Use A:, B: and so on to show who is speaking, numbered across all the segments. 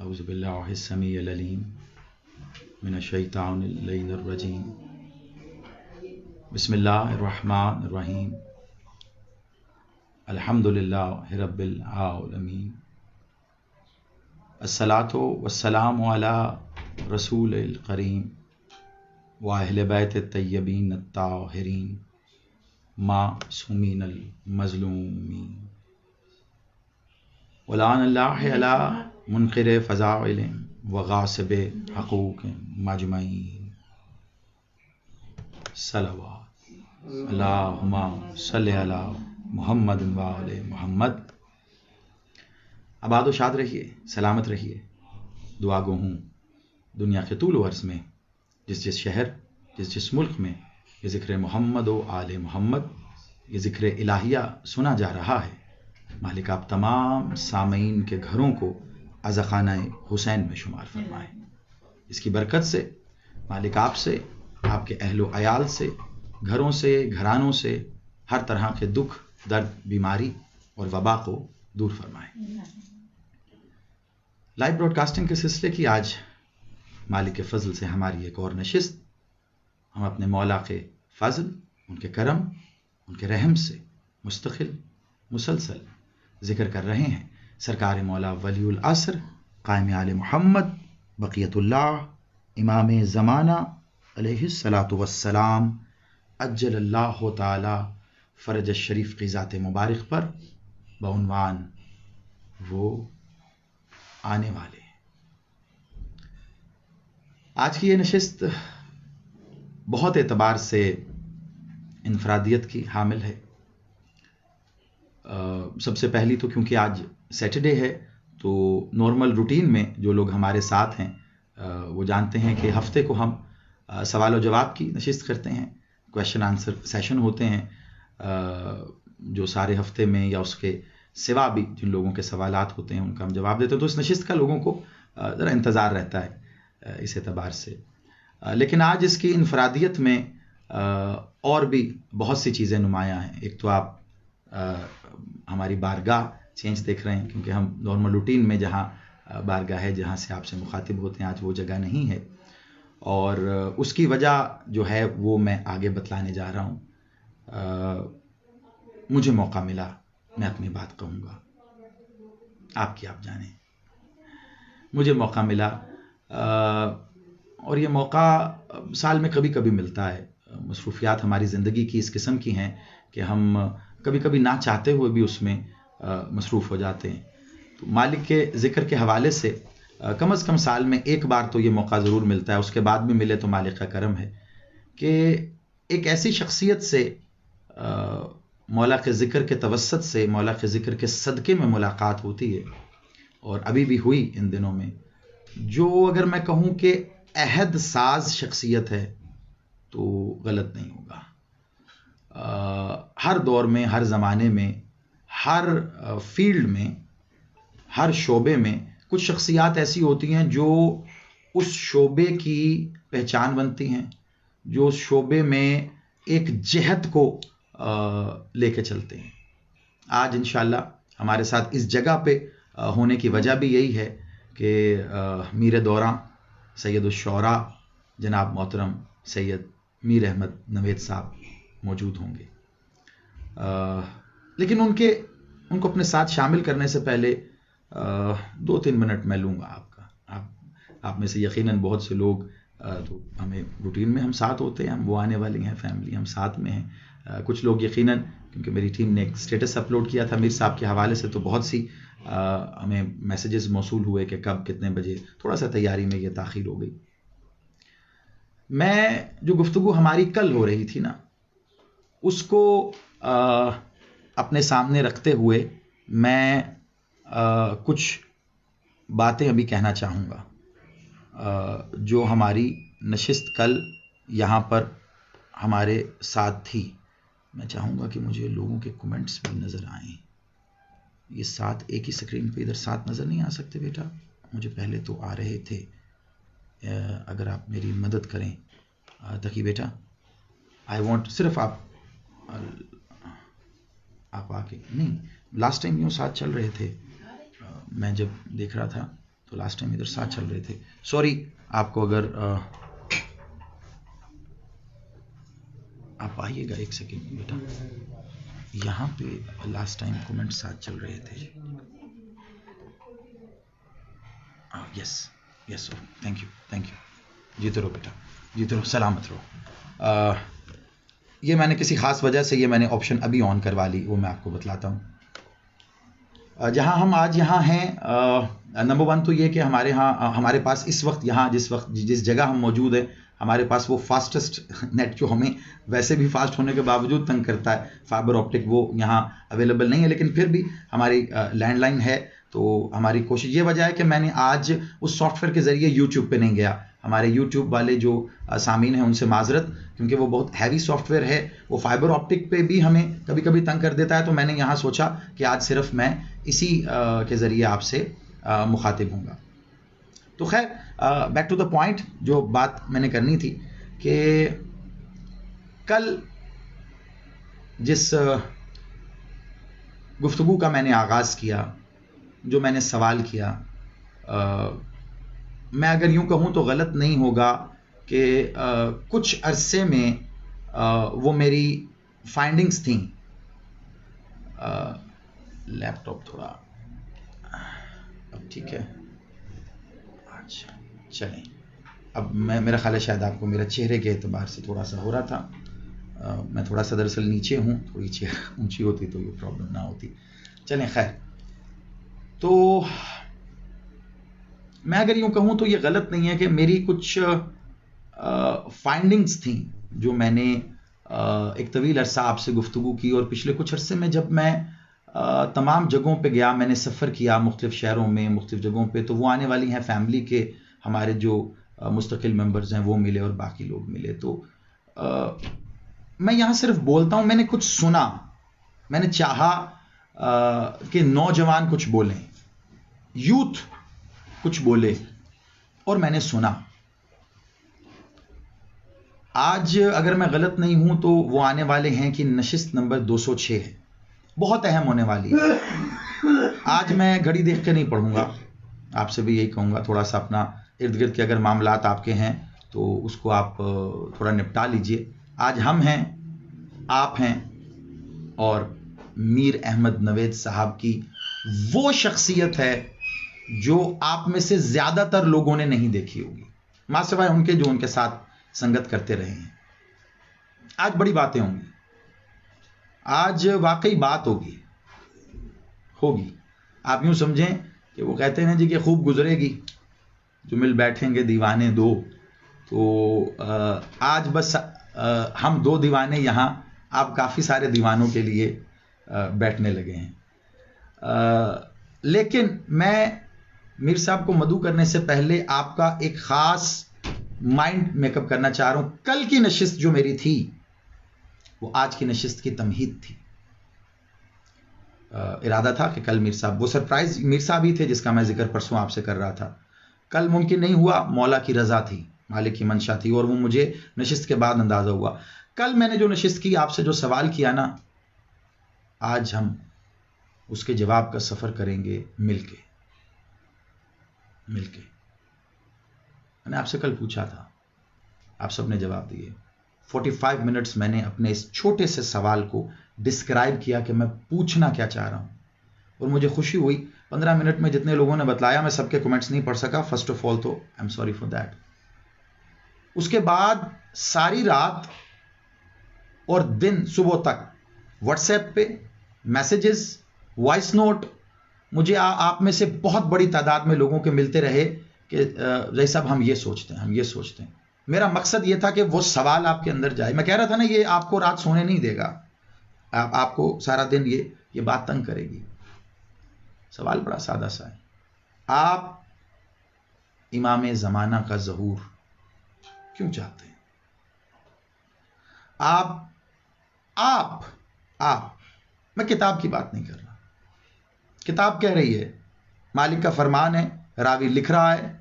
A: أعوذ بالله السميع العليم من الشيطان اللعين الرجيم بسم الله الرحمن الرحيم الحمد لله رب العالمين الصلاة والسلام على رسول الكريم وأهل بيت الطيبين الطاهرين معصومين المظلومين ولعن الله على منکر فضائل وغاصب حقوق مجمعین صلوات اللہم صلی علی محمد وآل محمد۔ آباد و شاد رہیے، سلامت رہیے۔ دعا گو ہوں دنیا کے طول و عرض میں جس شہر جس ملک میں یہ ذکر محمد و آل محمد، یہ ذکر الہیہ سنا جا رہا ہے، مالک آپ تمام سامعین کے گھروں کو عزاخانہ حسین میں شمار فرمائے۔ اس کی برکت سے مالک آپ سے، آپ کے اہل و عیال سے، گھروں سے، گھرانوں سے ہر طرح کے دکھ، درد، بیماری اور وبا کو دور فرمائے۔ لائیو براڈ کاسٹنگ کے سلسلے کی آج مالک کے فضل سے ہماری ایک اور نشست، ہم اپنے مولا کے فضل، ان کے کرم، ان کے رحم سے مستقل مسلسل ذکر کر رہے ہیں سرکار مولا ولی العصر قائم آل محمد بقیت اللہ امام زمانہ علیہ الصلاۃ والسلام عجل اللہ تعالی فرج الشریف کی ذات مبارک پر بعنوان وہ آنے والے ہیں۔ آج کی یہ نشست بہت اعتبار سے انفرادیت کی حامل ہے۔ سب سے پہلی تو کیونکہ آج سیٹرڈے ہے، تو نارمل روٹین میں جو لوگ ہمارے ساتھ ہیں وہ جانتے ہیں کہ ہفتے کو ہم سوال و جواب کی نشست کرتے ہیں، کویشچن آنسر سیشن ہوتے ہیں، جو سارے ہفتے میں یا اس کے سوا بھی جن لوگوں کے سوالات ہوتے ہیں ان کا ہم جواب دیتے ہیں، تو اس نشست کا لوگوں کو ذرا انتظار رہتا ہے اس اعتبار سے۔ لیکن آج اس کی انفرادیت میں اور بھی بہت سی چیزیں نمایاں ہیں۔ ایک تو آپ ہماری بارگاہ چینج دیکھ رہے ہیں، کیونکہ ہم نارمل روٹین میں جہاں بارگاہ ہے، جہاں سے آپ سے مخاطب ہوتے ہیں، آج وہ جگہ نہیں ہے، اور اس کی وجہ جو ہے وہ میں آگے بتلانے جا رہا ہوں۔ مجھے موقع ملا، میں اپنی بات کہوں گا، آپ کی آپ جانیں۔ مجھے موقع ملا اور یہ موقع سال میں کبھی کبھی ملتا ہے۔ مصروفیات ہماری زندگی کی اس قسم کی ہیں کہ ہم کبھی کبھی نہ چاہتے ہوئے بھی اس میں مصروف ہو جاتے ہیں۔ تو مالک کے ذکر کے حوالے سے کم از کم سال میں ایک بار تو یہ موقع ضرور ملتا ہے، اس کے بعد بھی ملے تو مالک کا کرم ہے کہ ایک ایسی شخصیت سے مولا کے ذکر کے توسط سے، مولا کے ذکر کے صدقے میں ملاقات ہوتی ہے، اور ابھی بھی ہوئی ان دنوں میں، جو اگر میں کہوں کہ عہد ساز شخصیت ہے تو غلط نہیں ہوگا۔ ہر دور میں، ہر زمانے میں، ہر فیلڈ میں، ہر شعبے میں کچھ شخصیات ایسی ہوتی ہیں جو اس شعبے کی پہچان بنتی ہیں، جو اس شعبے میں ایک جہت کو لے کے چلتے ہیں۔ آج انشاءاللہ ہمارے ساتھ اس جگہ پہ ہونے کی وجہ بھی یہی ہے کہ میر دوراں سید الشعراء جناب محترم سید میر احمد نوید صاحب موجود ہوں گے۔ لیکن ان کو اپنے ساتھ شامل کرنے سے پہلے 2-3 منٹ میں لوں گا آپ کا۔ آپ میں سے یقیناً بہت سے لوگ تو ہمیں روٹین میں ہم ساتھ ہوتے ہیں، ہم وہ آنے والے ہیں، فیملی ہم ساتھ میں ہیں۔ کچھ لوگ یقیناً، کیونکہ میری ٹیم نے ایک سٹیٹس اپلوڈ کیا تھا میر صاحب کے حوالے سے، تو بہت سی ہمیں میسیجز موصول ہوئے کہ کب کتنے بجے، تھوڑا سا تیاری میں یہ تاخیر ہو گئی۔ میں جو گفتگو ہماری کل ہو رہی تھی نا، اس کو اپنے سامنے رکھتے ہوئے میں کچھ باتیں ابھی کہنا چاہوں گا جو ہماری نشست کل یہاں پر ہمارے ساتھ تھی۔ میں چاہوں گا کہ مجھے لوگوں کے کمنٹس بھی نظر آئیں۔ یہ ساتھ ایک ہی سکرین پہ ادھر ساتھ نظر نہیں آ سکتے بیٹا؟ مجھے پہلے تو آ رہے تھے، اگر آپ میری مدد کریں تقی بیٹا، آئی وانٹ، صرف آپ آ کے نہیں، لاسٹ ٹائم یوں ساتھ چل رہے تھے، میں جب دیکھ رہا تھا تو لاسٹ ٹائم ادھر ساتھ چل رہے تھے. سوری آپ کو اگر آپ آئیے گا ایک سیکنڈ بیٹا, یہاں پہ لاسٹ ٹائم کومنٹ ساتھ چل رہے تھے. یس یس تھینک یو. جیتے رہو بیٹا, جیتے رہو, سلامت رہو. یہ میں نے کسی خاص وجہ سے یہ میں نے آپشن ابھی آن کروا لی, وہ میں آپ کو بتلاتا ہوں. جہاں ہم آج یہاں ہیں, نمبر 1 تو یہ کہ ہمارے پاس اس وقت یہاں جس جگہ ہم موجود ہیں, ہمارے پاس وہ فاسٹسٹ نیٹ جو ہمیں ویسے بھی فاسٹ ہونے کے باوجود تنگ کرتا ہے, فائبر آپٹک, وہ یہاں اویلیبل نہیں ہے, لیکن پھر بھی ہماری لینڈ لائن ہے. تو ہماری کوشش یہ وجہ ہے کہ میں نے آج اس سافٹ ویئر کے ذریعے یوٹیوب پہ نہیں گیا. ہمارے یوٹیوب والے جو سامعین ہیں ان سے معذرت, کیونکہ وہ بہت ہیوی سافٹ ویئر ہے, وہ فائبر آپٹک پہ بھی ہمیں کبھی کبھی تنگ کر دیتا ہے. تو میں نے یہاں سوچا کہ آج صرف میں اسی کے ذریعے آپ سے مخاطب ہوں گا. تو خیر, بیک ٹو دا پوائنٹ, جو بات میں نے کرنی تھی کہ کل جس گفتگو کا میں نے آغاز کیا, جو میں نے سوال کیا, میں اگر یوں کہوں تو غلط نہیں ہوگا کہ کچھ عرصے میں وہ میری فائنڈنگز تھیں. لیپ ٹاپ تھوڑا اب ٹھیک ہے, اچھا چلیں. اب میرا خیال ہے شاید آپ کو میرے چہرے کے اعتبار سے تھوڑا سا ہو رہا تھا. میں تھوڑا سا دراصل نیچے ہوں, تھوڑی چہرہ اونچی ہوتی تو یہ پرابلم نہ ہوتی. چلیں خیر, تو میں اگر یوں کہوں تو یہ غلط نہیں ہے کہ میری کچھ فائنڈنگز تھیں جو میں نے ایک طویل عرصہ آپ سے گفتگو کی, اور پچھلے کچھ عرصے میں جب میں تمام جگہوں پہ گیا, میں نے سفر کیا مختلف شہروں میں, مختلف جگہوں پہ, تو وہ آنے والی ہیں فیملی کے ہمارے جو مستقل ممبرز ہیں وہ ملے اور باقی لوگ ملے. تو میں یہاں صرف بولتا ہوں, میں نے کچھ سنا, میں نے چاہا کہ نوجوان کچھ بولیں, یوتھ کچھ بولے, اور میں نے سنا. آج اگر میں غلط نہیں ہوں تو وہ آنے والے ہیں کہ نشست نمبر 206 ہے, بہت اہم ہونے والی ہے. آج میں گھڑی دیکھ کے نہیں پڑھوں گا, آپ سے بھی یہی کہوں گا تھوڑا سا اپنا ارد گرد کے اگر معاملات آپ کے ہیں تو اس کو آپ تھوڑا نپٹا لیجئے. آج ہم ہیں, آپ ہیں, اور میر احمد نوید صاحب کی وہ شخصیت ہے جو آپ میں سے زیادہ تر لوگوں نے نہیں دیکھی ہوگی, ماں سوائے ان کے جو ان کے ساتھ سنگت کرتے رہے ہیں. آج بڑی باتیں ہوں گی, آج واقعی بات ہوگی. آپ یوں سمجھیں کہ وہ کہتے ہیں جی کہ خوب گزرے گی جو مل بیٹھیں گے دیوانے دو. تو آج بس ہم 2 دیوانے یہاں, آپ کافی سارے دیوانوں کے لیے بیٹھنے لگے ہیں. لیکن میں میر صاحب کو مدعو کرنے سے پہلے آپ کا ایک خاص مائنڈ میک اپ کرنا چاہ رہا ہوں. کل کی نشست جو میری تھی وہ آج کی نشست کی تمہید تھی. ارادہ تھا کہ کل میر صاحب, وہ سرپرائز میر صاحب ہی تھے جس کا میں ذکر پرسوں آپ سے کر رہا تھا. کل ممکن نہیں ہوا, مولا کی رضا تھی, مالک کی منشا تھی, اور وہ مجھے نشست کے بعد اندازہ ہوا. کل میں نے جو نشست کی, آپ سے جو سوال کیا نا, آج ہم اس کے جواب کا سفر کریں گے مل کے. میں نے آپ سے کل پوچھا تھا, آپ سب نے جواب دیے. 45 منٹس میں نے اپنے اس چھوٹے سے سوال کو ڈسکرائب کیا کہ میں پوچھنا کیا چاہ رہا ہوں, اور مجھے خوشی ہوئی 15 منٹ میں جتنے لوگوں نے بتلایا. میں سب کے کمنٹس نہیں پڑھ سکا, فرسٹ آف آل تو I am sorry for that. اس کے بعد ساری رات اور دن صبح تک واٹس ایپ پہ میسیجز, وائس نوٹ, مجھے آپ میں سے بہت بڑی تعداد میں لوگوں کے ملتے رہے کہ رئیس صاحب ہم یہ سوچتے ہیں. میرا مقصد یہ تھا کہ وہ سوال آپ کے اندر جائے. میں کہہ رہا تھا نا, یہ آپ کو رات سونے نہیں دے گا, آپ کو سارا دن یہ بات تنگ کرے گی. سوال بڑا سادہ سا ہے, آپ امام زمانہ کا ظہور کیوں چاہتے ہیں؟ آپ میں کتاب کی بات نہیں کر رہا. کتاب کہہ رہی ہے, مالک کا فرمان ہے, راوی لکھ رہا ہے.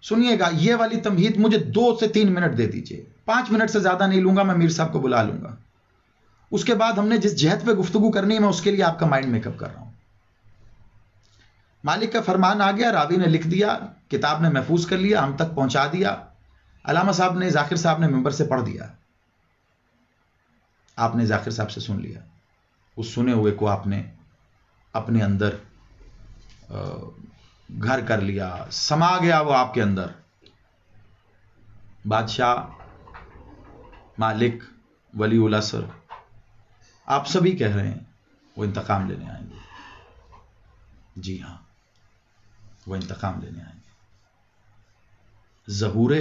A: سنیے گا, یہ والی تمہید مجھے 2 سے 3 منٹ دے دیجئے, 5 منٹ سے زیادہ نہیں لوں گا. میں میر صاحب کو بلا لوں گا. اس کے بعد ہم نے جس جہت پہ گفتگو کرنی ہے, میں اس کے لیے آپ کا مائنڈ میک اپ کر رہا ہوں. مالک کا فرمان آ گیا، راوی نے لکھ دیا، کتاب نے محفوظ کر لیا، ہم تک پہنچا دیا، علامہ صاحب نے، ذاکر صاحب نے ممبر سے پڑھ دیا، آپ نے ذاکر صاحب سے سن لیا، اس سنے ہوئے کو آپ نے اپنے اندر گھر کر لیا، سما گیا وہ آپ کے اندر. بادشاہ، مالک، ولی العصر، آپ سبھی کہہ رہے ہیں وہ انتقام لینے آئیں گے. جی ہاں، وہ انتقام لینے آئیں گے. ظہور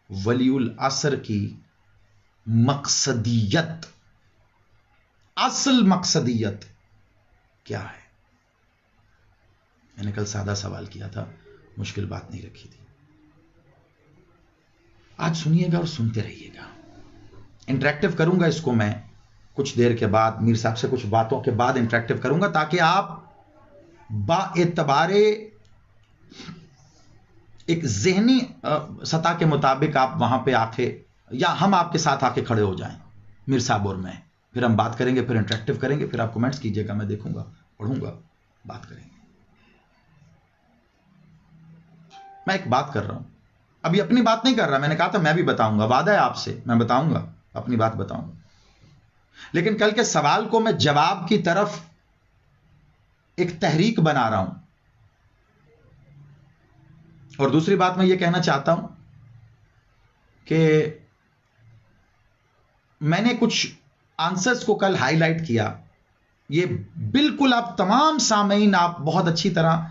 A: ولی العصر کی مقصدیت، اصل مقصدیت کیا ہے؟ میں نے کل سادہ سوال کیا تھا، مشکل بات نہیں رکھی تھی. آج سنیے گا اور سنتے رہیے گا. انٹریکٹیو کروں گا اس کو میں کچھ دیر کے بعد، میر صاحب سے کچھ باتوں کے بعد انٹریکٹیو کروں گا، تاکہ آپ با اعتبار ایک ذہنی سطح کے مطابق آپ وہاں پہ آ کے، یا ہم آپ کے ساتھ آ کے کھڑے ہو جائیں، میر صاحب اور میں. پھر ہم بات کریں گے، پھر انٹریکٹیو کریں گے، پھر آپ کومنٹس کیجیے گا، میں دیکھوں گا، پڑھوں گا، بات کریں گے. میں ایک بات کر رہا ہوں، ابھی اپنی بات نہیں کر رہا، میں نے کہا تھا میں بھی بتاؤں گا، وعدہ ہے آپ سے میں بتاؤں گا، اپنی بات بتاؤں گا. لیکن کل کے سوال کو میں جواب کی طرف ایک تحریک بنا رہا ہوں. اور دوسری بات میں یہ کہنا چاہتا ہوں کہ میں نے کچھ آنسرز کو کل ہائی لائٹ کیا. یہ بالکل آپ تمام سامعین، آپ بہت اچھی طرح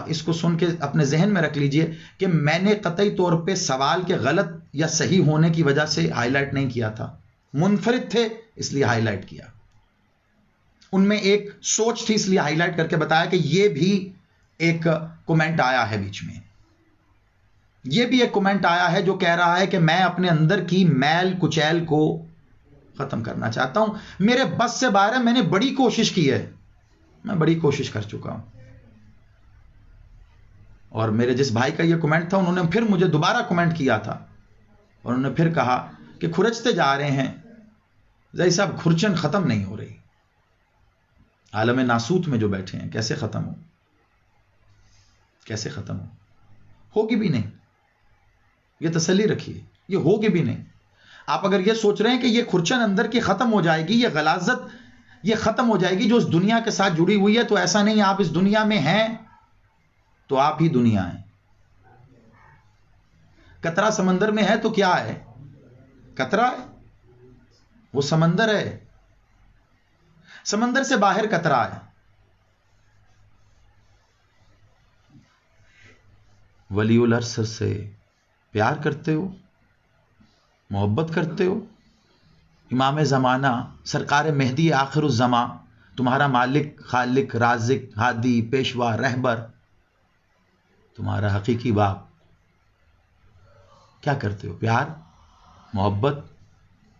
A: اس کو سن کے اپنے ذہن میں رکھ لیجئے کہ میں نے قطعی طور پہ سوال کے غلط یا صحیح ہونے کی وجہ سے ہائی لائٹ نہیں کیا تھا. منفرد تھے اس لیے ہائی لائٹ کیا. ان میں ایک سوچ تھی اس لیے ہائی لائٹ کر کے بتایا کہ یہ بھی ایک کومنٹ آیا ہے بیچ میں، یہ بھی ایک کومنٹ آیا ہے جو کہہ رہا ہے کہ میں اپنے اندر کی میل کچیل کو ختم کرنا چاہتا ہوں. میرے بس سے باہر ہے، میں نے بڑی کوشش کی ہے، میں بڑی کوشش کر چکا ہوں. اور میرے جس بھائی کا یہ کومنٹ تھا، انہوں نے پھر مجھے دوبارہ کومنٹ کیا تھا اور انہوں نے پھر کہا کہ کھرچتے جا رہے ہیں زئی صاحب، کھرچن ختم نہیں ہو رہی. عالم ناسوت میں جو بیٹھے ہیں، کیسے ختم ہو؟ کیسے ختم ہوگی بھی نہیں. یہ تسلی رکھیے، یہ ہوگی بھی نہیں. آپ اگر یہ سوچ رہے ہیں کہ یہ کھرچن اندر کی ختم ہو جائے گی، یہ غلاظت یہ ختم ہو جائے گی جو اس دنیا کے ساتھ جڑی ہوئی ہے، تو ایسا نہیں. آپ اس دنیا میں ہیں تو آپ ہی دنیا ہیں. قطرہ سمندر میں ہے تو کیا ہے؟ قطرہ ہے، وہ سمندر ہے. سمندر سے باہر قطرہ ہے. ولی العصر سے پیار کرتے ہو، محبت کرتے ہو. امام زمانہ سرکار مہدی آخر الزماں، تمہارا مالک، خالق، رازق، ہادی، پیشوا، رہبر، تمہارا حقیقی باپ. کیا کرتے ہو؟ پیار، محبت،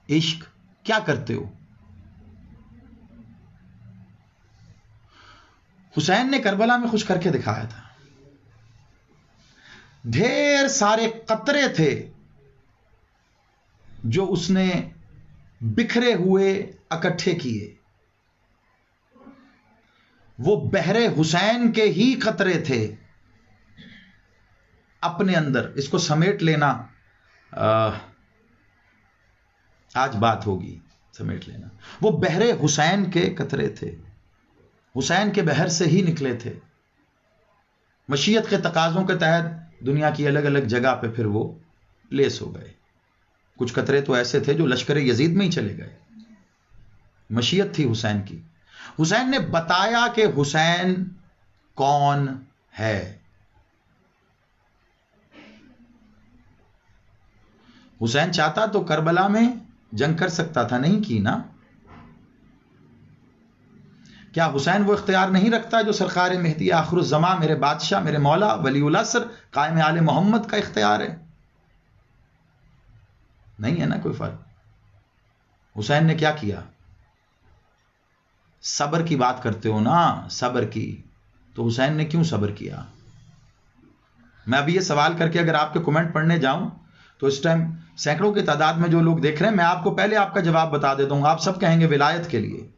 A: عشق کیا کرتے ہو؟ حسین نے کربلا میں کچھ کر کے دکھایا تھا. ڈھیر سارے قطرے تھے جو اس نے بکھرے ہوئے اکٹھے کیے. وہ بحر حسین کے ہی قطرے تھے اپنے اندر. اس کو سمیٹ لینا آج بات ہوگی، سمیٹ لینا. وہ بحر حسین کے قطرے تھے، حسین کے بحر سے ہی نکلے تھے. مشیت کے تقاضوں کے تحت دنیا کی الگ الگ جگہ پہ پھر وہ لیس ہو گئے. کچھ قطرے تو ایسے تھے جو لشکر یزید میں ہی چلے گئے. مشیت تھی حسین کی. حسین نے بتایا کہ حسین کون ہے. حسین چاہتا تو کربلا میں جنگ کر سکتا تھا، نہیں کی نا. کیا حسین وہ اختیار نہیں رکھتا جو سرکار مہدی آخر الزماں، میرے بادشاہ، میرے مولا، ولی العصر، قائم آل محمد کا اختیار ہے؟ نہیں ہے نا کوئی فرق. حسین نے کیا کیا؟ صبر کی بات کرتے ہو نا، صبر کی. تو حسین نے کیوں صبر کیا؟ میں ابھی یہ سوال کر کے اگر آپ کے کمنٹ پڑھنے جاؤں تو اس ٹائم سینکڑوں کی تعداد میں جو لوگ دیکھ رہے ہیں، میں آپ کو پہلے آپ کا جواب بتا دیتا ہوں. آپ سب کہیں گے ولایت کے لیے،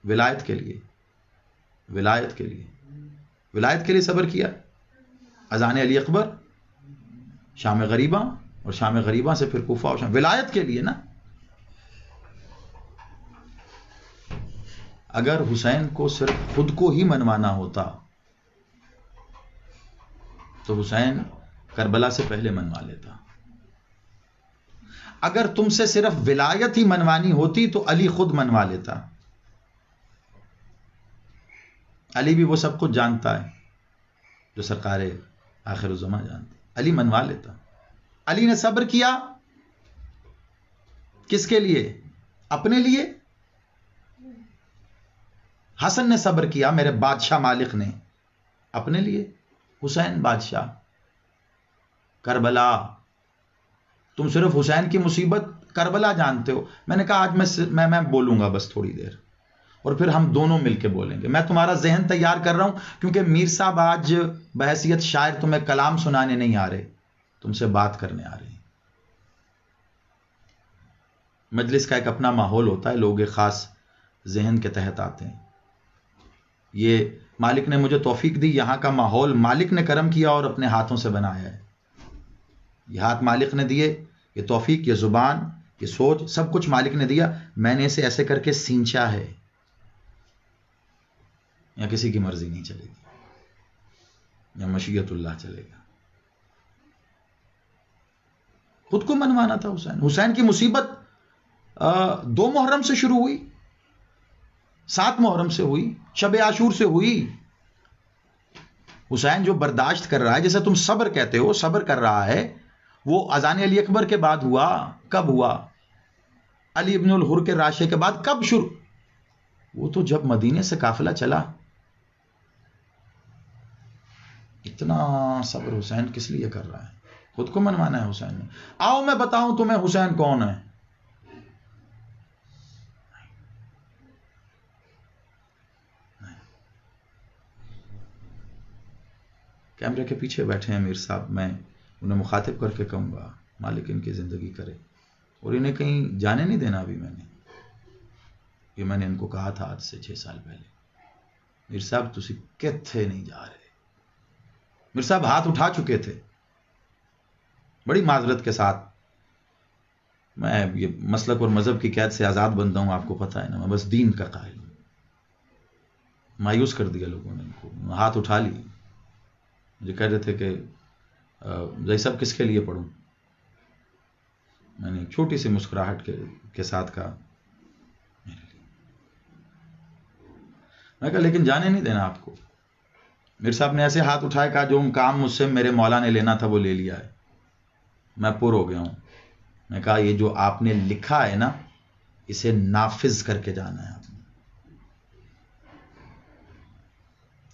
A: ولایت کے لیے، ولایت کے لیے. ولایت کے لیے صبر کیا، اذان علی اکبر، شام غریبہ، اور شام غریبہ سے پھر کوفہ اور شام، ولایت کے لیے نا. اگر حسین کو صرف خود کو ہی منوانا ہوتا تو حسین کربلا سے پہلے منوا لیتا. اگر تم سے صرف ولایت ہی منوانی ہوتی تو علی خود منوا لیتا. علی بھی وہ سب کچھ جانتا ہے جو سرکار آخر الزماں جانتے. علی منوا لیتا. علی نے صبر کیا کس کے لیے؟ اپنے لیے. حسن نے صبر کیا میرے بادشاہ مالک نے اپنے لیے. حسین بادشاہ کربلا، تم صرف حسین کی مصیبت کربلا جانتے ہو. میں نے کہا آج میں بولوں گا بس تھوڑی دیر، اور پھر ہم دونوں مل کے بولیں گے. میں تمہارا ذہن تیار کر رہا ہوں کیونکہ میر صاحب آج بحیثیت شاعر تمہیں کلام سنانے نہیں آ رہے، تم سے بات کرنے آ رہے ہیں. مجلس کا ایک اپنا ماحول ہوتا ہے، لوگ ایک خاص ذہن کے تحت آتے ہیں. یہ مالک نے مجھے توفیق دی، یہاں کا ماحول مالک نے کرم کیا اور اپنے ہاتھوں سے بنایا ہے. یہ ہاتھ مالک نے دیے، یہ توفیق، یہ زبان، یہ سوچ، سب کچھ مالک نے دیا. میں نے اسے ایسے کر کے سینچا ہے. یا کسی کی مرضی نہیں چلے گی، یا مشیت اللہ چلے گا. خود کو منوانا تھا حسین. حسین کی مصیبت 2 محرم سے شروع ہوئی، 7 محرم سے ہوئی، شب عاشور سے ہوئی. حسین جو برداشت کر رہا ہے، جیسے تم صبر کہتے ہو، صبر کر رہا ہے، وہ اذان علی اکبر کے بعد ہوا. کب ہوا؟ علی ابن الحر کے راشے کے بعد. کب شروع؟ وہ تو جب مدینے سے قافلہ چلا. اتنا صبر حسین کس لیے کر رہا ہے؟ خود کو منوانا ہے حسین نے. آؤ میں بتاؤں تمہیں حسین کون ہے. کیمرے کے پیچھے بیٹھے ہیں میر صاحب، میں انہیں مخاطب کر کے کہوں گا مالک ان کی زندگی کرے، اور انہیں کہیں جانے نہیں دینا. ابھی میں نے ان کو کہا تھا آج سے 6 سال پہلے، میر صاحب تسی کتھے نہیں جا رہے. میر صاحب ہاتھ اٹھا چکے تھے بڑی معذرت کے ساتھ. میں یہ مسلک اور مذہب کی قید سے آزاد بندہ ہوں، آپ کو پتہ ہے نا، میں بس دین کا قائل ہوں. مایوس کر دیا لوگوں نے ان کو، ہاتھ اٹھا لیے. مجھے کہہ رہے تھے کہ جی صاحب کس کے لیے پڑھوں. میں نے ایک چھوٹی سی مسکراہٹ کے ساتھ کہا میرے لیے. میں کہا لیکن جانے نہیں دینا آپ کو. میر صاحب نے ایسے ہاتھ اٹھائے، کہا جو کام مجھ سے میرے مولا نے لینا تھا وہ لے لیا ہے، میں پر ہو گیا ہوں. میں کہا یہ جو آپ نے لکھا ہے نا، اسے نافذ کر کے جانا ہے آپ نے.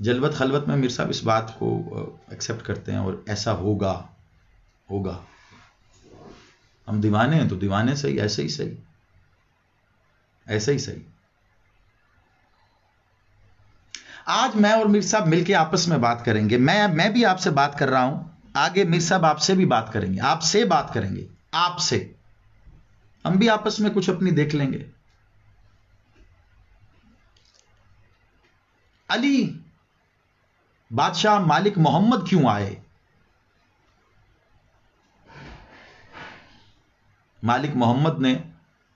A: جلوت خلوت میں میر صاحب اس بات کو ایکسیپٹ کرتے ہیں، اور ایسا ہوگا. ہم دیوانے ہیں تو دیوانے صحیح، ایسے ہی صحیح، ایسے ہی صحیح. آج میں اور میر صاحب مل کے آپس میں بات کریں گے. میں بھی آپ سے بات کر رہا ہوں، آگے میر صاحب آپ سے بھی بات کریں گے، آپ سے بات کریں گے، آپ سے. ہم بھی آپس میں کچھ اپنی دیکھ لیں گے. علی بادشاہ مالک محمد کیوں آئے؟ مالک محمد نے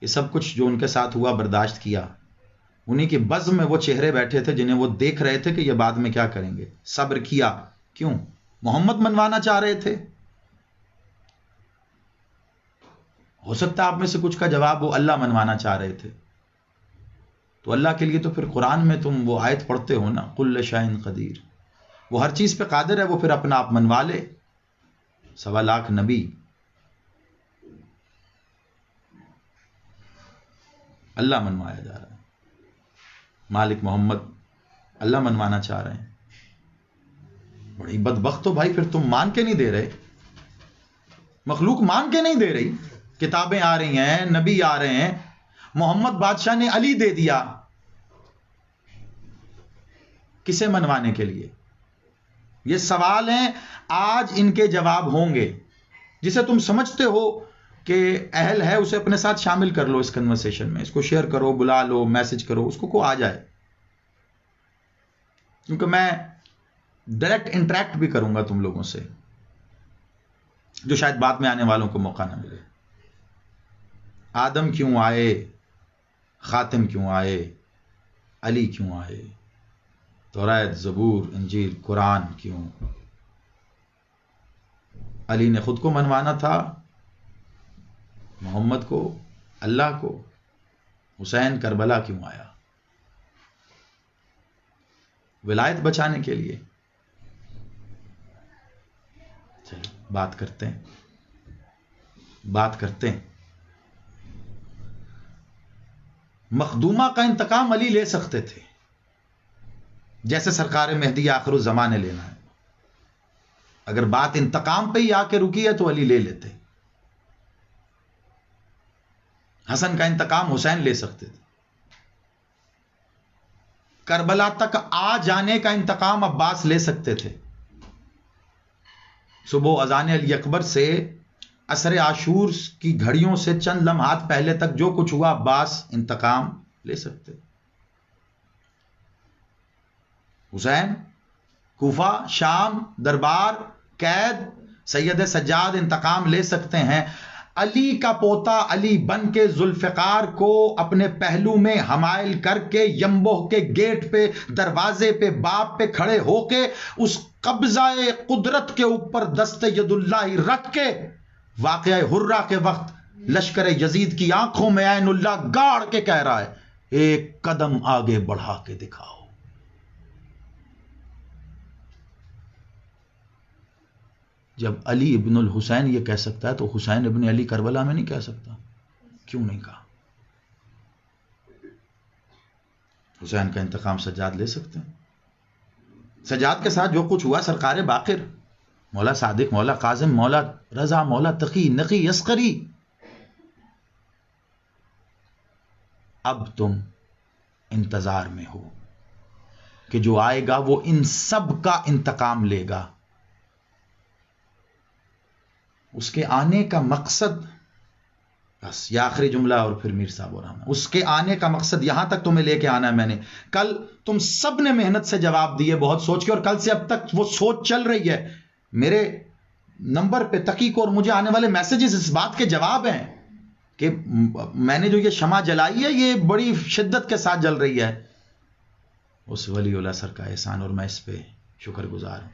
A: یہ سب کچھ جو ان کے ساتھ ہوا برداشت کیا. انہی کی بزم میں وہ چہرے بیٹھے تھے جنہیں وہ دیکھ رہے تھے کہ یہ بعد میں کیا کریں گے. صبر کیا. کیوں؟ محمد منوانا چاہ رہے تھے. ہو سکتا ہے آپ میں سے کچھ کا جواب وہ اللہ منوانا چاہ رہے تھے. تو اللہ کے لیے تو پھر قرآن میں تم وہ آیت پڑھتے ہو نا، کل شیء قدیر. وہ ہر چیز پہ قادر ہے، وہ پھر اپنا آپ منوا لے. 1.25 لاکھ نبی، اللہ منوایا جا رہا ہے. مالک محمد اللہ منوانا چاہ رہے ہیں. بڑی بدبخت ہو بھائی، پھر تم مان کے نہیں دے رہے. مخلوق مان کے نہیں دے رہی. کتابیں آ رہی ہیں، نبی آ رہے ہیں. محمد بادشاہ نے علی دے دیا کسے منوانے کے لیے؟ یہ سوال ہیں، آج ان کے جواب ہوں گے. جسے تم سمجھتے ہو کہ اہل ہے اسے اپنے ساتھ شامل کر لو اس کنورسیشن میں، اس کو شیئر کرو، بلا لو، میسج کرو، اس کو آ جائے. کیونکہ میں ڈائریکٹ انٹریکٹ بھی کروں گا تم لوگوں سے، جو شاید بعد میں آنے والوں کو موقع نہ ملے. آدم کیوں آئے، خاتم کیوں آئے، علی کیوں آئے، توریت، زبور، انجیل، قرآن کیوں؟ علی نے خود کو منوانا تھا، محمد کو، اللہ کو. حسین کربلا کیوں آیا؟ ولایت بچانے کے لیے. چلیے بات کرتے ہیں. مخدومہ کا انتقام علی لے سکتے تھے، جیسے سرکار مہدی آخر الزمان نے لینا ہے. اگر بات انتقام پہ ہی آ کے رکی ہے تو علی لے لیتے. حسن کا انتقام حسین لے سکتے تھے. کربلا تک آ جانے کا انتقام عباس لے سکتے تھے. صبح اذان علی اکبر سے عصر عاشور کی گھڑیوں سے چند لمحات پہلے تک جو کچھ ہوا، عباس انتقام لے سکتے. حسین کوفہ، شام، دربار، قید، سید سجاد انتقام لے سکتے ہیں. علی کا پوتا علی بن کے ذوالفقار کو اپنے پہلو میں حمائل کر کے ینبوہ کے گیٹ پہ، دروازے پہ، باب پہ کھڑے ہو کے اس قبضہ قدرت کے اوپر دست ید اللہ رکھ کے واقعہ حرہ کے وقت لشکر یزید کی آنکھوں میں عین اللہ گاڑ کے کہہ رہا ہے، ایک قدم آگے بڑھا کے دکھاؤ. جب علی ابن الحسین یہ کہہ سکتا ہے تو حسین ابن علی کربلا میں نہیں کہہ سکتا؟ کیوں نہیں کہا؟ حسین کا انتقام سجاد لے سکتے ہیں. سجاد کے ساتھ جو کچھ ہوا، سرکار باقر، مولا صادق، مولا قاسم، مولا رضا، مولا تقی، نقی، عسکری، اب تم انتظار میں ہو کہ جو آئے گا وہ ان سب کا انتقام لے گا. اس کے آنے کا مقصد، بس یہ آخری جملہ اور پھر میر صاحب اور ہم، اس کے آنے کا مقصد یہاں تک تمہیں لے کے آنا ہے. میں نے کل تم سب نے محنت سے جواب دیے بہت سوچ کے، اور کل سے اب تک وہ سوچ چل رہی ہے. میرے نمبر پہ تقیق اور مجھے آنے والے میسیجز اس بات کے جواب ہیں کہ میں نے جو یہ شمع جلائی ہے یہ بڑی شدت کے ساتھ جل رہی ہے. اس ولی اللہ سر کا احسان، اور میں اس پہ شکر گزار ہوں.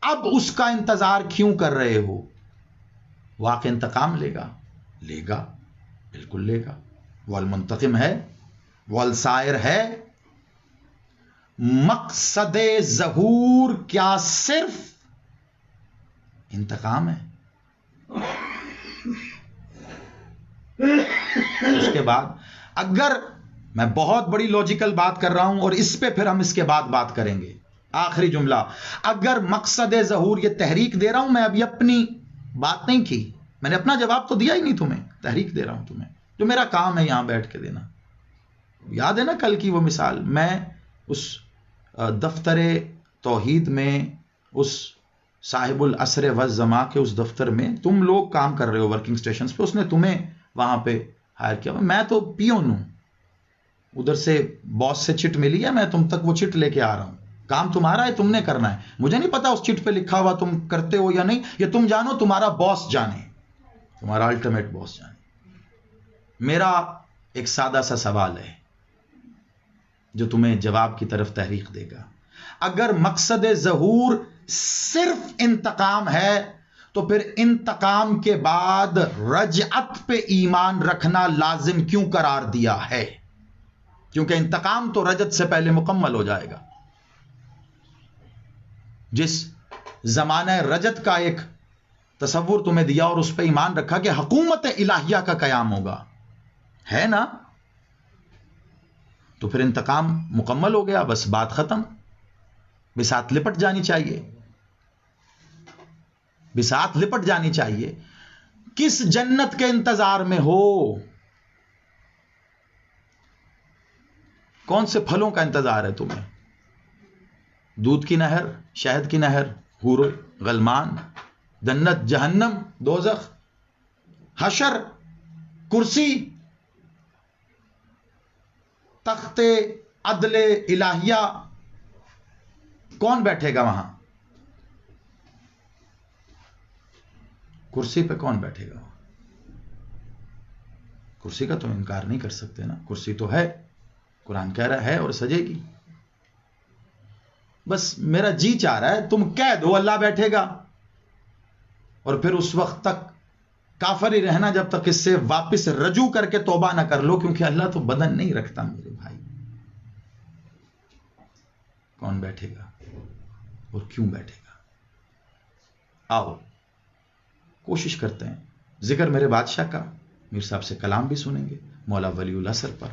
A: اب اس کا انتظار کیوں کر رہے ہو؟ واقع انتقام لے گا، بالکل لے گا. وہ المنتقم ہے، وہ السائر ہے. مقصد ظہور کیا صرف انتقام ہے؟ اس کے بعد اگر میں بہت بڑی لاجیکل بات کر رہا ہوں، اور اس پہ پھر ہم اس کے بعد بات کریں گے. آخری جملہ، اگر مقصد ظہور یہ تحریک دے رہا ہوں، میں ابھی اپنی بات نہیں کی، میں نے اپنا جواب تو دیا ہی نہیں تمہیں، تحریک دے رہا ہوں تمہیں، جو میرا کام ہے یہاں بیٹھ کے دینا. یاد ہے نا کل کی وہ مثال، میں اس دفتر توحید میں، اس صاحب العصر والزمان کے اس دفتر میں تم لوگ کام کر رہے ہو ورکنگ سٹیشنز پہ، اس نے تمہیں وہاں پہ ہائر کیا. میں تو پیون ہوں، ادھر سے باس سے چٹ ملی ہے، میں تم تک وہ چٹ لے کے آ رہا ہوں. کام تمہارا ہے، تم نے کرنا ہے. مجھے نہیں پتا اس چٹ پہ لکھا ہوا تم کرتے ہو یا نہیں، یہ تم جانو، تمہارا باس جانے، تمہارا الٹیمیٹ باس جانے. میرا ایک سادہ سا سوال ہے جو تمہیں جواب کی طرف تحریک دے گا. اگر مقصد ظہور صرف انتقام ہے تو پھر انتقام کے بعد رجعت پہ ایمان رکھنا لازم کیوں قرار دیا ہے؟ کیونکہ انتقام تو رجعت سے پہلے مکمل ہو جائے گا. جس زمانہ رجعت کا ایک تصور تمہیں دیا اور اس پہ ایمان رکھا کہ حکومت الہیہ کا قیام ہوگا، ہے نا، تو پھر انتقام مکمل ہو گیا، بس بات ختم. بساط لپٹ جانی چاہیے، بساط لپٹ جانی چاہیے. کس جنت کے انتظار میں ہو؟ کون سے پھلوں کا انتظار ہے تمہیں؟ دودھ کی نہر، شہد کی نہر، حور غلمان، جنت، جہنم، دوزخ، حشر، کرسی، تخت عدل الہیہ، کون بیٹھے گا وہاں؟ کرسی پہ کون بیٹھے گا؟ کرسی کا تو انکار نہیں کر سکتے نا، کرسی تو ہے، قرآن کہہ رہا ہے اور سجے گی. بس میرا جی چاہ رہا ہے تم کہہ دو اللہ بیٹھے گا، اور پھر اس وقت تک کافر ہی رہنا جب تک اس سے واپس رجوع کر کے توبہ نہ کر لو، کیونکہ اللہ تو بدن نہیں رکھتا میرے بھائی. کون بیٹھے گا اور کیوں بیٹھے گا؟ آؤ کوشش کرتے ہیں. ذکر میرے بادشاہ کا، میر صاحب سے کلام بھی سنیں گے، مولا ولی العصر پر،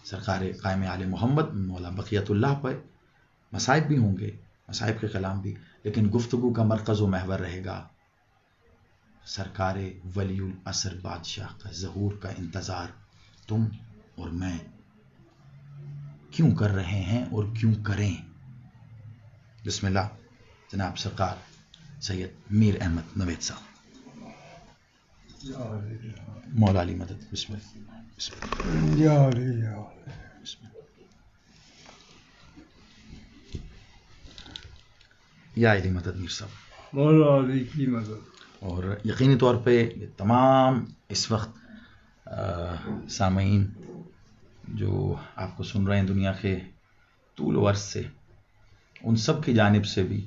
A: سرکار قائم آل محمد مولا بقیت اللہ پر. مصائب بھی ہوں گے، مصائب کے کلام بھی، لیکن گفتگو کا مرکز و محور رہے گا سرکار ولی العصر بادشاہ کا ظہور کا انتظار تم اور میں کیوں کر رہے ہیں اور کیوں کریں. بسم اللہ جناب سرکار سید میر احمد نوید صاحب. مولا علی مدد. بسم اللہ. بسم اللہ. بسم اللہ. یا علی مدد میر صاحب.
B: مولا علی کی مدد.
A: اور یقینی طور پہ یہ تمام اس وقت سامعین جو آپ کو سن رہے ہیں دنیا کے طول و عرض سے، ان سب کی جانب سے بھی،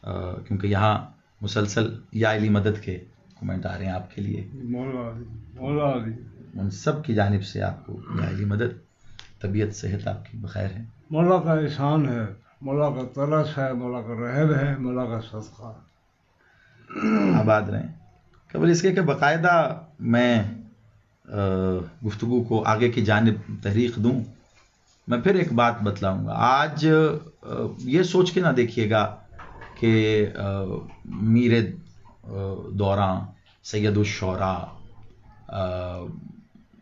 A: کیونکہ یہاں مسلسل یا علی مدد کے کمنٹ آ رہے ہیں آپ کے لیے،
B: مولا علی
A: ان سب کی جانب سے آپ کو یا علی مدد. طبیعت صحت آپ کی بخیر ہے؟
B: مولا کا احسان ہے، مولا کا ترس ہے، مولا کا رحم ہے، مولا کا صدقہ ہے.
A: آباد رہیں. قبل اس کے کہ باقاعدہ میں گفتگو کو آگے کی جانب تحریک دوں، میں پھر ایک بات بتلاؤں گا. آج یہ سوچ کے نہ دیکھیے گا کہ میر دوراں، سید الشعراء،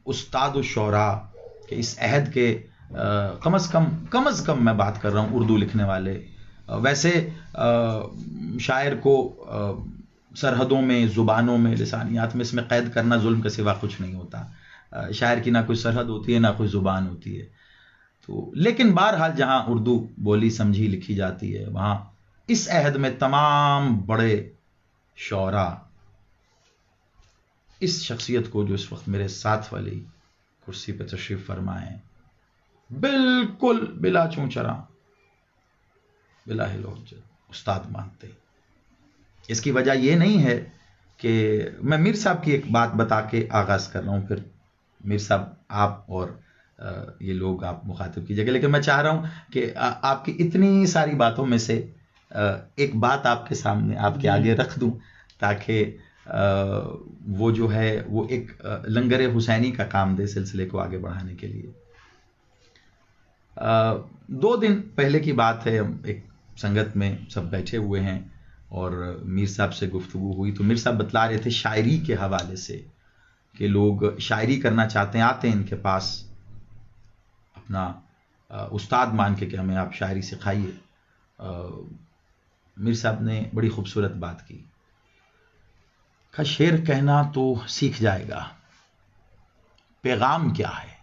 A: استاد الشعراء کہ اس عہد کے کم از کم میں بات کر رہا ہوں اردو لکھنے والے. ویسے شاعر کو سرحدوں میں، زبانوں میں، لسانیات میں اس میں قید کرنا ظلم کے سوا کچھ نہیں ہوتا. شاعر کی نہ کوئی سرحد ہوتی ہے نہ کوئی زبان ہوتی ہے. تو لیکن بہرحال جہاں اردو بولی سمجھی لکھی جاتی ہے، وہاں اس عہد میں تمام بڑے شعراء اس شخصیت کو جو اس وقت میرے ساتھ والی کرسی پہ تشریف فرمائیں، بالکل بلا چونچرا، بلا حجت استاد مانتے. اس کی وجہ یہ نہیں ہے کہ میں میر صاحب کی ایک بات بتا کے آغاز کر رہا ہوں، پھر میر صاحب آپ اور یہ لوگ آپ مخاطب کیجیے گا، لیکن میں چاہ رہا ہوں کہ آپ کی اتنی ساری باتوں میں سے ایک بات آپ کے سامنے، آپ کے آگے رکھ دوں، تاکہ وہ جو ہے وہ ایک لنگر حسینی کا کام دے سلسلے کو آگے بڑھانے کے لیے. 2 دن پہلے کی بات ہے، ایک سنگت میں سب بیٹھے ہوئے ہیں اور میر صاحب سے گفتگو ہوئی، تو میر صاحب بتلا رہے تھے شاعری کے حوالے سے کہ لوگ شاعری کرنا چاہتے ہیں، آتے ہیں ان کے پاس اپنا استاد مان کے کہ ہمیں آپ شاعری سکھائیے. میر صاحب نے بڑی خوبصورت بات کی، کہ شعر کہنا تو سیکھ جائے گا، پیغام کیا ہے،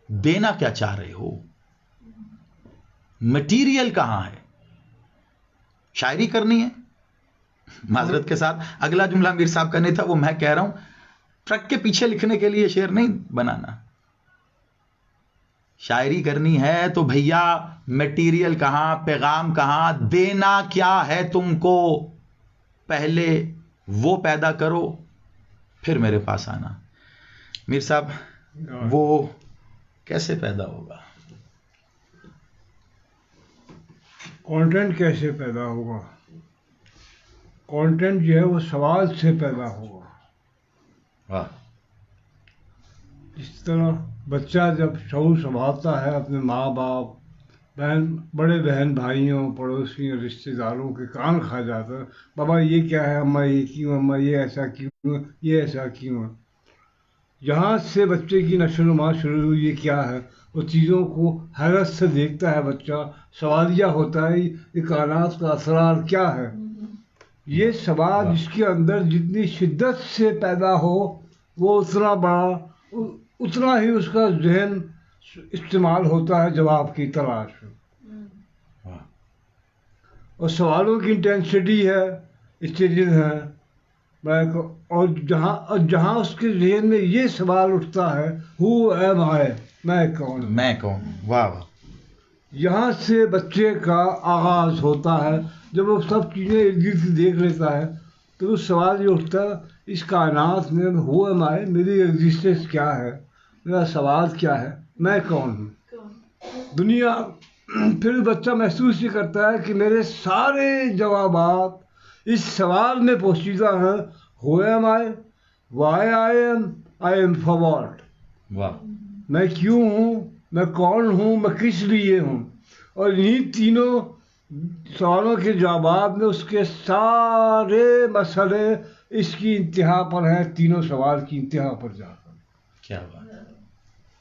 A: دینا کیا چاہ رہے ہو، مٹیریل کہاں ہے. شاعری کرنی ہے، معذرت کے ساتھ اگلا جملہ میر صاحب کا نہیں تھا، وہ میں کہہ رہا ہوں، ٹرک کے پیچھے لکھنے کے لیے شعر نہیں بنانا. شاعری کرنی ہے تو بھیا مٹیریل کہاں، پیغام کہاں، دینا کیا ہے تم کو، پہلے وہ پیدا کرو پھر میرے پاس آنا. میر صاحب وہ کیسے پیدا ہوگا؟
B: کانٹینٹ کیسے پیدا ہوگا؟ کانٹینٹ جو ہے وہ سوال سے پیدا ہوگا.
A: واہ.
B: جس طرح بچہ جب شعور سنبھالتا ہے اپنے ماں باپ، بڑے بہن بھائیوں، پڑوسیوں، رشتہ داروں کے کان کھا جاتا ہے، بابا یہ کیا ہے، اماں یہ کیوں، اماں یہ ایسا کیوں، یہ ایسا کیوں. جہاں سے بچے کی نشو و نما شروع ہوئی، یہ کیا ہے، وہ چیزوں کو حیرت سے دیکھتا ہے بچہ، سوالیہ ہوتا ہے یہ کائنات کا اسرار کیا ہے. یہ سوال اس کے اندر جتنی شدت سے پیدا ہو، وہ اتنا بڑا، اتنا ہی اس کا ذہن استعمال ہوتا ہے جواب کی تلاش میں. اور سوالوں کی انٹینسٹی ہے، اسٹیجز ہیں. اور جہاں اس کے ذہن میں یہ سوال اٹھتا ہے ہو ایم آئی، میں کون ہوں.
A: میں کون ہوں. واہ واہ.
B: یہاں سے بچے کا آغاز ہوتا ہے. جب وہ سب چیزیں ارد گرد دیکھ لیتا ہے تو اس سوال یہ اٹھتا ہے اس کائنات میں ہو ایم آئی، میری ایگزسٹنس کیا ہے، میرا سوال کیا ہے، میں کون ہوں. دنیا پھر بچہ محسوس یہ کرتا ہے کہ میرے سارے جوابات اس سوال میں پوشیدہ ہیں. Who am I, why I am for what.
A: واہ.
B: میں کیوں ہوں، میں کون ہوں، میں کس لیے ہوں. اور انہی تینوں سوالوں کے جوابات میں اس کے سارے مسئلے اس کی انتہا پر ہیں، تینوں سوال کی انتہا پر جا کر.
A: کیا بات ہے.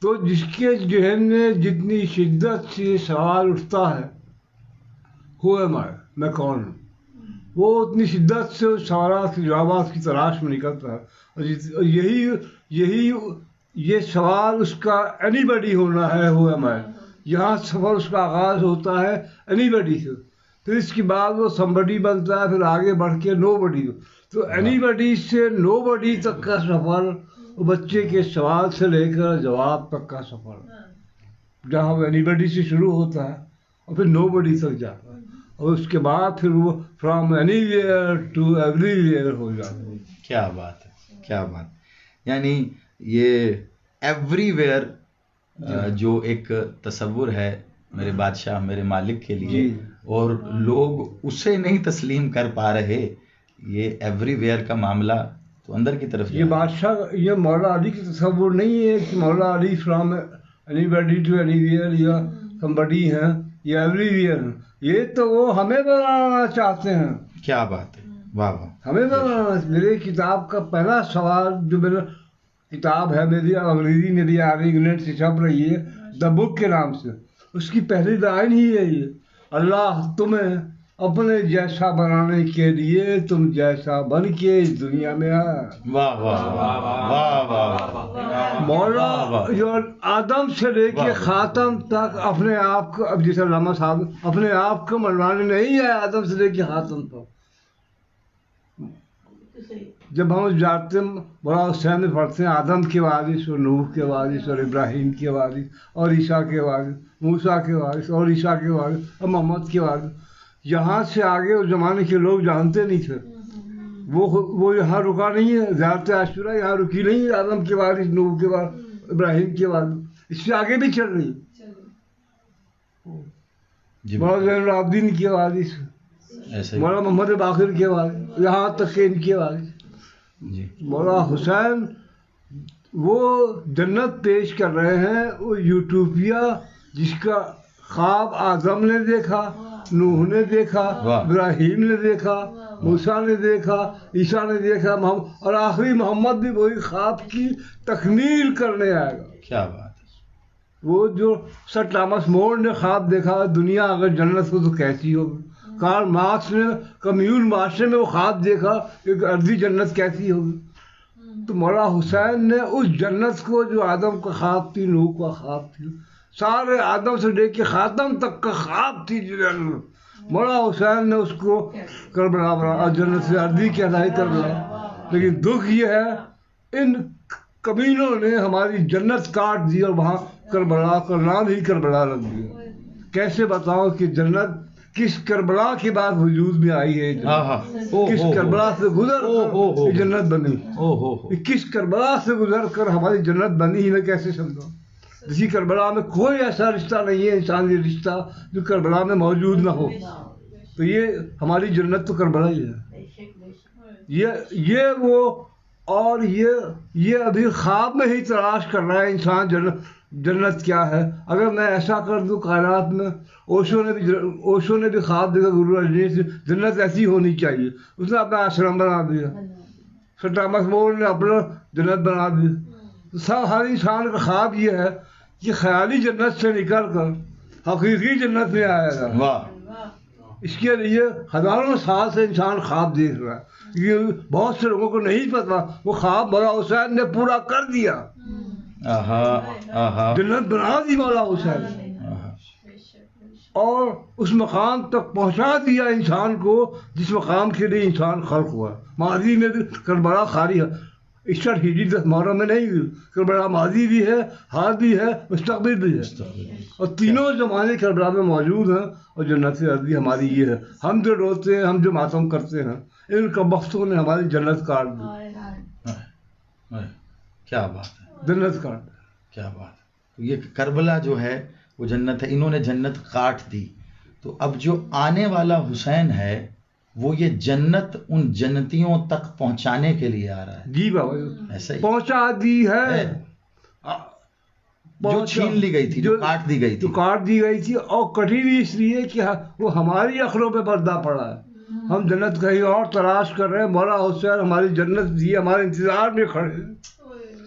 B: تو جس کے ذہن میں جتنی شدت سے سوال اٹھتا ہے ہو ایم آئی، میں کون ہوں، وہ اتنی شدت سے اس سوالات کے جوابات کی تلاش میں نکلتا ہے. اور یہ سوال اس کا اینی باڈی ہونا ہے. ہو ایم آئی، یہاں سفر اس کا آغاز ہوتا ہے اینی باڈی سے. پھر اس کے بعد وہ سمبڈی بنتا ہے، پھر آگے بڑھ کے نو باڈی. تو اینی باڈی سے نو باڈی تک کا سفر بچے کے سوال سے لے کر جواب تک کا سفر، جہاں وہ اینی باڈی سے شروع ہوتا ہے اور پھر نو باڈی تک جاتا ہے. اور اس کے بعد پھر وہ from anywhere to everywhere ہو جاتا ہے.
A: کیا بات ہے. کیا بات. یعنی یہ ایوری ویئر جو ایک تصور ہے میرے بادشاہ، میرے مالک کے لیے، اور لوگ اسے نہیں تسلیم کر پا رہے. یہ ایوری ویئر کا معاملہ تو اندر کی طرف
B: یہ بادشاہ، یہ مولا علی کی تصور نہیں ہے کہ Maula Ali from anybody to anywhere یا سمبڈی ہیں یا ایوری ویئر ہیں. یہ تو وہ ہمیں بنانا چاہتے ہیں.
A: کیا بات ہے. واہ واہ.
B: ہمیں بنانا. میری کتاب کا پہلا سوال، جو میرا کتاب ہے میری انگریزی میری آگے انگلینڈ سے چھپ رہی ہے دا بک کے نام سے، اس کی پہلی لائن ہی ہے یہ: اللہ تمہیں اپنے جیسا بنانے کے لیے تم جیسا بن کے اس دنیا میں آیا.
A: واہ واہ واہ واہ.
B: مولا جو آدم سے لے کے خاتم تک اپنے آپ کو، اب جیسے علامہ صاحب اپنے آپ کو منوانے نہیں آئے آدم سے لے کے خاتم تک. جب ہم جاتے ہیں بڑا حسین میں پڑھتے ہیں آدم کے وارث اور نوح کے وارث اور ابراہیم کے وارث اور عیسیٰ کے وارث، موسیٰ کے وارث اور عیسیٰ کے وارث اور محمد کے وارث. یہاں سے آگے اس زمانے کے لوگ جانتے نہیں تھے. وہ یہاں رکا نہیں ہے. زیارت عاشورہ یہاں رکی نہیں ہے. آدم کے وارث، نوح کے وارث، ابراہیم کے وارث، اس سے آگے بھی چل رہی ہے. مولانا زین العابدین کے وارث، مولانا محمد باقر کے وارث، یہاں تک کہ ان کے وارث. مولانا حسین وہ جنت پیش کر رہے ہیں، وہ یوٹوپیا جس کا خواب آدم نے دیکھا، نوح نے دیکھا، ابراہیم نے دیکھا، موسیٰ نے دیکھا، عیسیٰ نے دیکھا، اور آخری محمد بھی وہی خواب کی تکمیل کرنے آئے گا.
A: کیا بات ہے.
B: وہ جو سر ٹامس مور نے خواب دیکھا دنیا اگر جنت ہو تو کیسی ہوگی. کارل مارکس نے کمیون معاشرے میں وہ خواب دیکھا کہ ارضی جنت کیسی ہوگی. تو مولا حسین نے اس جنت کو جو آدم کا خواب تھی، نوح کا خواب تھی، سارے آدم سے لے کے خاتم تک کا خواب تھی جنت، مولا حسین نے اس کو کربلا بنا، جنت سے ارضی کہلائی کربلا. لیکن دکھ یہ ہے ان کمینوں نے ہماری جنت کاٹ دی اور وہاں کربلا کا نام ہی کربلا رکھ دیا. کیسے بتاؤ کہ جنت کس کربلا کے بعد وجود میں آئی ہے، کس کربلا سے گزر کر جنت بنی، کس کربلا سے گزر کر ہماری جنت بنی، میں کیسے سمجھا. اسی کربلا میں کوئی ایسا رشتہ نہیں ہے انسانی رشتہ جو کربلا میں موجود نہ ہو. تو یہ ہماری جنت تو کربلا ہی ہے. یہ وہ اور یہ ابھی خواب میں ہی تلاش کر رہا ہے انسان جنت کیا ہے. اگر میں ایسا کر دوں کائنات میں، اوشو نے بھی خواب دیکھا، گرو رجنیش، جنت ایسی ہونی چاہیے، اس نے اپنا آشرم بنا دیا. سر ٹامس مور نے اپنا جنت بنا دیا. ہر انسان کا خواب یہ ہے کہ خیالی جنت سے نکل کر حقیقی جنت میں آیا گا. اس کے لیے ہزاروں سال سے انسان خواب دیکھ رہا ہے. یہ بہت سے لوگوں کو نہیں پتا وہ خواب مولا حسین نے پورا کر دیا. جنت بنا دی مولا حسین. اور اس مقام تک پہنچا دیا انسان کو جس مقام کے لیے انسان خلق ہوا. ماضی میں بھی کربلا خالی ہے، 61 ہجری 10 محرم میں نہیں ہوئی. کربلا ماضی بھی ہے، حال بھی ہے، مستقبل بھی ہے، اور تینوں زمانے کربلا میں موجود ہیں. اور جنت ارضی ہماری یہ ہے. ہم جو روتے ہیں، ہم جو ماتم کرتے ہیں، ان کا وقتوں نے ہماری جنت کاٹ دی.
A: کیا بات ہے،
B: جنت کاٹ دی.
A: کیا بات ہے. یہ کربلا جو ہے وہ جنت ہے، انہوں نے جنت کاٹ دی. تو اب جو آنے والا حسین ہے وہ یہ جنت ان جنتیوں تک پہنچانے کے لیے آ رہا ہے.
B: جی بابا،
A: ایسا ہی
B: پہنچا دی ہے.
A: جو چھین لی گئی تھی، جو کاٹ دی گئی
B: جو
A: تھی.
B: کاٹ دی گئی تھی، اور کٹی بھی اس لیے کہ وہ ہماری عقلوں پہ پردہ پڑا ہے. ہم جنت کہیں اور تلاش کر رہے ہیں. مولا حسین ہماری جنت دی، ہمارے انتظار میں کھڑے ہیں.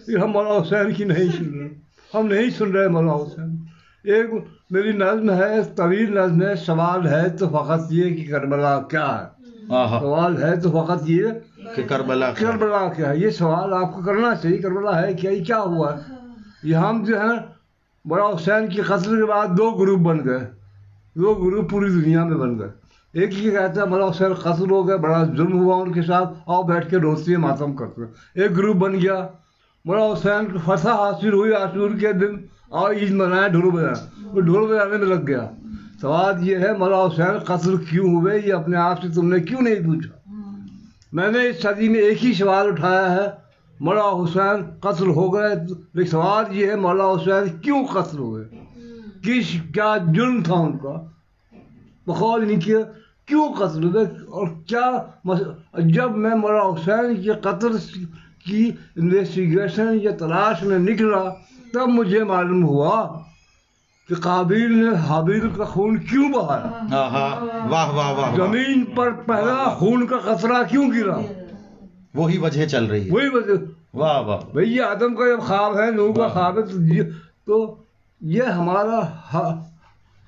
B: پھر ہم مولا حسین کی نہیں سن رہے، ہم نہیں سن رہے مولا حسین. ایک میری نظم ہے، طویل نظم ہے. سوال ہے تو فقط یہ کہ کربلا کیا ہے. سوال ہے تو فقط یہ
A: کہ کربلا
B: کیا ہے. یہ سوال آپ کو کرنا چاہیے. کربلا ہے کیا، یہ کیا ہوا ہے. یہ ہم جو ہیں مولا حسین کے قتل کے بعد 2 گروپ بن گئے. 2 گروپ پوری دنیا میں بن گئے. ایک یہ کہتا ہے مولا حسین قتل ہو گئے، بڑا ظلم ہوا ان کے ساتھ، آؤ بیٹھ کے روتے ہیں، ماتم کرتے ہیں. ایک گروپ بن گیا مولا حسین کو فتح حاصل ہوئی عاشور کے دن، آؤ عید منائیں، ڈھول بجائیں. وہ ڈھول بجانے میں لگ گیا. سوال یہ ہے مولا حسین قتل کیوں ہوئے، یہ اپنے آپ سے تم نے کیوں نہیں پوچھا. میں نے اس صدی میں ایک ہی سوال اٹھایا ہے، مولا حسین قتل ہو گئے، لیکن سوال یہ ہے مولا حسین کیوں قتل ہوئے، کیا جرم تھا ان کا، بقول نہیں کیا کیوں قتل ہوئے. اور کیا جب میں مولا حسین کے قتل کی انویسٹیگیشن یا تلاش میں نکلا تب مجھے معلوم ہوا کہ قابیل نے حابیل کا خون کیوں بہایا.
A: واہ واہ واہ.
B: زمین پر پہلا خون کا قطرہ کیوں گرا،
A: وہی وجہ چل رہی ہے.
B: وہی وجہ.
A: واہ واہ.
B: بھئی یہ آدم کا جب خواب ہے، نوح کا خواب ہے، تو یہ ہمارا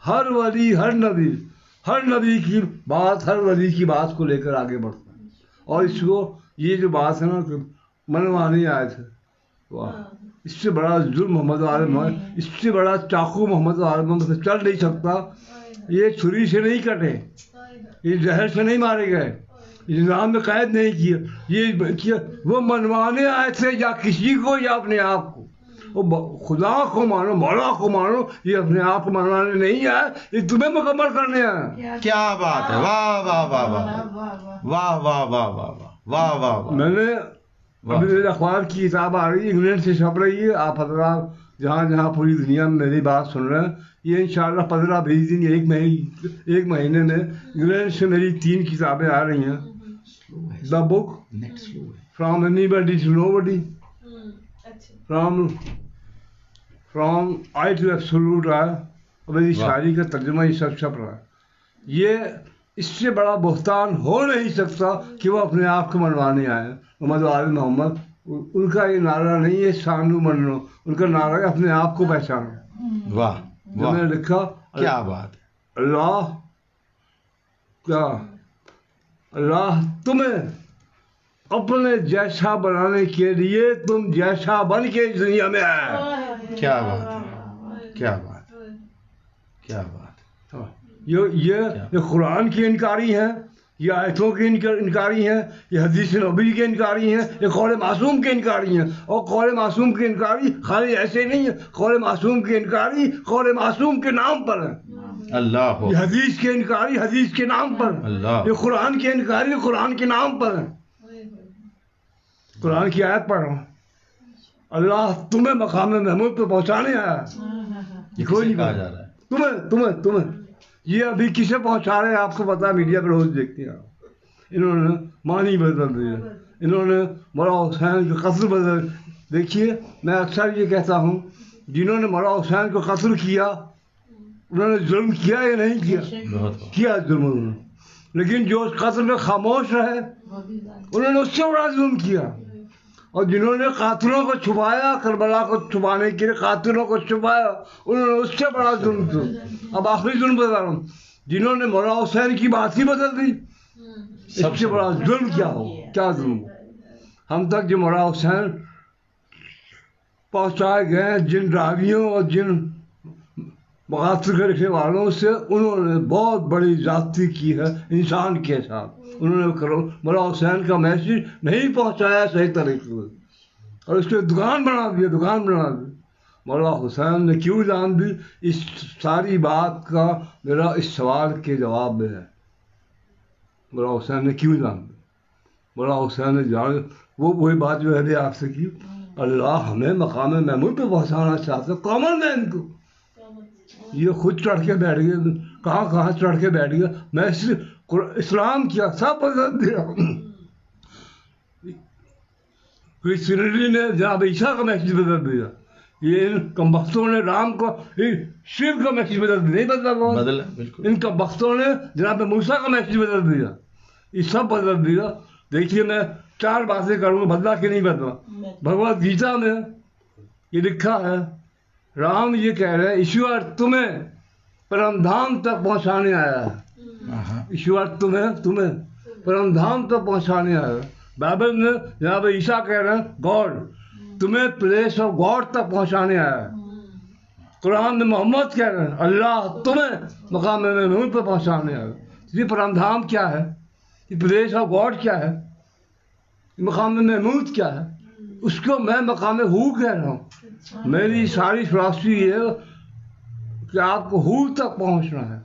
B: ہر ولی، ہر نبی کی بات، ہر ولی کی بات کو لے کر آگے بڑھتا ہے. اور اس کو یہ جو بات ہے نا کہ منوانی آئے تھے، واہ، اس سے بڑا ظلم محمد عالم ہے، اس سے بڑا چاقو محمد عالم سے چل نہیں سکتا. یہ چھری سے نہیں کٹے، یہ زہر سے نہیں مارے گئے، نظام میں قید نہیں کیا. یہ وہ منوانے آئے تھے یا کسی کو یا اپنے آپ کو. خدا کو مانو، مولا کو مانو. یہ اپنے آپ کو منوانے نہیں آئے، یہ تمہیں مکمل کرنے آئے.
A: کیا بات ہے. واہ واہ واہ واہ واہ واہ واہ واہ واہ واہ.
B: میں نے ابھی اخبار کی کتاب آ رہی ہے، انگلینڈ سے چھپ رہی ہے. آپ حضرات جہاں پوری دنیا میں میری بات سن رہے ہیں، یہ انشاءاللہ 15-20 دن، ایک مہینے میں انگلینڈ سے میری 3 کتابیں آ رہی ہیں. The book from anybody to nobody, from I to absolute I. اور میری شاعری کا ترجمہ یہ سب چھپ رہا ہے. یہ اس سے بڑا بہتان ہو نہیں سکتا کہ وہ اپنے آپ کو منوانے آئے. محمد عالم محمد، ان کا یہ نعرہ نہیں ہے سانو منو، ان کا نعرہ ہے اپنے آپ کو پہچانو.
A: واہ.
B: جو میں نے لکھا،
A: کیا بات ہے. اللہ تمہیں اپنے جیسا بنانے کے لیے تم جیسا بن کے اس دنیا میں آئے. کیا بات ہے. کیا بات ہے. کیا بات ہے.
B: یہ قرآن کی انکاری ہیں، یہ آیتوں کی انکاری ہیں، یہ حدیث نبوی کے انکاری ہیں، یہ قول معصوم کے انکاری ہیں. اور قول معصوم کی انکاری خالی ایسے نہیں ہے، قول معصوم کی انکاری قول معصوم کے نام پر ہے.
A: اللہ.
B: یہ حدیث کی انکاری حدیث کے نام پر.
A: اللہ.
B: یہ قرآن کی انکاری قرآن کے نام پر ہے. قرآن کی آیت پڑھ رہا ہوں، اللہ تمہیں مقام محمود پہ پہنچانے آیا.
A: کوئی نہیں کہا جا رہا ہے
B: تمہیں یہ ابھی کسے پہنچا رہے ہیں آپ کو پتا ہے، میڈیا پہ روز دیکھتے ہیں. انہوں نے معنی بدل دیا، انہوں نے مولا حسین کے قتل بدل. دیکھیے میں اکثر یہ کہتا ہوں، جنہوں نے مولا حسین کو قتل کیا انہوں نے ظلم کیا یا نہیں کیا ظلم انہوں نے. لیکن جو اس قتل میں خاموش رہے انہوں نے اس سے بڑا ظلم کیا. اور جنہوں نے قاتلوں کو چھپایا، کربلا کو چھپانے کے لیے قاتلوں کو چھپایا، انہوں نے اس سے بڑا ظلم کیا. اب آخری ظلم بتا رہا ہوں، جنہوں نے مولا حسین کی بات ہی بدل دی، اس سے بڑا ظلم کیا ہو. کیا ظلم ہم تک جو مولا حسین پہنچائے گئے جن راویوں اور جن مقاصد کے لکھنے والوں سے انہوں نے بہت بڑی زیادتی کی ہے انسان کے ساتھ. انہوں نے مولا حسین کا میسیج نہیں پہنچایا صحیح طریقے سے اور اس کے دکان بنا دی. مولا حسین نے کیوں جان دی؟ اس ساری بات کا میرا اس سوال کے جواب میں ہے. مولا حسین نے کیوں جان دی؟ مولا حسین نے جان وہی بات جو ہے نے آپ سے کی. اللہ ہمیں مقام محمود پہ پہنچانا چاہتے کامن مین کو. یہ خود چڑھ کے بیٹھ گئے، کہاں چڑھ کے بیٹھ گیا. میں صرف اسلام کیا سب بدل دیا. کرسچینٹی نے جناب عیسیٰ کا میسیج بدل دیا. یہ ان کمبختوں نے رام کو شیو کا میسیج بدل دیا. نہیں بدلا. ان کمبختوں نے جناب موسیٰ کا میسیج بدل دیا. یہ سب بدل دیا. دیکھیے میں 4 باتیں کروں گا، بدلا کہ نہیں بدلا. بھگوت گیتا میں یہ لکھا ہے، رام یہ کہہ رہے ہیں ایشور تمہیں پرم دھام تک پہنچانے آیا ہے. ایشور تمہیں پرم دھام تک پہنچانے آیا ہے. بائبل میں جناب عیسیٰ کہہ رہے ہیں گاڈ تمہیں پلیس آف گاڈ تک پہنچانے آیا ہے. قرآن میں محمد کہہ رہے ہیں اللہ تمہیں مقام محمود پہ پہنچانے آیا ہے. یہ پرم دھام کیا ہے؟ یہ پلیس آف گاڈ کیا ہے؟ یہ مقام محمود کیا ہے؟ اس کو میں مقام ہو کہہ رہا ہوں. میری ساری فلاسفی یہ ہے کہ آپ کو ہو تک پہنچنا ہے.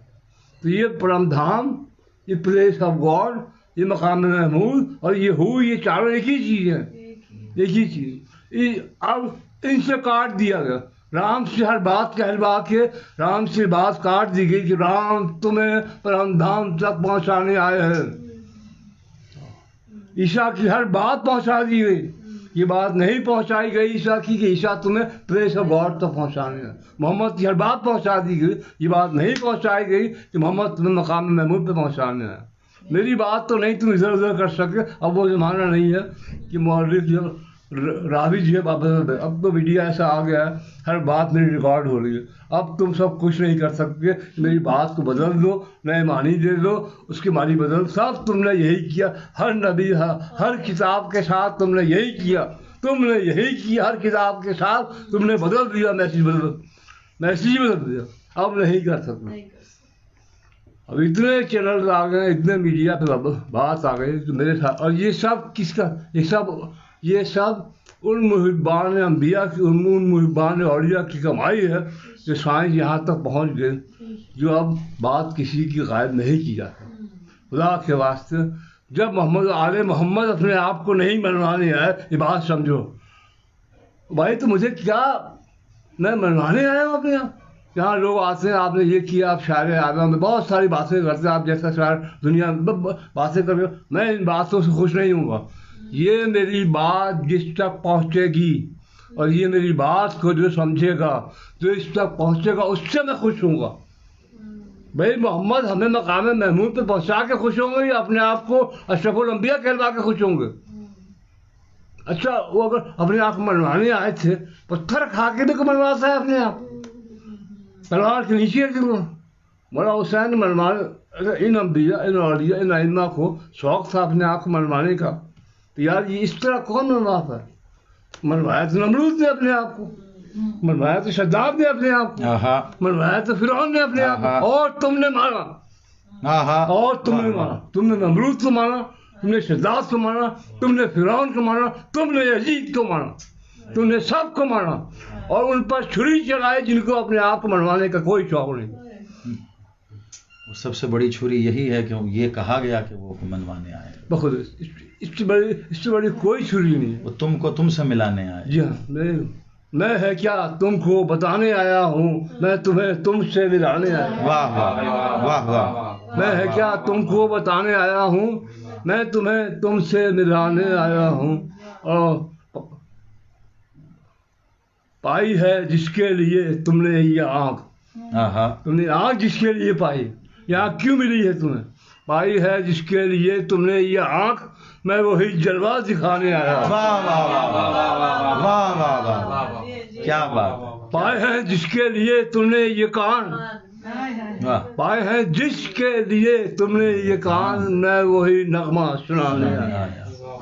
B: تو یہ پرم دھام، یہ پلیس آف گاڈ، یہ مقام محمود اور یہ ہو، یہ چاروں ایک ہی چیز ہے. ایک ہی چیز. اب ان سے کاٹ دیا گیا. رام سے ہر بات کہلوا کے رام سے بات کاٹ دی گئی کہ رام تمہیں پرم دھام تک پہنچانے آئے ہیں. عیسیٰ کی ہر بات پہنچا دی گئی. یہ بات نہیں پہنچائی گئی عیسیٰ کی کہ عیسیٰ تمہیں پلیس آف گاڈ تک پہنچانے ہیں. محمد کی ہر بات پہنچا دی گئی. یہ بات نہیں پہنچائی گئی کہ محمد تمہیں مقام محمود پہ پہنچانے ہیں. میری بات تو نہیں تم ادھر ادھر کر سکے. اب وہ زمانہ نہیں ہے کہ مورخ راوی جی ہے. اب تو میڈیا ایسا آ گیا ہے ہر بات میری ریکارڈ ہو رہی ہے. اب تم سب کچھ نہیں کر سکتے. میری بات کو بدل دو، نئے معنی دے دو، اس کی معنی بدل. سب تم نے یہی کیا. ہر نبی ہر کتاب کے ساتھ تم نے یہی کیا. ہر کتاب کے ساتھ تم نے بدل دیا. میسیج بدل دیا. اب نہیں کر سکتے. اب اتنے چینلز آ گئے، اتنے میڈیا پہ بات آ گئی میرے ساتھ. اور یہ سب کس کا؟ یہ سب ان محبان انبیاء کی، ان محبان اولیاء کی کمائی ہے جو سائنس یہاں تک پہنچ گئے، جو اب بات کسی کی غائب نہیں کی جاتی. خدا کے واسطے جب محمد آل محمد اپنے آپ کو نہیں منوانے آئے، یہ بات سمجھو بھائی. تو مجھے کیا، میں منوانے آیا ہوں اپنے آپ. یہاں لوگ آتے ہیں، آپ نے یہ کیا، آپ شاعر اعظم میں بہت ساری باتیں کرتے ہیں، آپ جیسا شاعر دنیا میں باتیں کر کے. میں ان باتوں سے خوش نہیں ہوں گا. یہ میری بات جس تک پہنچے گی اور یہ میری بات کو جو سمجھے گا، جو اس تک پہنچے گا، اس سے میں خوش ہوں گا. بھائی محمد ہمیں مقام محمود پہ پہنچا کے خوش ہوں گے یا اپنے آپ کو اشرف الانبیاء کہلوا کے خوش ہوں گے؟ اچھا وہ اگر اپنے آپ کو منوانے آئے تھے، پتھر کھا کے بھی کو منواتا ہے اپنے آپ، تلوار کے نیچے رکھ دوں. مولا حسین منوانے ان انبیاء، ان اولیاء، ان ائمہ کو شوق تھا اپنے آپ کو منوانے کا. تو یار یہ اس طرح کون منواتا ہے؟ منوایا تو نمرود نے اپنے آپ کو، منوایا تو شداد نے اپنے آپ کو، منوایا تو فرعون نے اپنے آپ کو. اور تم نے مانا، اور تم نے مانا. تم نے نمرود کو مانا، تم نے شداد کو مانا، تم نے فرعون کو مانا، تم نے یزید کو مانا، تم نے سب کو مانا اور ان پر چھری چلائے جن کو اپنے آپ کو منوانے کا کوئی شوق نہیں.
A: سب سے بڑی چھری یہی ہے کہ یہ کہا گیا کہ وہ منوانے آئے.
B: بخود اس سے بڑی کوئی چھری نہیں ہے. وہ
A: تم کو تم سے ملانے آئے.
B: جی ہاں، میں ہے کیا تم کو بتانے آیا ہوں، میں تمہیں تم سے ملانے آیا ہوں.
A: واہ واہ واہ واہ.
B: میں ہے کیا تم کو بتانے آیا ہوں، میں تمہیں تم سے ملانے آیا ہوں. اور پائی ہے جس کے لیے تم نے یہ آنکھ، تم نے آنکھ جس کے لیے پائی، یہ آنکھ کیوں ملی ہے تمہیں؟ پائی ہے جس کے لیے تم نے یہ آنکھ، میں وہی جلوہ دکھانے آیا.
A: واہ واہ واہ واہ واہ واہ، کیا بات.
B: پائے ہیں جس کے لیے تم نے یہ کان، پائے ہیں جس کے لیے تم نے یہ کان، میں وہی نغمہ سنانے آیا.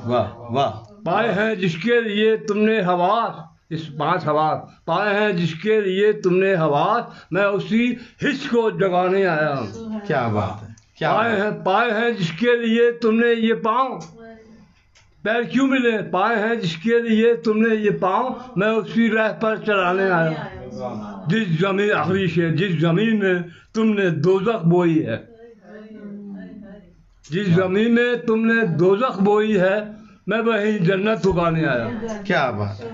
A: واہ واہ.
B: پائے ہیں جس کے لیے تم نے حواس، اس 5 حواس پائے ہیں جس کے لیے تم نے حواس، میں اسی حص کو جگانے آیا ہوں.
A: کیا بات ہے، کیا
B: پائے ہیں جس کے لیے تم نے یہ پاؤں، پیر کیوں ملے؟ پائے ہیں جس کے لیے تم نے یہ پاؤں، میں اسی راہ پر چلانے آیا ہوں. جس زمین آخری سے جس زمین میں تم نے دوزخ بوئی ہے، جس زمین میں تم نے دوزخ بوئی ہے، میں وہیں جنت اگانے آیا ہوں.
A: کیا بات ہے.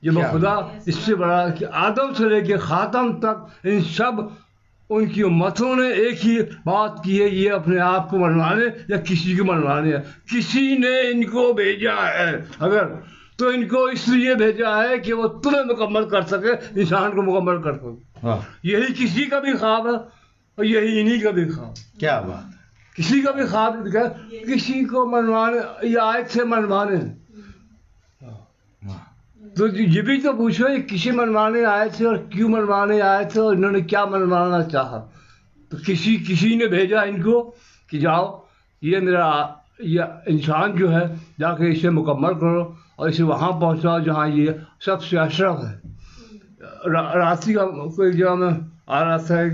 B: یہ بخدا اس سے بڑا کہ آدم سے لے کے خاتم تک ان سب ان کی امتوں نے ایک ہی بات کی ہے، یہ اپنے آپ کو منوانے یا کسی کو منوانے ہے. کسی نے ان کو بھیجا ہے اگر تو ان کو اس لیے بھیجا ہے کہ وہ تمہیں مکمل کر سکے، انسان کو مکمل کر سکے. یہی کسی کا بھی خواب ہے اور یہی انہی کا بھی خواب.
A: کیا بات ہے.
B: کسی کا بھی خواب کسی کو منوانے یا آیت سے منوانے. تو یہ بھی تو پوچھو یہ کسی منوانے آئے تھے اور کیوں منوانے آئے تھے اور انہوں نے کیا منوانا چاہا. تو کسی نے بھیجا ان کو کہ جاؤ یہ میرا یہ انسان جو ہے جا کے اسے مکمل کرو اور اسے وہاں پہنچاؤ جہاں یہ سب سے اشرف ہے. راتی کا کوئی جگہ میں آ رہا تھا ایک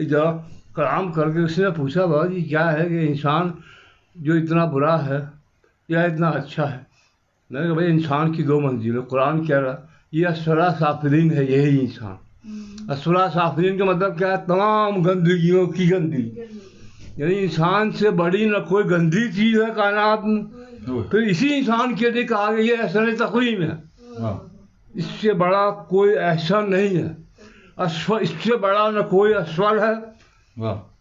B: جگہ کلام کر کے اس نے پوچھا بابا جی کیا ہے کہ انسان جو اتنا برا ہے یا اتنا اچھا ہے؟ میں نے کہا بھائی انسان کی 2 منزلیں، قرآن کہہ رہا یہ اسفل سافلین ہے، یہی انسان. اسفل سافلین کا مطلب کیا ہے؟ تمام گندگیوں کی گندگی. یعنی انسان سے بڑی نہ کوئی گندی چیز ہے کائنات میں. پھر اسی انسان کے لیے کہا کہ یہ احسن تقویم ہے، اس سے بڑا کوئی احسن نہیں ہے. اس سے بڑا نہ کوئی اسفل ہے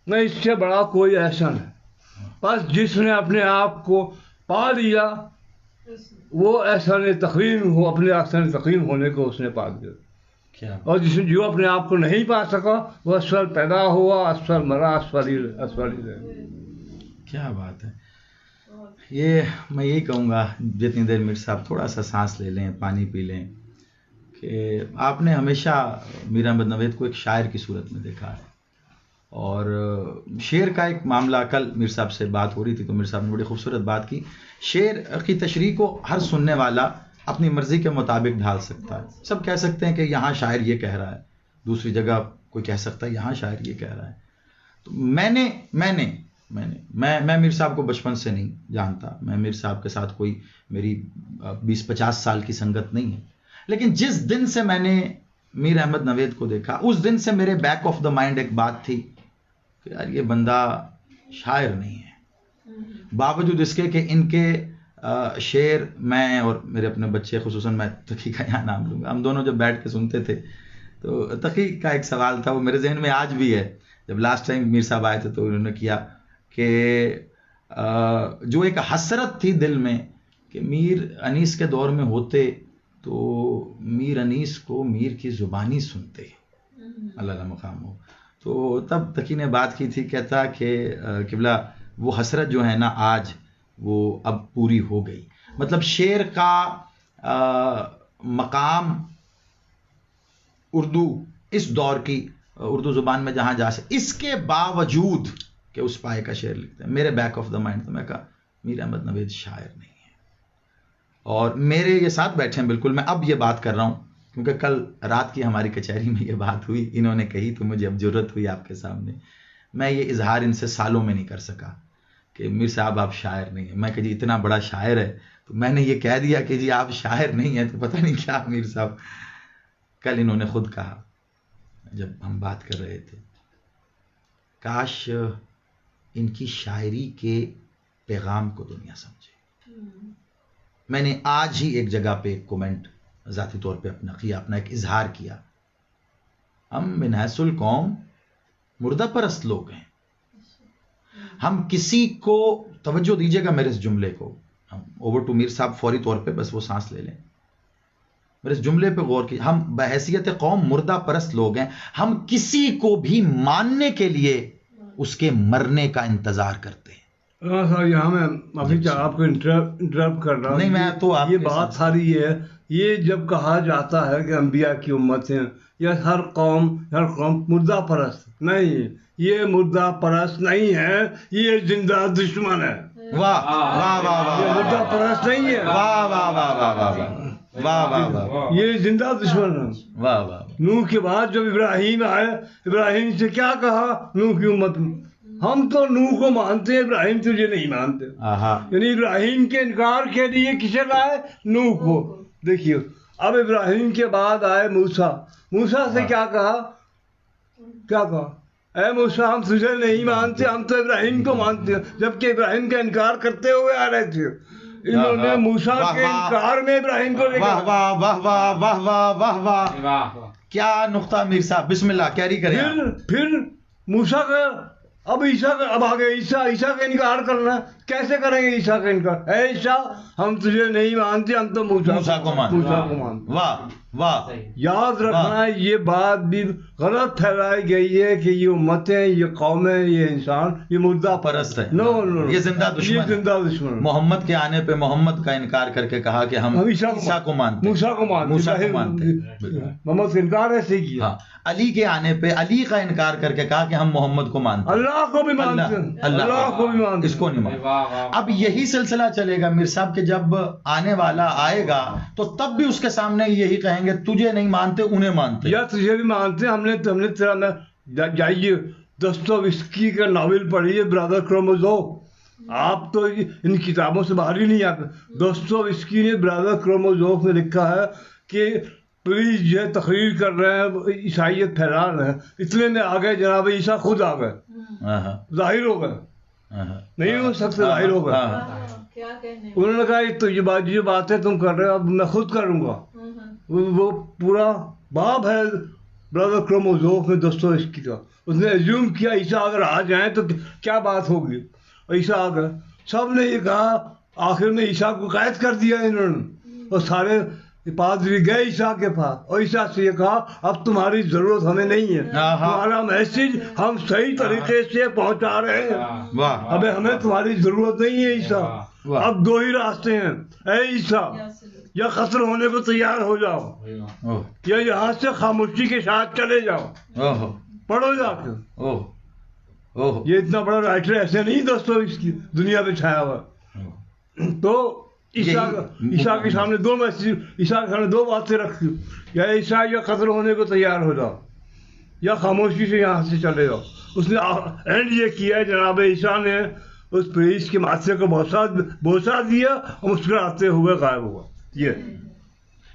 B: نہ اس سے بڑا کوئی احسن ہے. بس جس نے اپنے آپ کو پا لیا وہ احسن تقویم ہو، اپنے احسن تقویم ہونے کو اس نے پا لیا. اور جس نے جو اپنے آپ کو نہیں پا سکا وہ اسفل پیدا ہوا، اسفل مرا، اسفل ہی رہے.
A: کیا بات ہے. یہ میں یہی کہوں گا جتنی دیر میر صاحب تھوڑا سا سانس لے لیں، پانی پی لیں، کہ آپ نے ہمیشہ میر احمد نوید کو ایک شاعر کی صورت میں دیکھا ہے. اور شعر کا ایک معاملہ کل میر صاحب سے بات ہو رہی تھی تو میر صاحب نے بڑی خوبصورت بات کی. شعر کی تشریح کو ہر سننے والا اپنی مرضی کے مطابق ڈھال سکتا ہے. سب کہہ سکتے ہیں کہ یہاں شاعر یہ کہہ رہا ہے، دوسری جگہ کوئی کہہ سکتا ہے یہاں شاعر یہ کہہ رہا ہے. تو میں میر صاحب کو بچپن سے نہیں جانتا، میں میر صاحب کے ساتھ کوئی میری 20-50 سال کی سنگت نہیں ہے. لیکن جس دن سے میں نے میر احمد نوید کو دیکھا اس دن سے میرے بیک آف دا مائنڈ ایک بات تھی کہ یار یہ بندہ شاعر نہیں ہے. باوجود اس کے کہ ان کے شعر میں اور میرے اپنے بچے خصوصاً میں تقی کا یہاں نام لوں گا، ہم دونوں جب بیٹھ کے سنتے تھے تو تقی کا ایک سوال تھا وہ میرے ذہن میں آج بھی ہے. جب لاسٹ ٹائم میر صاحب آئے تھے تو انہوں نے کیا کہ جو ایک حسرت تھی دل میں کہ میر انیس کے دور میں ہوتے تو میر انیس کو میر کی زبانی سنتے، اللہ مقام ہو. تو تب تقی نے بات کی تھی، کہتا کہ قبلہ وہ حسرت جو ہے نا آج وہ اب پوری ہو گئی. مطلب شعر کا مقام اردو اس دور کی اردو زبان میں جہاں جا سکے، اس کے باوجود کہ اس پائے کا شعر لکھتے ہیں میرے بیک آف دا مائنڈ تو میں کہا میر احمد نوید شاعر نہیں ہے. اور میرے یہ ساتھ بیٹھے ہیں بالکل، میں اب یہ بات کر رہا ہوں کیونکہ کل رات کی ہماری کچہری میں یہ بات ہوئی، انہوں نے کہی تو مجھے اب ضرورت ہوئی آپ کے سامنے. میں یہ اظہار ان سے سالوں میں نہیں کر سکا کہ میر صاحب آپ شاعر نہیں ہیں. میں کہ جی اتنا بڑا شاعر ہے تو میں نے یہ کہہ دیا کہ جی آپ شاعر نہیں ہیں تو پتہ نہیں کیا. میر صاحب کل انہوں نے خود کہا جب ہم بات کر رہے تھے، کاش ان کی شاعری کے پیغام کو دنیا سمجھے. میں نے آج ہی ایک جگہ پہ ایک کومنٹ ذاتی طور پہ اپنا کیا، اپنا ایک اظہار کیا، ہم من حیث القوم مردہ پرست لوگ ہیں. ہم کسی کو توجہ دیجیے گا میرے اس جملے کو، ہم اوور ٹو میر صاحب فوری طور پہ بس وہ سانس لے لیں، میرے اس جملے پہ غور کیجیے. ہم بحیثیت قوم مردہ پرست لوگ ہیں. ہم کسی کو بھی ماننے کے لیے اس کے مرنے کا انتظار کرتے ہیں.
B: صاحب یہاں میں ابھی آپ کو انٹرپٹ کر رہا ہوں.
A: نہیں میں تو
B: یہ بات ساری ہے، یہ جب کہا جاتا ہے کہ انبیاء کی امت ہیں یا ہر قوم مردہ پرست نہیں، یہ مردہ پرست نہیں ہے، یہ زندہ دشمن ہے.
A: واہ واہ واہ واہ،
B: یہ مردہ پرست نہیں ہے.
A: واہ واہ واہ واہ واہ واہ. واہ واہ واہ
B: یہ زندہ دشمن ہے.
A: واہ واہ.
B: نوح کے بعد جب ابراہیم آئے، ابراہیم سے کیا کہا نوح کی امت نے؟ ہم تو نوح کو مانتے ہیں، ابراہیم تجھے نہیں مانتے. یعنی ابراہیم کے انکار کے لیے کسے لائے؟ نوح کو. دیکھیے اب ابراہیم کے بعد آئے موسیٰ. موسیٰ سے کیا کہا؟ کیا کہا؟ اے موسیٰ ہم تجھے نہیں مانتے، ہم تو ابراہیم کو مانتے ہیں. جبکہ ابراہیم کا انکار کرتے ہوئے آ رہے تھے. انہوں نے موسیٰ کے انکار میں ابراہیم کو لے
A: واہ واہ واہ واہ واہ واہ واہ واہ. کیا نقطہ میر صاحب، بسم اللہ کیری کریں.
B: پھر موسیٰ کا اب عیسیٰ کا اب آگے عیسیٰ کا انکار کرنا ہے. کیسے کریں گے عیسیٰ کا انکار؟ اے عیسیٰ ہم تجھے نہیں مانتے، ہم تو موسیٰ کو مانتے.
A: واہ واہ.
B: یاد رکھنا یہ بات بھی غلط پھیلائی گئی ہے کہ یہ امتیں، یہ قومیں، یہ انسان یہ مردہ
A: پرست ہے.
B: نو
A: یہ زندہ دشمن. محمد کے آنے پہ محمد کا انکار کر کے کہا کہ ہم عیسیٰ کو مانتے،
B: موسیٰ کو مانتے. محمد کا انکار ایسے کیا.
A: علی کے آنے پہ علی کا انکار کر کے کہا کہ ہم محمد کو مانتے،
B: اللہ کو بھی مانتے، اللہ کو بھی مانتے،
A: اس کو نہیں مانتے. اب یہی سلسلہ چلے گا میر صاحب کہ جب آنے والا آئے گا تو تب بھی اس کے سامنے یہی کہیں گے تجھے نہیں مانتے انہیں مانتے.
B: یا تجھے بھی مانتے. ہم نے تیرا میں جائیے دستویفسکی کا ناول پڑھیے برادر کروموزوف. آپ تو ان کتابوں سے باہر ہی نہیں آتے. دستویفسکی نے برادر کروموزوف میں لکھا ہے کہ پولیس جو ہے تقریر کر رہے ہیں، عیسائیت پھیلا رہے ہیں. اتنے میں آ گئے جناب عیسیٰ خود آ گئے، ظاہر ہو گئے. نہیں ہو سکتے، ظاہر ہو گئے. انہوں نے کہا تو یہ باتیں تم کر رہے ہو اب میں خود کروں گا. وہ پورا باب ہے برادر کروموزوف میں دستویفسکی کا. اس نے ایزیوم کیا عیسیٰ اگر آ جائیں تو کیا بات ہوگی. عیسیٰ آ گئے. سب نے یہ کہا، آخر میں عیسیٰ کو قید کر دیا انہوں نے. اور سارے پادری گئے عیسیٰ کے پاس اور عیسیٰ سے یہ کہا اب تمہاری ضرورت ہمیں نہیں ہے، تمہارا میسج ہم صحیح طریقے سے پہنچا رہے ہیں، اب ہمیں تمہاری ضرورت نہیں ہے عیسیٰ. اب دو ہی راستے ہیں اے عیسیٰ، یا قتل ہونے کو تیار ہو جاؤ یا یہاں سے خاموشی کے ساتھ چلے جاؤ. پڑھو جا کے. یہ اتنا بڑا رائٹر ایسے نہیں دستویفسکی دنیا پہ چھایا ہوا. تو عیسیٰ کے سامنے دو میسج، عیسیٰ کے سامنے دو باتیں رکھی، یا عیسیٰ یا قتل ہونے کو تیار ہو جاؤ یا خاموشی سے یہاں سے چلے جاؤ. اس نے اینڈ یہ کیا ہے جناب عیسیٰ نے اس پریس کے ماتھے کو بوسہ دیا اور مسکراتے ہوئے غائب ہوا.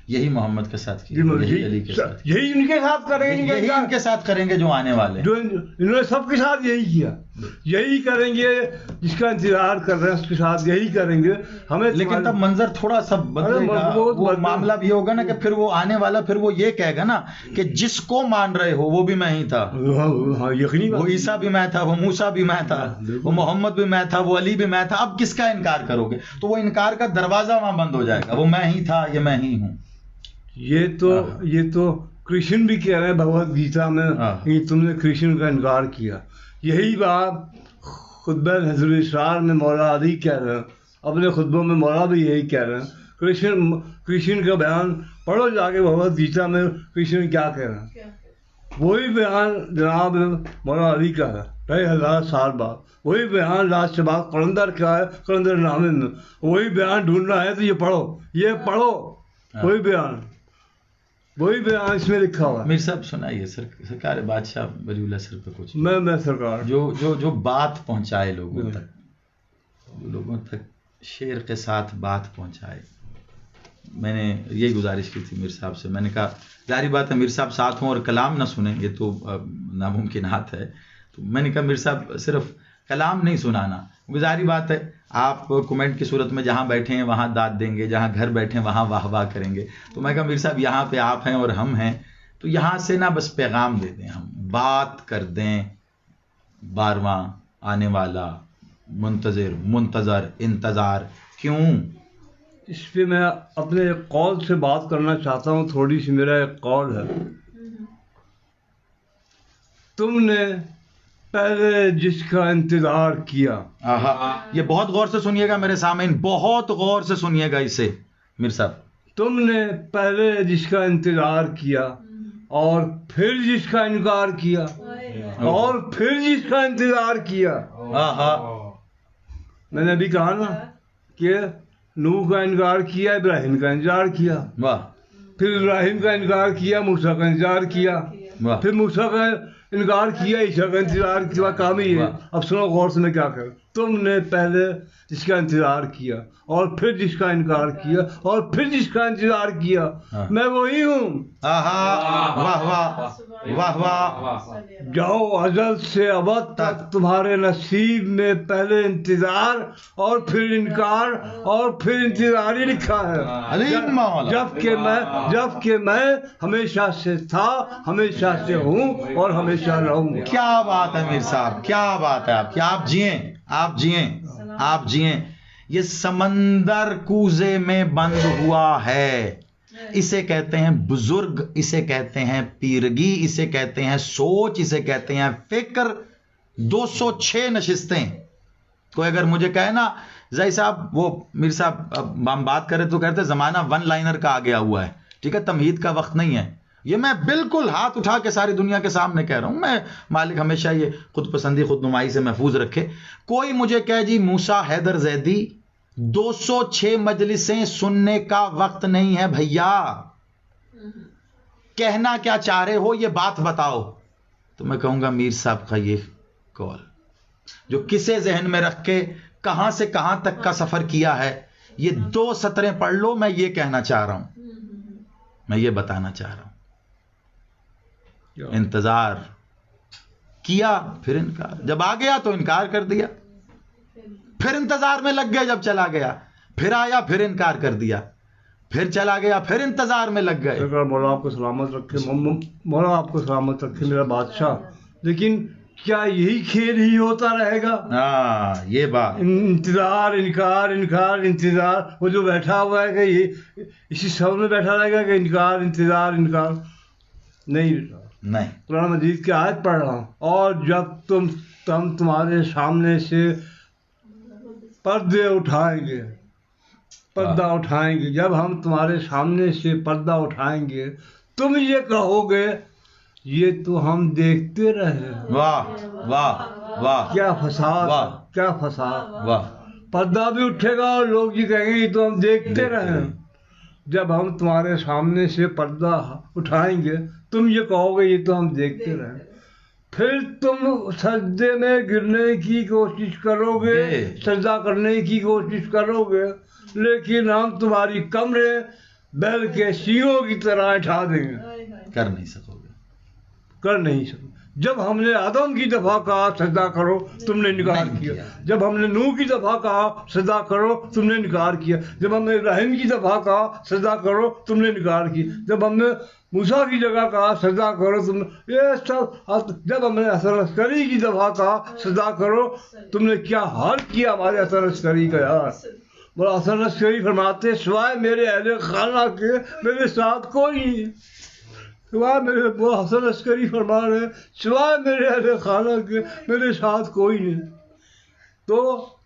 A: یہی محمد کے ساتھ کیا، یہی علی کے ساتھ،
B: یہی ان کے ساتھ کریں گے،
A: یہی ان کے ساتھ کریں گے جو آنے والے،
B: جو انہوں نے سب کے ساتھ یہی کیا. یہی کریں گے جس کا انتظار کر رہے ہیں، اس کے ساتھ یہی کریں گے. ہمیں
A: لیکن تب منظر تھوڑا سا بدلے گا. وہ معاملہ بھی ہوگا نا کہ پھر وہ آنے والا پھر وہ یہ کہے گا نا کہ جس کو مان رہے ہو وہ بھی میں ہی تھا.
B: یقینی
A: وہ عیسیٰ بھی میں تھا، وہ موسیٰ بھی میں تھا، وہ محمد بھی میں تھا، وہ علی بھی میں تھا. اب کس کا انکار کرو گے؟ تو وہ انکار کا دروازہ وہاں بند ہو جائے گا. وہ میں ہی تھا، یہ میں ہی ہوں.
B: یہ تو کرشن بھی کہہ رہے ہیں بھگوت گیتا میں کہ تم نے کرشن کا انکار کیا. یہی بات خطبہ حضور اسرار میں مولا علی کہہ رہے ہیں، اپنے خطبوں میں مولا بھی یہی کہہ رہے ہیں. کرشن کا بیان پڑھو جا کے بھگوت گیتا میں کرشن کیا کہہ رہے ہیں. وہی بیان جناب مولا علی کا ہے 2000 سال بعد. وہی بیان لاج شباب قلندر کا ہے، قلندر نامے میں. وہی بیان ڈھونڈنا ہے تو یہ پڑھو وہی بیان اس میں لکھا ہوا.
A: میر صاحب سنائیے سرکار بادشاہ ولی اللہ سر پہ کچھ.
B: میں سرکار
A: جو بات پہنچائے لوگوں تک شعر کے ساتھ بات پہنچائے. میں نے یہی گزارش کی تھی میر صاحب سے. میں نے کہا ظاہری بات ہے میر صاحب ساتھ ہوں اور کلام نہ سنیں، یہ تو ناممکنات ہے. تو میں نے کہا میر صاحب صرف کلام نہیں سنانا، ظاہری بات ہے آپ کومنٹ کی صورت میں جہاں بیٹھے ہیں وہاں داد دیں گے، جہاں گھر بیٹھے ہیں وہاں واہ واہ کریں گے. تو میں کہا میر صاحب یہاں پہ آپ ہیں اور ہم ہیں، تو یہاں سے نہ بس پیغام دے دیں، ہم بات کر دیں. 12واں آنے والا، منتظر انتظار کیوں.
B: اس پہ میں اپنے ایک قول سے بات کرنا چاہتا ہوں. تھوڑی سی میرا ایک قول ہے. تم نے پہلے جس کا انتظار کیا.
A: یہ بہت غور سے سنیے گا میرے سامعین، بہت غور سے سنیے گا اسے میر صاحب.
B: تم نے پہلے جس کا انتظار کیا اور پھر جس کا انکار کیا اور پھر جس کا انتظار کیا. میں نے ابھی کہا نا کہ نوح کا انکار کیا، ابراہیم کا انکار کیا،
A: واہ
B: پھر ابراہیم کا انکار کیا، موسیٰ کا انکار کیا،
A: واہ
B: پھر موسیٰ کا انکار کیا، عیسیٰ کا انتظار کیا. کام ہی ہے. اب سنو غور سے میں کیا کروں. تم نے پہلے جس کا انتظار کیا اور پھر جس کا انکار کیا اور پھر جس کا انتظار کیا، میں وہی ہوں.
A: واہ واہ واہ واہ.
B: جاؤ ازل سے ابد تک تمہارے نصیب میں پہلے انتظار اور پھر انکار اور پھر انتظار ہی لکھا ہے.
A: علیم مولا.
B: جبکہ میں ہمیشہ سے تھا، ہمیشہ سے ہوں اور ہمیشہ رہوں گا.
A: کیا بات ہے میر صاحب، کیا بات ہے آپ کی. آپ جئیں، آپ جئیں، آپ جئیں. یہ سمندر کوزے میں بند ہوا ہے. اسے کہتے ہیں بزرگ، اسے کہتے ہیں پیرگی، اسے کہتے ہیں سوچ، اسے کہتے ہیں فکر. 206 نشستیں. کوئی اگر مجھے کہے نا زئی صاحب، وہ میر صاحب ہم بات کرے تو کہتے زمانہ ون لائنر کا آ گیا ہوا ہے، ٹھیک ہے، تمہید کا وقت نہیں ہے. یہ میں بالکل ہاتھ اٹھا کے ساری دنیا کے سامنے کہہ رہا ہوں. میں مالک ہمیشہ یہ خود پسندی خود نمائی سے محفوظ رکھے. کوئی مجھے کہے جی موسیٰ حیدر زیدی 206 مجلسیں سننے کا وقت نہیں ہے بھیا، کہنا کیا چاہ رہے ہو یہ بات بتاؤ، تو میں کہوں گا میر صاحب کا یہ کال جو کسے ذہن میں رکھ کے کہاں سے کہاں تک کا سفر کیا ہے، یہ 2 سطریں پڑھ لو. میں یہ کہنا چاہ رہا ہوں، میں یہ بتانا چاہ رہا ہوں. انتظار کیا پھر انکار، جب آ گیا تو انکار کر دیا، پھر انتظار میں لگ گئے، جب چلا گیا پھر آیا پھر انکار کر دیا، پھر چلا گیا پھر انتظار میں لگ گئے.
B: مولا آپ کو سلامت رکھے، مولا آپ کو سلامت رکھے میرا بادشاہ. لیکن کیا یہی کھیل ہی ہوتا رہے گا؟
A: ہاں یہ بات.
B: انتظار انکار انکار انتظار. وہ جو بیٹھا ہوا ہے کہ یہ اسی سب میں بیٹھا رہے گا کہ انکار انتظار انکار نہیں. قرآن مجید کی آیت پڑھ رہا ہوں. اور جب تم تمہارے سامنے سے پردے اٹھائیں گے، پردہ اٹھائیں گے، جب ہم تمہارے سامنے سے پردہ اٹھائیں گے تم یہ کہو گے یہ تو ہم دیکھتے رہے.
A: واہ واہ واہ.
B: کیا فساد، کیا فساد.
A: واہ.
B: پردہ بھی اٹھے گا اور لوگ یہ کہیں گے یہ تو ہم دیکھتے رہے. جب ہم تمہارے سامنے سے پردہ اٹھائیں گے تم یہ کہو گے یہ تو ہم دیکھتے رہے. پھر تم سجدے میں گرنے کی کوشش کرو گے، سجدہ کرنے کی کوشش کرو گے، لیکن ہم تمہاری کمریں بیل کے سینگوں کی طرح اٹھا دیں گے.
A: کر نہیں سکو گے،
B: کر نہیں سکو. جب ہم نے آدم کی دفعہ کہا سجدہ کرو تم نے انکار کیا. جب ہم نے نوح کی دفعہ کہا سجدہ کرو تم نے انکار کیا. جب ہم نے ابراہیم کی دفعہ کہا سجدہ کرو تم نے انکار کیا. جب ہم نے موسیٰ کی جگہ کہا سجدہ کرو تم نے یہ سب. جب ہم نے حسن عسکری کی دفعہ کہا سجدہ کرو تم نے کیا حال کیا ہمارے حسن عسکری کا یار. بڑا حسن عسکری فرماتے سوائے میرے اہل خانہ کے میرے ساتھ کوئی نہیں. سوائے میرے وہ حسن عسکری فرما رہے سوائے میرے اہل خانہ کے میرے ساتھ کوئی نہیں. تو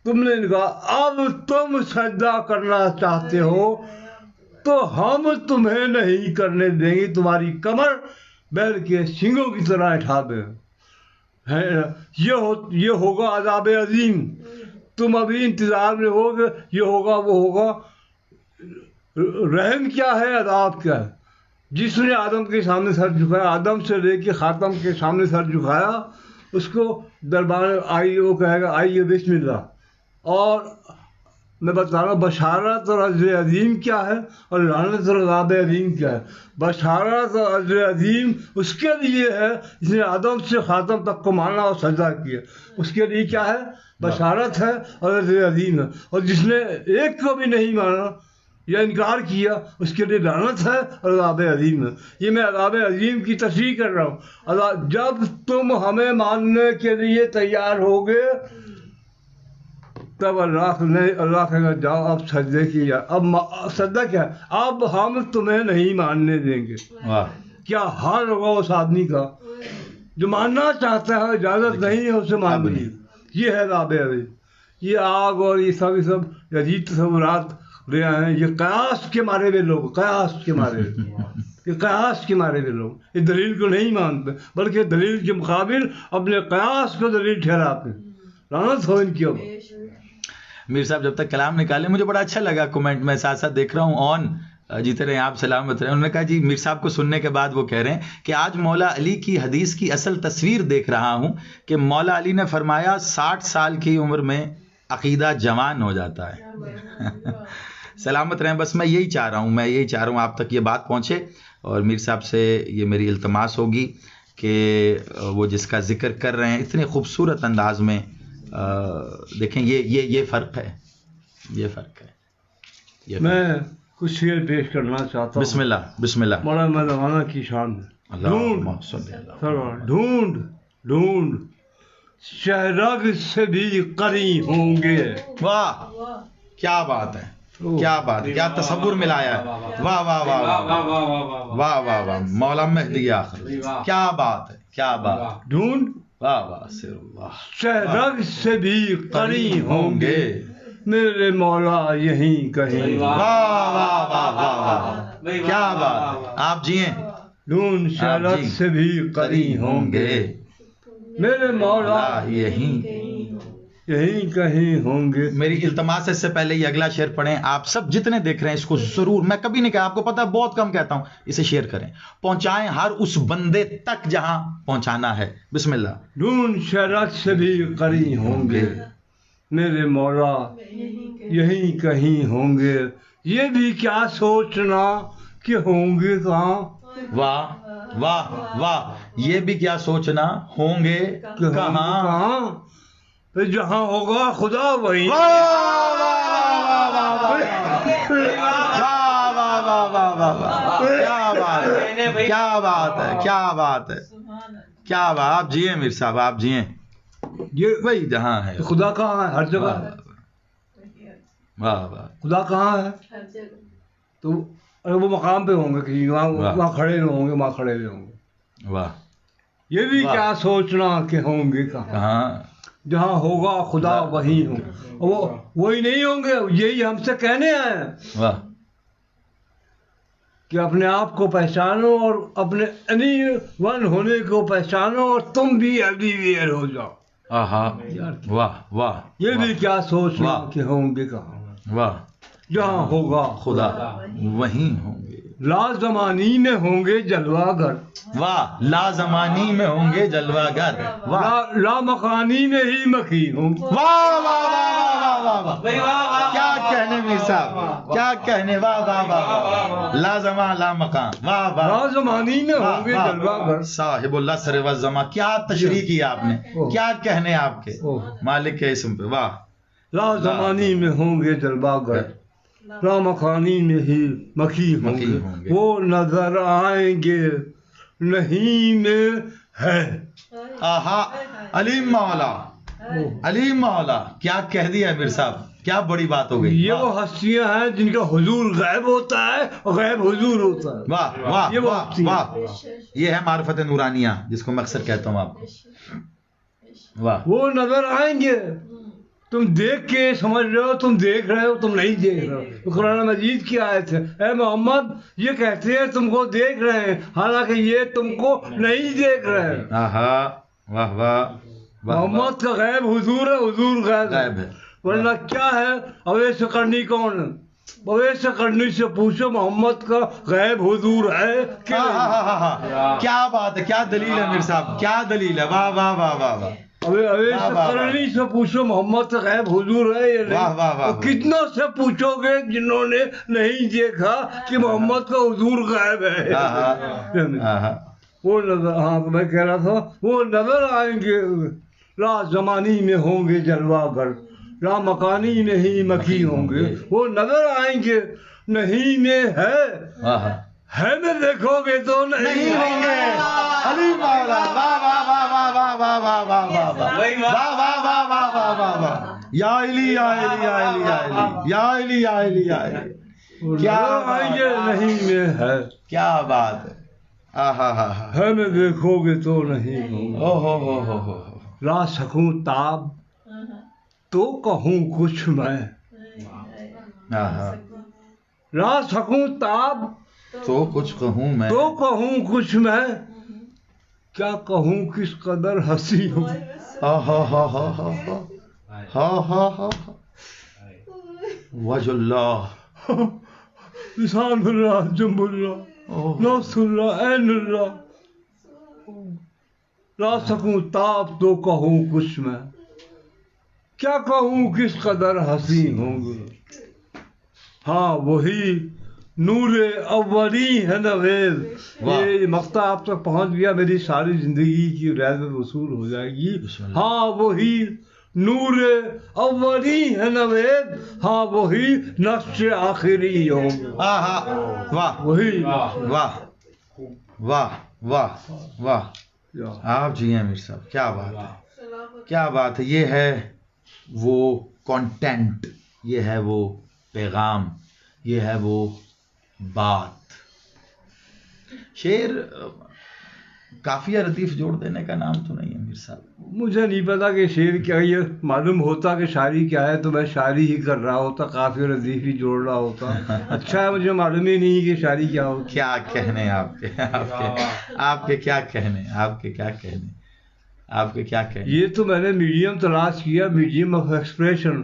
B: تم نے کہا اب تم سجدہ کرنا چاہتے ہو تو ہم تمہیں نہیں کرنے دیں گے، تمہاری کمر بیل کے سینگوں کی طرح اٹھا دیں. یہ ہوگا عذاب عظیم. تم ابھی انتظار میں ہو کہ یہ ہوگا وہ ہوگا. رحم کیا ہے، عذاب کیا ہے. جس نے آدم کے سامنے سر جھکایا، آدم سے لے کے خاتم کے سامنے سر جھکایا، اس کو دربار آئیے وہ کہے گا آئیے بسم اللہ. اور میں بتا رہا ہوں بشارت اور اجر عظیم کیا ہے اور لعنت اور عذاب عظیم کیا ہے. بشارت اور اجر عظیم اس کے لیے ہے جس نے آدم سے خاتم تک کو مانا اور سجدہ کیا. اس کے لیے کیا ہے؟ بشارت ہے اور اجر عظیم ہے. اور جس نے ایک کو بھی نہیں مانا یا انکار کیا اس کے لیے لعنت ہے اور عذاب عظیم ہے. یہ میں عذاب عظیم کی تشریح کر رہا ہوں. جب تم ہمیں ماننے کے لیے تیار ہوگے تب اللہ کہے گا جاؤ اب سجدے کی. اب سجدہ کیا ہے؟ اب ہم تمہیں نہیں ماننے دیں گے. کیا حال ہوگا اس آدمی کا جو ماننا چاہتا ہے اجازت نہیں ہے اسے ماننی. یہ ہے عذاب عظیم. یہ آگ اور یہ سب عجیب تصورات لے آئے ہیں. یہ قیاس کے مارے ہوئے لوگ، قیاس کے مارے یہ قیاس کے مارے ہوئے لوگ یہ دلیل کو نہیں مانتے بلکہ دلیل کے مقابل اپنے قیاس کو دلیل ٹھہراتے ہیں. لعنت ہو ان کی.
A: میر صاحب جب تک کلام نکالے مجھے بڑا اچھا لگا کمنٹ میں ساتھ ساتھ دیکھ رہا ہوں آن جیتے رہے آپ سلامت رہے. انہوں نے کہا جی میر صاحب کو سننے کے بعد وہ کہہ رہے ہیں کہ آج مولا علی کی حدیث کی اصل تصویر دیکھ رہا ہوں کہ مولا علی نے فرمایا 60 سال کی عمر میں عقیدہ جوان ہو جاتا ہے. سلامت رہیں. بس میں یہی چاہ رہا ہوں آپ تک یہ بات پہنچے. اور میر صاحب سے یہ میری التماس ہوگی کہ وہ جس کا ذکر کر رہے ہیں اتنے خوبصورت انداز میں دیکھیں یہ فرق ہے.
B: میں کچھ شعر پیش کرنا چاہتا ہوں.
A: بسم اللہ.
B: مولانا مولانا کی شان ڈھونڈ ڈھونڈ شہرگ سے بھی قری ہوں گے.
A: واہ کیا بات ہے, کیا تصور ملایا ہے. واہ واہ واہ واہ واہ واہ مولا مہدی آخر, کیا بات.
B: ڈھونڈ
A: واہ واہ سر اللہ.
B: شہرگ سے بھی قری ہوں گے میرے مولا یہیں کہیں.
A: واہ واہ واہ واہ کیا بات. آپ جیئیں.
B: ڈھونڈ شہرگ سے بھی قری ہوں گے میرے مولا
A: یہیں
B: کہیں ہوں گے.
A: میری التماس ہے اس سے پہلے یہ اگلا شعر پڑھیں. آپ سب جتنے دیکھ رہے ہیں اس کو ضرور, میں کبھی نہیں کہا, آپ کو پتا بہت کم کہتا ہوں, اسے شیئر کریں, پہنچائیں ہر اس بندے تک جہاں پہنچانا ہے. بسم اللہ.
B: ڈھونڈ شہرت سے بھی قری ہوں گے میرے مولا یہیں کہیں ہوں گے. یہ بھی کیا سوچنا کہ ہوں گے کہاں.
A: واہ واہ واہ. یہ بھی کیا سوچنا ہوں گے کہاں.
B: جہاں ہوگا خدا وہیں.
A: کیا بات ہے. آپ جیئیں میر صاحب, آپ جیئیں. یہ وہی جہاں ہے.
B: خدا کہاں ہے؟ ہر جگہ.
A: واہ واہ.
B: خدا کہاں ہے؟ تو وہ مقام پہ ہوں گے کہ وہاں کھڑے ہوں گے, وہاں کھڑے ہوں گے.
A: واہ.
B: یہ بھی کیا سوچنا کہ ہوں گے کہاں. جہاں ہوگا خدا وہیں ہوں. وہی نہیں ہوں گے, یہی ہم سے کہنے آئے ہیں.
A: واہ.
B: کہ اپنے آپ کو پہچانو اور اپنے انی ون ہونے کو پہچانو اور تم بھی ایوری ویئر ہو جاؤ.
A: واہ واہ.
B: یہ بھی کیا سوچنا کہ ہوں گے کہاں.
A: واہ.
B: جہاں ہوگا
A: خدا وہیں ہوں گے.
B: لازمانی میں ہوں گے جلوہ گر.
A: واہ. لازمانی میں ہوں گے جلوہ گر. واہ.
B: لامکانی میں ہی مکی ہوں.
A: واہ واہ واہ واہ. کیا کہنے میر صاحب, کیا کہنے. واہ واہ واہ. لازمہ لامکان. واہ واہ.
B: لازمانی میں ہوں گے جلوہ گر.
A: صاحب اللہ سر والزماں. کیا تشریح کیا آپ نے, کیا کہنے آپ کے مالک کے اسم پہ. واہ.
B: لازمانی میں ہوں گے جلوہ گر, لامکانی میں ہی مکی ہوں گے. وہ نظر آئیں گے نہیں میں ہے.
A: آہا. علیم مولا, علیم مولا. کیا کہہ دیا میر صاحب, کیا بڑی بات ہو گئی.
B: یہ وہ ہستیاں ہیں جن کا حضور غائب ہوتا ہے اور غائب حضور ہوتا ہے.
A: واہ واہ واہ واہ. یہ ہے معرفت نورانیہ جس کو میں اکثر کہتا ہوں آپ کو. واہ.
B: وہ نظر آئیں گے. تم دیکھ کے سمجھ رہے ہو تم دیکھ رہے ہو, تم نہیں دیکھ رہے ہو. قرآن مجید کی آیت ہے, اے محمد یہ کہتے ہیں تم کو دیکھ رہے ہیں حالانکہ یہ تم کو نہیں دیکھ رہے ہیں.
A: واہ واہ.
B: محمد کا غیب حضور ہے, حضور غیب
A: ہے.
B: ورنہ کیا ہے اویس قرنی کون ہے؟ اویس قرنی سے پوچھو محمد کا غیب حضور ہے.
A: کیا بات ہے, کیا دلیل ہے میر صاحب, کیا دلیل ہے. واہ واہ واہ واہ واہ.
B: اویس قرنی سے پوچھو محمد کا غیب حضور ہے یا نہیں. کتنوں سے پوچھو گے جنہوں نے نہیں دیکھا کہ محمد کا حضور غائب ہے. وہ نظر, ہاں میں کہہ رہا تھا وہ نظر آئیں گے. لا زمانی میں ہوں گے جلوہ گر, لا مکانی میں ہی مکی ہوں گے. وہ نظر آئیں گے نہیں میں ہے میں دیکھو گے تو نہیں ہوں گے.
A: علی مولا. واہ واہ واہ واہ واہ واہ واہ واہ واہ واہ واہ واہ واہ واہ. یا علی یا علی یا علی یا علی یا علی یا علی یا علی.
B: کیا آئیں گے نہیں میں ہے.
A: کیا بات ہے.
B: ہے میں دیکھو گے تو نہیں ہوں.
A: او
B: لا سکوں تاب تو کہوں کچھ میں. لا سکوں تاب
A: تو کچھ کہوں میں.
B: تو کہوں کچھ میں. کیا کہوں کس قدر ہنسی ہوں.
A: وجہ اللہ،
B: لسان اللہ، جنب اللہ، نفس اللہ، عین اللہ، لا سکوں تاب تو کہوں کچھ میں، کیا کہوں کس قدر حسین ہوں گے. ہاں وہی نور اولی ہے نویز. یہ مقطع آپ تک پہنچ گیا، میری ساری زندگی کی رہز وصول ہو جائے گی. ہاں وہی نور اولی ہے نویز، ہاں وہی نقش آخری ہوں گے.
A: واہ
B: وہی
A: واہ واہ واہ واہ، آپ جی ہیں میر صاحب، کیا بات ہے، کیا بات ہے. یہ ہے وہ کانٹینٹ، یہ ہے وہ پیغام، یہ ہے وہ بات. شعر قافیہ ردیف جوڑ دینے کا نام تو نہیں ہے میر صاحب.
B: مجھے نہیں پتا کہ شعر کیا، یہ معلوم ہوتا کہ شاعری کیا ہے تو میں شاعری ہی کر رہا ہوتا، قافیہ ردیف ہی جوڑ رہا ہوتا. اچھا ہے، مجھے معلوم ہی نہیں کہ شاعری کیا ہوتی.
A: کیا کہنے آپ کے کیا کہنے، آپ کے کیا کہنے، آپ کے کیا کہنے.
B: یہ تو میں نے میڈیم تلاش کیا، میڈیم آف ایکسپریشن.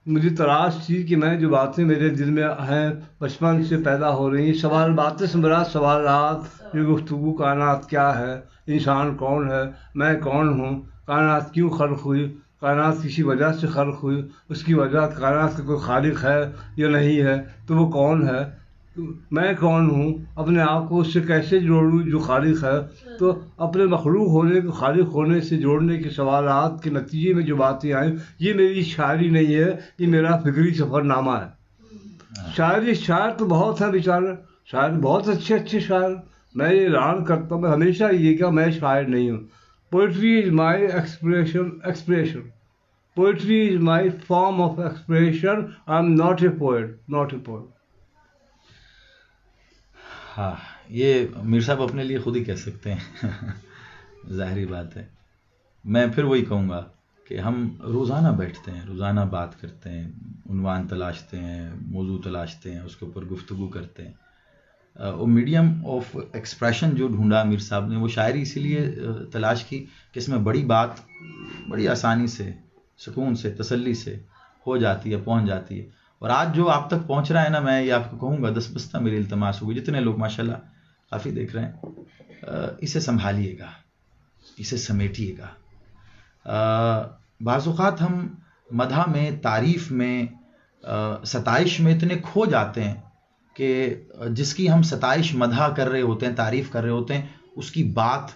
B: مجھے تلاش تھی کہ میں جو باتیں میرے دل میں ہیں بچپن سے پیدا ہو رہی ہیں، سوال باتیں سے مراد سوالات، یہ گفتگو، کائنات کیا ہے، انسان کون ہے، میں کون ہوں، کائنات کیوں خلق ہوئی، کائنات کسی وجہ سے خلق ہوئی، اس کی وجہ کائنات کا کوئی خالق ہے یا نہیں ہے، تو وہ کون ہے، میں کون ہوں، اپنے آپ کو اس سے کیسے جوڑوں جو خالق ہے. تو اپنے مخلوق ہونے کو خالق ہونے سے جوڑنے کے سوالات کے نتیجے میں جو باتیں آئیں، یہ میری شاعری نہیں ہے، یہ میرا فکری سفر نامہ ہے. شاعر تو بہت ہیں بیچارے، شاعر بہت اچھے شاعر. میں یہ اعلان کرتا ہوں، میں ہمیشہ یہ کہ میں شاعر نہیں ہوں. Poetry is my expression. Poetry is my form of expression. I'm not a poet.
A: ہاں، یہ میر صاحب اپنے لیے خود ہی کہہ سکتے ہیں. ظاہری بات ہے. میں پھر وہی کہوں گا کہ ہم روزانہ بیٹھتے ہیں، روزانہ بات کرتے ہیں، عنوان تلاشتے ہیں، موضوع تلاشتے ہیں، اس کے اوپر گفتگو کرتے ہیں. وہ میڈیم آف ایکسپریشن جو ڈھونڈا میر صاحب نے، وہ شاعری اسی لیے تلاش کی کہ اس میں بڑی بات بڑی آسانی سے، سکون سے، تسلی سے ہو جاتی ہے، پہنچ جاتی ہے. اور آج جو آپ تک پہنچ رہا ہے نا، میں یہ آپ کو کہوں گا، دس بستہ میری التماس ہوگی، جتنے لوگ ماشاءاللہ کافی دیکھ رہے ہیں، اسے سنبھالیے گا، اسے سمیٹیے گا. بعض اوقات ہم مدح میں، تعریف میں، ستائش میں اتنے کھو جاتے ہیں کہ جس کی ہم ستائش، مدح کر رہے ہوتے ہیں، تعریف کر رہے ہوتے ہیں، اس کی بات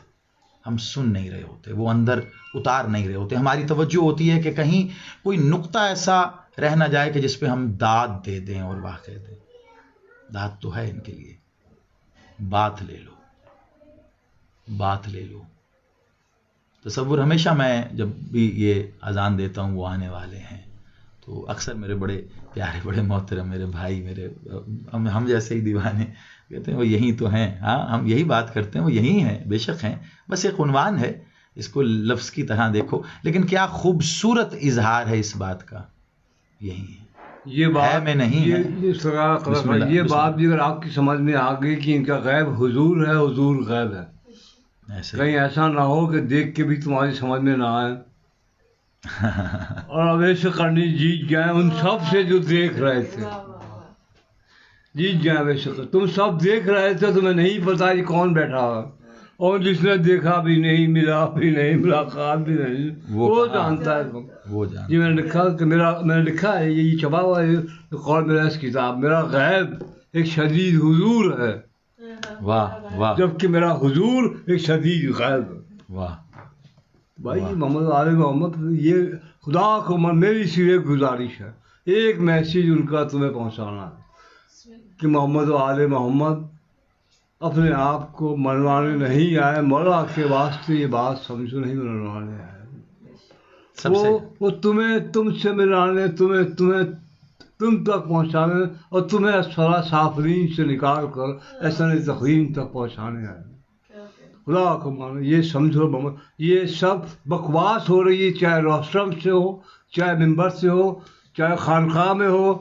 A: ہم سن نہیں رہے ہوتے، وہ اندر اتار نہیں رہے ہوتے. ہماری توجہ ہوتی ہے کہ کہیں کوئی نقطہ ایسا رہ نہ جائے کہ جس پہ ہم داد دے دیں اور واقع دیں. داد تو ہے ان کے لیے، بات لے لو، بات لے لو. تصور ہمیشہ میں جب بھی یہ اذان دیتا ہوں، وہ آنے والے ہیں، تو اکثر میرے بڑے پیارے، بڑے محترم میرے بھائی، میرے ہم جیسے ہی دیوانے کہتے ہیں وہ یہی تو ہیں. ہاں، ہم یہی بات کرتے ہیں، وہ یہی ہیں، بے شک ہیں، بس ایک عنوان ہے، اس کو لفظ کی طرح دیکھو. لیکن کیا خوبصورت اظہار ہے اس بات کا. یہی ہے،
B: یہ بات
A: میں نہیں ہے.
B: یہ بات بھی اگر آپ کی سمجھ میں آ گئی کہ ان کا غیب حضور ہے، حضور غیب ہے، کہیں ایسا نہ ہو کہ دیکھ کے بھی تمہاری سمجھ میں نہ آئے اور اویس کرنی جیت گئے ان سب سے جو دیکھ رہے تھے. جیت گئے اویس، تم سب دیکھ رہے تھے، تمہیں نہیں پتا کہ کون بیٹھا ہوا، اور جس نے دیکھا بھی نہیں، ملا بھی نہیں، ملاقات بھی نہیں، وہ جانتا ہے. جی میں نے لکھا کہ میں نے لکھا ہے، یہ چھپا ہوا ہے قول میرا اس کتاب، میرا غیب ایک شدید حضور ہے.
A: واہ واہ.
B: جبکہ میرا حضور ایک شدید غیب ہے.
A: واہ
B: بھائی محمد آل محمد، یہ خدا کو میری صرف گزارش ہے، ایک میسیج ان کا تمہیں پہنچانا ہے کہ محمد آل محمد اپنے آپ کو منوانے نہیں آئے، مولا کے واسطے یہ بات سمجھو نہیں منوانے آئے. وہ تمہیں تم سے ملانے، تم تک پہنچانے، اور تمہیں اسفلا سافلین سے نکال کر احسن تقویم تک پہنچانے آئے. خدا کو مانو، یہ سمجھو محمد، یہ سب بکواس ہو رہی ہے، چاہے روسٹرم سے ہو، چاہے ممبر سے ہو، چاہے خانقاہ میں ہو،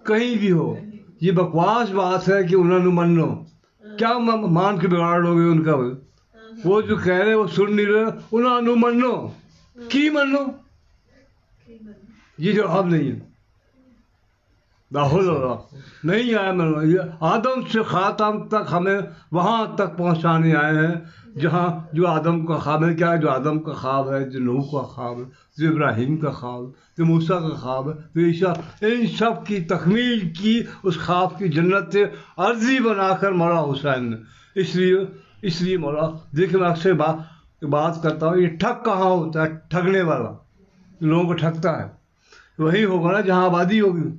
B: کہیں بھی ہو. یہ بکواس بات ہے کہ انہوں نے من لو، کیا مان کے بگاڑ لو گے ان کا. وہ جو کہہ رہے وہ سن نہیں رہے، انہوں نے من لو، کی من لو، یہ جواب نہیں ہے. لاہور نہیں آئے میں یہ آدم سے خاتم تک ہمیں وہاں تک پہنچانے آئے ہیں جہاں جو آدم کا خواب ہے، کیا ہے جو آدم کا خواب ہے، جو نوح کا خواب ہے، جو ابراہیم کا خواب ہے، جو موسیٰ کا خواب ہے، جو عیسیٰ، ان سب کی تکمیل کی اس خواب کی جنت سے عرضی بنا کر مولا حسین نے. اس لیے مولا دیکھیں میں اکثر بات کرتا ہوں، یہ ٹھگ کہاں ہوتا ہے؟ ٹھگنے والا لوگوں کو ٹھگتا ہے وہی ہوگا نا جہاں آبادی ہوگی.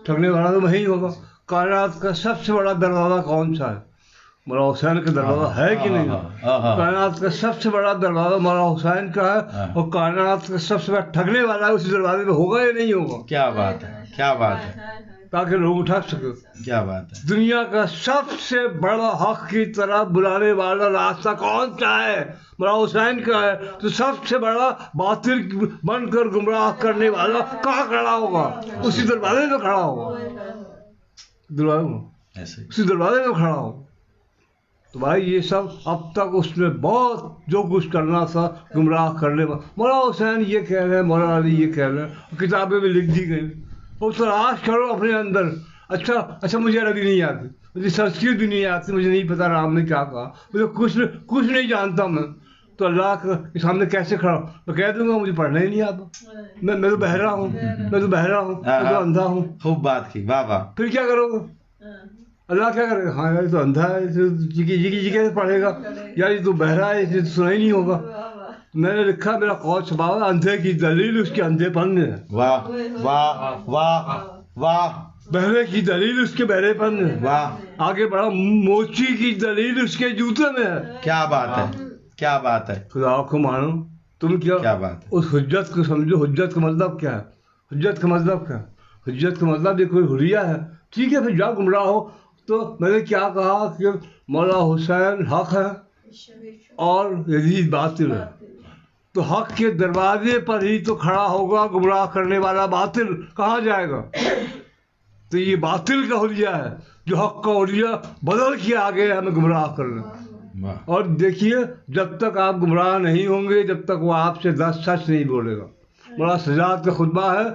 B: ٹھگنے والا تو وہی ہوگا. کائنات کا سب سے بڑا دروازہ کون سا ہے؟ مولا حسین کا دروازہ ہے کہ نہیں؟ کائنات کا سب سے بڑا دروازہ مولا حسین کا ہے، اور کائنات کا سب سے بڑا ٹھگنے والا ہے اسی دروازے پہ ہوگا یا نہیں ہوگا؟
A: کیا بات ہے، کیا بات ہے،
B: تاکہ لوگ ٹھگ سکے.
A: کیا بات ہے.
B: دنیا کا سب سے بڑا حق کی طرف بلانے والا راستہ کون سا ہے؟ مولا حسین کا ہے. تو سب سے بڑا باطل بن کر گمراہ کرنے والا کہاں کھڑا ہوگا؟ اسی دروازے میں کھڑا ہوگا. اسی دروازے میں کھڑا ہوگا. تو بھائی یہ سب اب تک اس میں بہت جو کچھ کرنا تھا گمراہ کرنے والا. مولا حسین یہ کہہ رہے ہیں، مولا علی یہ کہہ رہے ہیں، کتابیں میں لکھ دی گئی. وہ تلاش کرو اپنے اندر. اچھا مجھے عربی نہیں آتی، مجھے سنسکرت بھی نہیں آتی، مجھے نہیں پتا رام نے کیا کہا، مجھے کچھ نہیں جانتا میں. تو اللہ کے سامنے کیسے کھڑا؟ میں کہہ دوں گا مجھے پڑھنا ہی نہیں آتا، میں تو بہرا ہوں، میں تو اندھا ہوں.
A: خوب بات کی، واہ واہ.
B: پھر کیا کرو گے؟ اللہ کیا کرے گا؟ ہاں یار تو اندھا ہے، جی کیسے پڑھے گا؟ یار یہ تو بہرا ہے، اسے تو سنا ہی نہیں ہوگا. میں نے لکھا، میرا قول چھپاوا، اندھے کی دلیل اس کے اندھے پن میں ہے.
A: واہ واہ واہ واہ.
B: بہرے کی دلیل اس کے بہرے پن میں ہے.
A: واہ.
B: آگے بڑھا، موچی کی دلیل اس کے جوتے میں ہے.
A: کیا بات ہے، کیا بات ہے.
B: خدا کو مانو. تم کیا
A: بات ہے.
B: اس حجت کو سمجھو. حجت کا مطلب کیا ہے؟ حجت کا مطلب کیا ہے؟ حجت کا مطلب یہ کوئی حریہ ہے. ٹھیک ہے، پھر جاؤ گمراہ ہو. تو میں نے کیا کہا کہ مولا حسین حق ہے اور یزید باطل ہے. تو حق کے دروازے پر ہی تو کھڑا ہوگا گمراہ کرنے والا. باطل کہاں جائے گا؟ تو یہ باطل کا حلیہ ہے جو حق کا حلیہ بدل کے آگے ہمیں گمراہ کرنا. اور دیکھیے جب تک آپ گمراہ نہیں ہوں گے، جب تک وہ آپ سے 10 سچ نہیں بولے گا. مولا سجاد کا خطبہ ہے،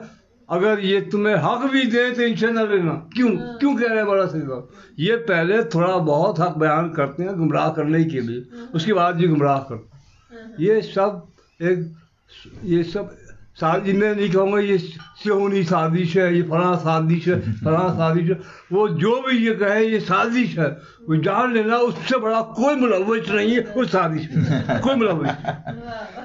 B: اگر یہ تمہیں حق بھی دیں تو ان سے نہ لینا. کیوں کہہ رہے ہیں مولا سجاد؟ یہ پہلے تھوڑا بہت حق بیان کرتے ہیں گمراہ کرنے کے لیے، اس کے بعد یہ گمراہ کرتے ہیں. یہ سب سازش میں نہیں کہوں گا یہ صہیونی سازش ہے، یہ فلاں سازش ہے، فلاں سازش ہے. وہ جو بھی یہ کہے یہ سازش ہے، وہ جان لینا اس سے بڑا کوئی ملوث نہیں ہے اس سازش میں، کوئی ملوث.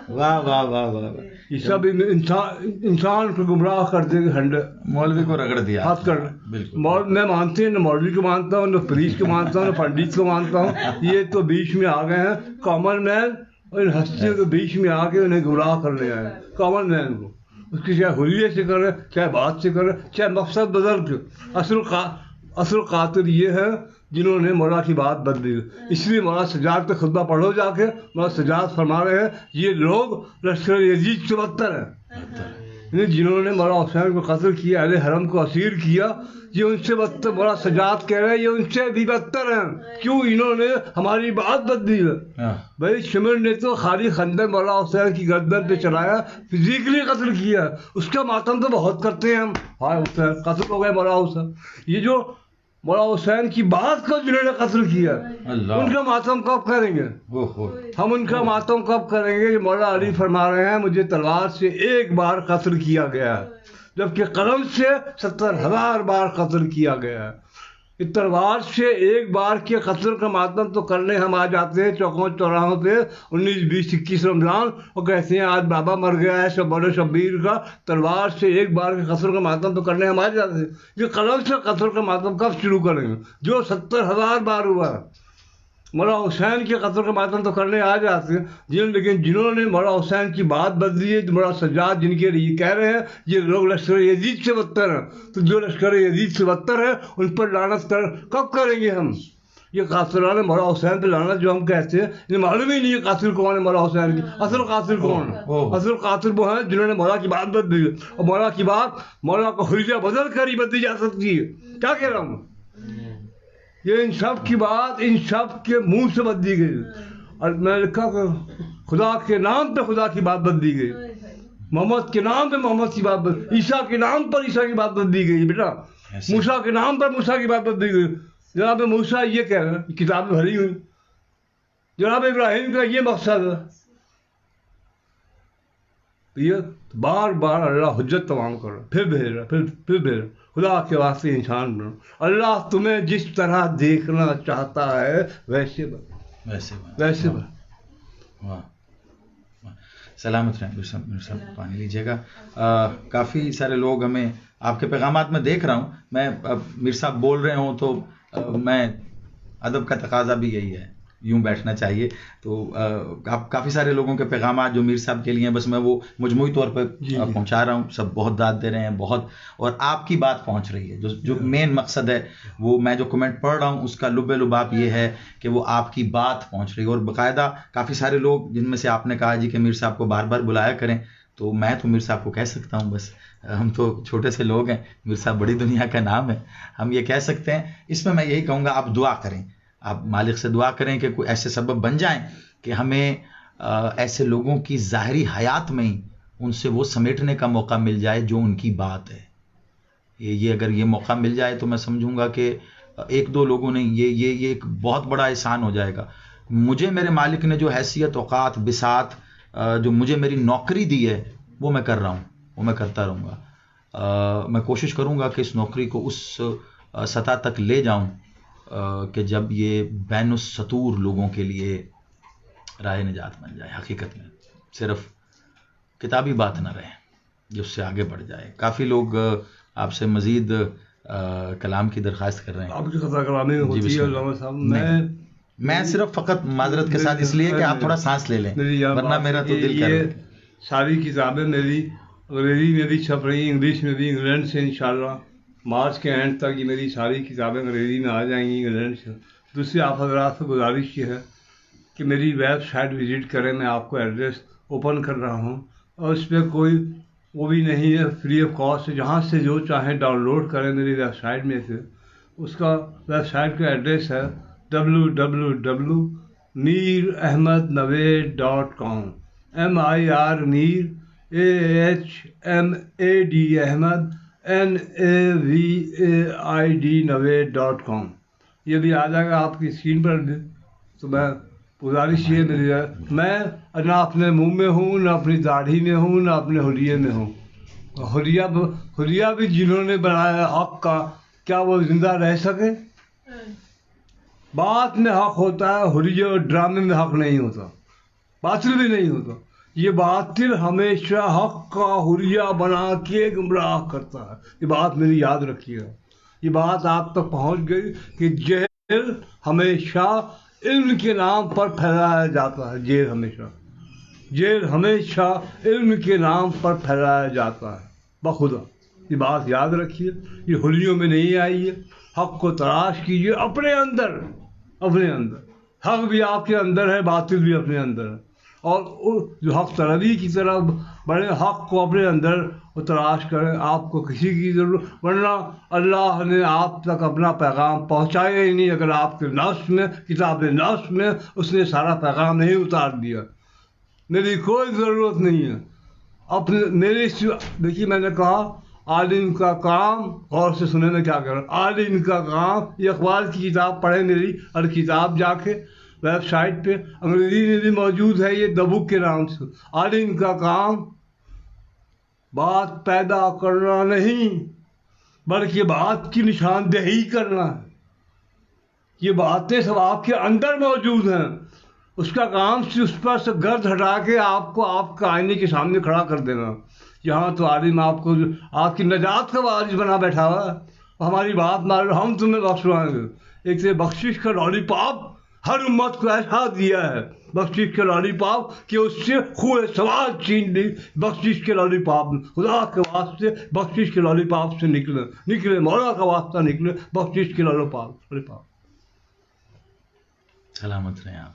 A: واہ واہ واہ واہ.
B: یہ سب انسان کو گمراہ کر دے گا.
A: مولوی کو رگڑ دیا
B: ہاتھ کر. میں مانتے ہیں، نہ مولوی کو مانتا ہوں، نہ پریس کو مانتا ہوں، نہ پنڈت کو مانتا ہوں. یہ تو بیچ میں آ گئے ہیں کامن مین، اور ان ہستیوں کے بیچ میں آ کے انہیں گمراہ کرنے آئے. کامن مین کو اس کی چاہے حلیے سے کرے، چاہے بات سے کرے، چاہے مقصد بدل کے. اصل قاتل یہ ہے جنہوں نے مولا کی بات بدلی. اس لیے مولا سجاد کا خطبہ پڑھو جا کے. مولا سجاد فرما رہے ہیں یہ لوگ لشکر یزید سے بدتر ہیں. جنہوں نے مولا حسین کو قتل کیا، اہل حرم کو اسیر کیا، یہ ان سے بدتر. مولا سجاد کہہ رہے ہیں یہ ان سے بھی بدتر ہیں. کیوں؟ انہوں نے ہماری بات بدلی ہے. بھائی شمر نے تو خالی خنجر مولا حسین کی گردن پہ چلایا، فزیکلی قتل کیا. اس کا ماتم تو بہت کرتے ہیں ہم. ہائے حسین، قتل ہو گئے مولا حسین. یہ جو مولا حسین کی بات کو جنہوں نے قتل کیا، ان کا ماتم کب کریں گے ہم؟ ان کا ماتم کب کریں گے؟ مولا علی فرما رہے ہیں مجھے تلوار سے ایک بار قتل کیا گیا ہے، جبکہ قلم سے 70,000 بار قتل کیا گیا ہے. اس تلوار سے ایک بار کے قتل کا ماتم تو کرنے ہم آ جاتے ہیں چوکوں چوراہوں پہ 19، 20، 21 رمضان، اور کہتے ہیں آج بابا مر گیا ہے بڑے شبیر کا. تلوار سے ایک بار کے قتل کا ماتم تو کرنے ہم آ جاتے ہیں. یہ قلم سے قتل کا ماتم کب شروع کریں گے جو 70,000 بار ہوا ہے؟ مولا حسین کے قتل کا ماتم تو کرنے آ جاتے ہیں. لیکن جنہوں نے مولا حسین کی بات بدلی ہے، مولا سجاد جن کے لیے کہہ رہے ہیں یہ لوگ لشکر یزید سے بدتر ہیں. تو جو لشکر یزید سے بدتر ہے ان پر لعنت کب کریں گے ہم؟ یہ قاتلان مولا حسین پہ لعنت جو ہم کہتے ہیں، یہ معلوم ہی نہیں ہے قاتل کون ہے مولا حسین کی. اصل قاتل کون ہے؟ اصل قاتل وہ ہیں جنہوں نے مولا کی بات بدلی ہے. اور مولا کی بات مولا کو حلیہ بدل کر ہی بدلی جا سکتی ہے. کیا کہہ رہا ہوں؟ یہ ان سب کی بات ان سب کے منہ سے بدلی گئی. اور میں نے لکھا کہ خدا کے نام پہ خدا کی بات بدلی گئی، محمد کے نام پہ محمد کی بات بدلی، عیسیٰ کے نام پر عیسیٰ کی بات بدلی گئی. بیٹا موسیٰ کے نام پر موسیٰ کی عبادت دی گئی. جناب موسیٰ یہ کہہ رہے ہیں کتاب میں بھری ہوئی, جناب ابراہیم کا یہ مقصد ہے. یہ بار بار اللہ حجت تمام کر رہا, پھر بھیج رہا, پھر بھیج رہا. خدا کے واسطے انسان بنو. اللہ تمہیں جس طرح دیکھنا چاہتا ہے ویسے بن.
A: سلامت رہیں. میرے ساتھ پانی لیجیے گا. کافی سارے لوگ ہمیں آپ کے پیغامات میں دیکھ رہا ہوں. میں میر صاحب بول رہے ہوں تو میں ادب کا تقاضا بھی یہی ہے, یوں بیٹھنا چاہیے. تو آپ کافی سارے لوگوں کے پیغامات جو میر صاحب کے لیے ہیں, بس میں وہ مجموعی طور پہ پہنچا رہا ہوں. سب بہت داد دے رہے ہیں بہت, اور آپ کی بات پہنچ رہی ہے. جو مین مقصد ہے وہ میں جو کمنٹ پڑھ رہا ہوں اس کا لب لباب یہ ہے کہ وہ آپ کی بات پہنچ رہی ہے. اور باقاعدہ کافی سارے لوگ جن میں سے آپ نے کہا جی کہ میر صاحب کو بار بار بلایا کریں, تو میں تو میر صاحب کو کہہ سکتا ہوں, بس ہم تو چھوٹے سے لوگ ہیں, میر صاحب بڑی دنیا کا نام ہے, ہم یہ کہہ سکتے ہیں. اس میں یہی کہوں گا آپ دعا کریں, آپ مالک سے دعا کریں کہ کوئی ایسے سبب بن جائیں کہ ہمیں ایسے لوگوں کی ظاہری حیات میں ہی ان سے وہ سمیٹنے کا موقع مل جائے جو ان کی بات ہے. یہ اگر یہ موقع مل جائے تو میں سمجھوں گا کہ ایک دو لوگوں نے یہ ایک بہت بڑا احسان ہو جائے گا. مجھے میرے مالک نے جو حیثیت, اوقات, بساط, جو مجھے میری نوکری دی ہے وہ میں کر رہا ہوں, وہ میں کرتا رہوں گا. میں کوشش کروں گا کہ اس نوکری کو اس سطح تک لے جاؤں کہ جب یہ بین السطور لوگوں کے لیے راہ نجات بن جائے. حقیقت میں صرف کتابی بات نہ رہے, جو اس سے آگے بڑھ جائے. کافی لوگ آپ سے مزید کلام کی درخواست کر رہے ہیں.
B: آپ کی خطا کلامی ہوتی ہے علامہ صاحب.
A: میں صرف فقط معذرت کے ساتھ اس لیے کہ آپ تھوڑا سانس لے لیں, ورنہ میرا تو دل کر رہا ہے.
B: ساری کتابیں میری انگریزی میں بھی چھپ رہی, انگلش میں بھی. انگلینڈ سے انشاءاللہ مارچ کے اینڈ تک یہ میری ساری کتابیں انگریزی میں آ جائیں گی انگلینڈ سے. دوسری آپ حضرات سے گزارش یہ ہے کہ میری ویب سائٹ وزٹ کریں. میں آپ کو ایڈریس اوپن کر رہا ہوں, اور اس پہ کوئی وہ بھی نہیں ہے, فری آف کاسٹ, جہاں سے جو چاہیں ڈاؤن لوڈ کریں میری ویب سائٹ میں سے. اس کا ویب سائٹ کا ایڈریس ہے www.mirahmadnaved.com. MIR میر AHMAD احمد NAVAID.com. یہ بھی آ جائے گا آپ کی اسکرین پر بھی. تو میں گزارش یہ میری ہے, میں نہ اپنے منہ میں ہوں, نہ اپنی داڑھی میں ہوں, نہ اپنے حلیے میں ہوں. حلیہ بھی جنہوں نے بنایا حق کا, کیا وہ زندہ رہ سکے؟ بات میں حق ہوتا ہے, حلیہ اور ڈرامے میں حق نہیں ہوتا, باطل بھی نہیں ہوتا. یہ باطل ہمیشہ حق کا حلیہ بنا کے گمراہ کرتا ہے. یہ بات میری یاد رکھیے گا. یہ بات آپ تک پہنچ گئی کہ جہل ہمیشہ علم کے نام پر پھیلایا جاتا ہے. جہل ہمیشہ علم کے نام پر پھیلایا جاتا ہے بخدا. یہ بات یاد رکھیے. یہ حلیوں میں نہیں آئی ہے. حق کو تلاش کیجیے اپنے اندر. حق بھی آپ کے اندر ہے, باطل بھی اپنے اندر ہے. اور جو حق طلبی کی طرف بڑے, حق کو اپنے اندر تلاش کریں. آپ کو کسی کی ضرورت, ورنہ اللہ نے آپ تک اپنا پیغام پہنچایا ہی نہیں. اگر آپ کے نفس میں, کتاب نفس میں اس نے سارا پیغام نہیں اتار دیا. میری کوئی ضرورت نہیں ہے اپنے دیکھیے میں نے کہا عالم کا کام, غور سے سنیں میں کیا کر رہا ہوں. عالم کا کام, یہ اقبال کی کتاب پڑھیں میری, اور کتاب جا کے ویب سائٹ پہ انگریزی میں بھی موجود ہے, یہ دا بک کے نام سے. عالم کا کام بات پیدا کرنا نہیں بلکہ بات کی نشاندہی کرنا ہے. یہ باتیں سب آپ کے اندر موجود ہیں. اس کا کام سے اس پر سے گرد ہٹا کے آپ کو آپ کا آئینے کے سامنے کھڑا کر دینا. یہاں تو عالم آپ کو آپ کی نجات کا وارث بنا بیٹھا ہوا ہے. ہماری بات مان لو, ہم تمہیں بخشوائیں گے. ایک سے بخشش کا لالی پاپ ہر امت کو ایسا دیا ہے, بخشش کے لالی پاپ کہ اس سے خوہ سوال چھین لی. بخشش کے لالی پاپ, خدا کے واسطے بخشش کے لالی پاپ سے نکلے مولا کا واسطہ نکلے بخشش کے لالی پاپ.
A: سلامت رہیں آپ.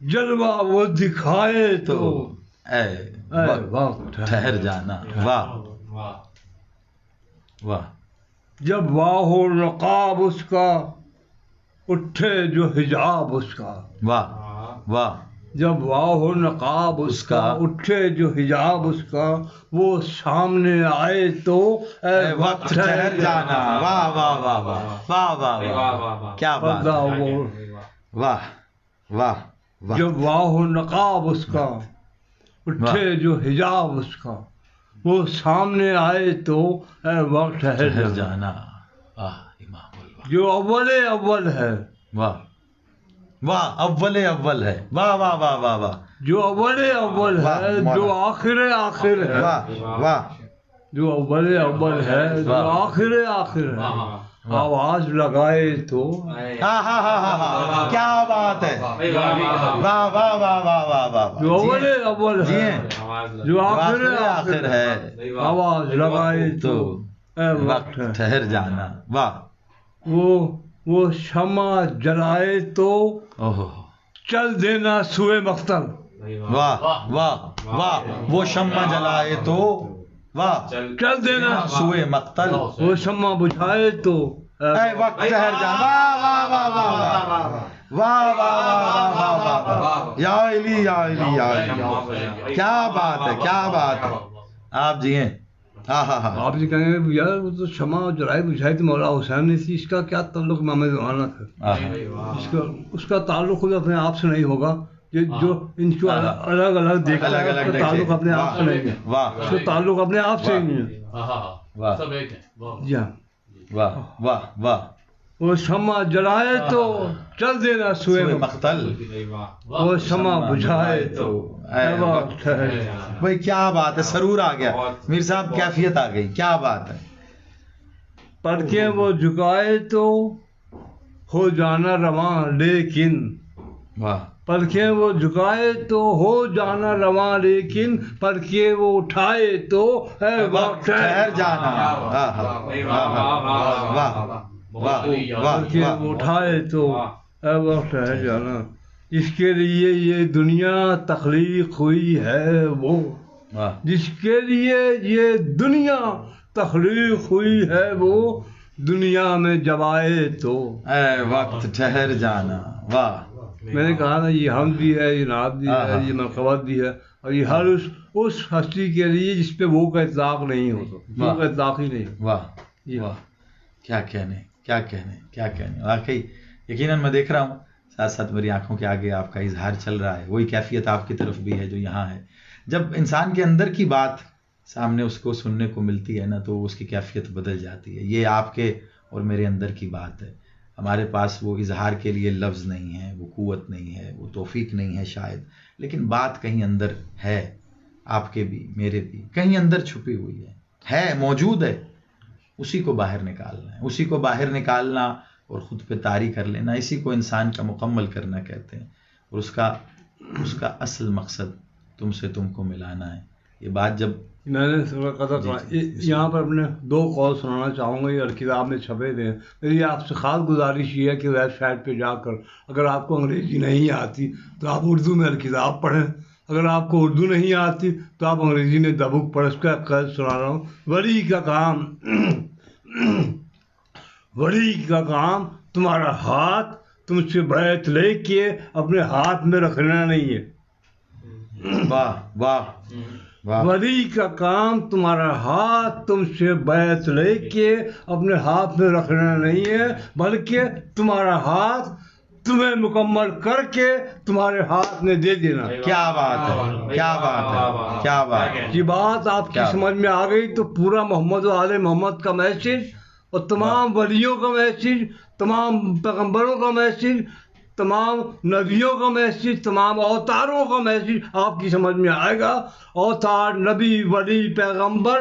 B: جلوہ وہ دکھائے تو
A: اے
B: وقت
A: وقت ٹھہر جانا. واہ واہ.
B: جب واہ و نقاب اس کا اٹھے جو حجاب اس کا.
A: واہ واہ.
B: جب واہ و نقاب اس کا اٹھے جو حجاب اس کا وہ سامنے آئے تو
A: اے وقت ٹھہر جانا. واہ واہ واہ واہ واہ واہ. کیا بات ہے. واہ واہ واہ.
B: جب واہ و نقاب اس کا اٹھے جو حجاب اس کا وہ سامنے آئے تو اے وقت ٹھہر
A: جانا. امام الوقت.
B: جو اول ہے.
A: واہ واہ. اول ہے. واہ واہ واہ واہ واہ.
B: جو اول ہے جو آخر ہے.
A: واہ واہ.
B: جو اول ہے جو آخر ہے. آواز لگائے تو
A: ہاں ہاں ہاں ہاں ہاں. کیا بات ہے. واہ واہ واہ واہ واہ واہ.
B: جو اول ہے جو آخر
A: ہے.
B: آواز لگائے تو اے
A: وقت ٹھہر جانا. واہ.
B: وہ شمع جلائے تو چل دینا سوئے مقتل.
A: واہ واہ واہ. وہ شمع جلائے تو واہ
B: چل دینا
A: سوئے مقتل.
B: وہ شمع بجھائے تو
A: اے وقت ٹھہر جانا. واہ واہ واہ واہ واہ واہ واہ واہ. یا علی یا علی یا علی. کیا بات ہے. کیا بات ہے. آپ جیئیں. ہاں ہاں ہاں.
B: آپ جی کہیں گے یار وہ تو شمع جلائی بجھائی تو مولا حسین نے تھی. اس کا کیا تعلق امام زمانہ تھا. اس کا تعلق خود اپنے آپ سے نہیں ہوگا. جو ان کو الگ الگ دیکھتا ہے اس کا تعلق اپنے آپ سے نہیں ہے. اس کا تعلق اپنے آپ سے ہی نہیں ہے. جی ہاں.
A: واہ واہ واہ.
B: وہ شمع جلائے تو چل دینا سوئے
A: مقتل.
B: وہ شمع بجھائے تو
A: بھائی کیا بات ہے. سرور آ گیا میر صاحب. کیفیت آ گئی. کیا بات ہے.
B: پلکیں وہ جھکائے تو ہو جانا رواں لیکن.
A: واہ.
B: پلکیں وہ جھکائے تو ہو جانا رواں لیکن پلکیں وہ اٹھائے تو ہے وقت
A: ٹھہر جانا.
B: پلکیں وہ اٹھائے تو ہے وقت ٹھہر جانا. جس کے لیے یہ دنیا تخلیق ہوئی ہے وہ. جس کے لیے یہ دنیا تخلیق ہوئی ہے وہ دنیا میں جب آئے تو
A: اے وقت ٹھہر جانا. واہ.
B: میں نے کہا نا یہ حمد بھی ہے, یہ نعت بھی ہے, یہ منقبت بھی ہے, اور یہ ہر اس ہستی کے لیے جس پہ وہ کا اطلاق نہیں ہوتا. وہ کا اطلاق ہی نہیں.
A: واہ واہ. کیا کہنے کیا کہنے کیا کہنے. واقعی یقیناً میں دیکھ رہا ہوں ساتھ ساتھ میری آنکھوں کے آگے آپ کا اظہار چل رہا ہے. وہی کیفیت آپ کی طرف بھی ہے جو یہاں ہے. جب انسان کے اندر کی بات سامنے اس کو سننے کو ملتی ہے نا تو اس کی کیفیت بدل جاتی ہے. یہ آپ کے اور میرے اندر کی بات ہے. ہمارے پاس وہ اظہار کے لیے لفظ نہیں ہے, وہ قوت نہیں ہے, وہ توفیق نہیں ہے شاید, لیکن بات کہیں اندر ہے. آپ کے بھی میرے بھی کہیں اندر چھپی ہوئی ہے, موجود ہے. اسی کو باہر نکالنا ہے. اسی کو باہر نکالنا اور خود پہ طاری کر لینا, اسی کو انسان کا مکمل کرنا کہتے ہیں. اور اس کا اصل مقصد تم سے تم کو ملانا ہے. یہ بات جب
B: میں نے یہاں پر اپنے 2 قول سنانا چاہوں گا. یہ کتاب میں چھپے تھے. میری آپ سے خاص گزارش یہ ہے کہ ویب سائٹ پہ جا کر اگر آپ کو انگریزی نہیں آتی تو آپ اردو میں کتاب پڑھیں. اگر آپ کو اردو نہیں آتی تو آپ انگریزی میں دا بک پڑھیں. اس کا قید سنا رہا ہوں. ولی کا کام تمہارا ہاتھ تم سے بیعت لے کے اپنے ہاتھ میں رکھنا نہیں ہے.
A: واہ واہ.
B: ولی کا کام تمہارا ہاتھ تم سے بیعت لے کے اپنے ہاتھ میں رکھنا نہیں ہے بلکہ تمہارا ہاتھ تمہیں مکمل کر کے تمہارے ہاتھ میں دے دینا.
A: کیا بات ہے. کیا بات ہے. کیا بات ہے.
B: یہ بات آپ کی سمجھ میں آ گئی تو پورا محمد و آل محمد کا میسج اور تمام ولیوں کا میسج, تمام پیغمبروں کا میسج, تمام نبیوں کا میسج, تمام اوتاروں کا میسج آپ کی سمجھ میں آئے گا. اوتار, نبی, ولی, پیغمبر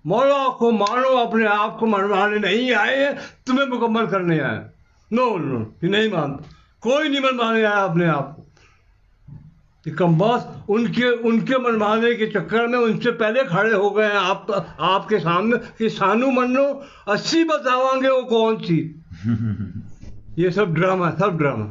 B: مولا کو مانو, اپنے آپ کو منوانے نہیں آئے, تمہیں مکمل کرنے آئے. نو یہ نہیں مانتا, کوئی نہیں منوانے آیا اپنے آپ کو. کم بس ان کے منوانے کے چکر میں ان سے پہلے کھڑے ہو گئے ہیں آپ کے سامنے کہ سانو منو 80 بتاؤں گے وہ کون سی. یہ سب ڈرامہ ہے, سب ڈرامہ.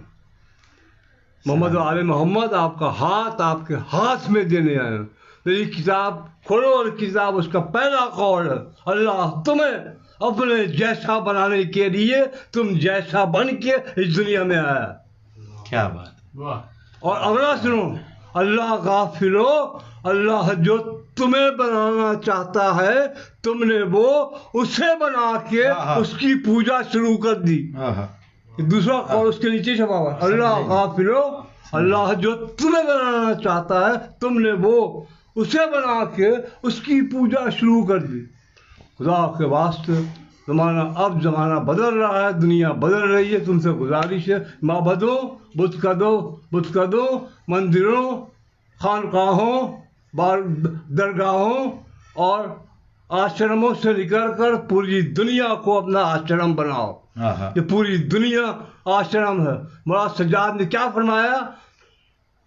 B: محمد آل محمد آپ کا ہاتھ آپ کے ہاتھ میں دینے آئے ہیں. میری کتاب کھولو اور کتاب اس کا پہلا قول ہے اللہ تمہیں اپنے جیسا بنانے کے لیے تم جیسا بن کے اس دنیا میں آیا.
A: کیا بات.
B: اور اگلا سنو اللہ غافلو اللہ جو تمہیں بنانا چاہتا ہے تم نے وہ اسے بنا کے اس کی پوجا شروع کر دی. دوسرا قول اس کے نیچے چھپا ہوا اللہ غافلو اللہ جو تمہیں بنانا چاہتا ہے تم نے وہ اسے بنا کے اس کی پوجا شروع کر دی. خدا کے واسطے زمانہ بدل رہا ہے, دنیا بدل رہی ہے. تم سے گزارش ہے معبدوں بت قدوں مندروں خانقاہوں درگاہوں اور آشرموں سے نکل کر پوری دنیا کو اپنا آشرم بناؤ. یہ پوری دنیا آشرم ہے. مولانا سجاد نے کیا فرمایا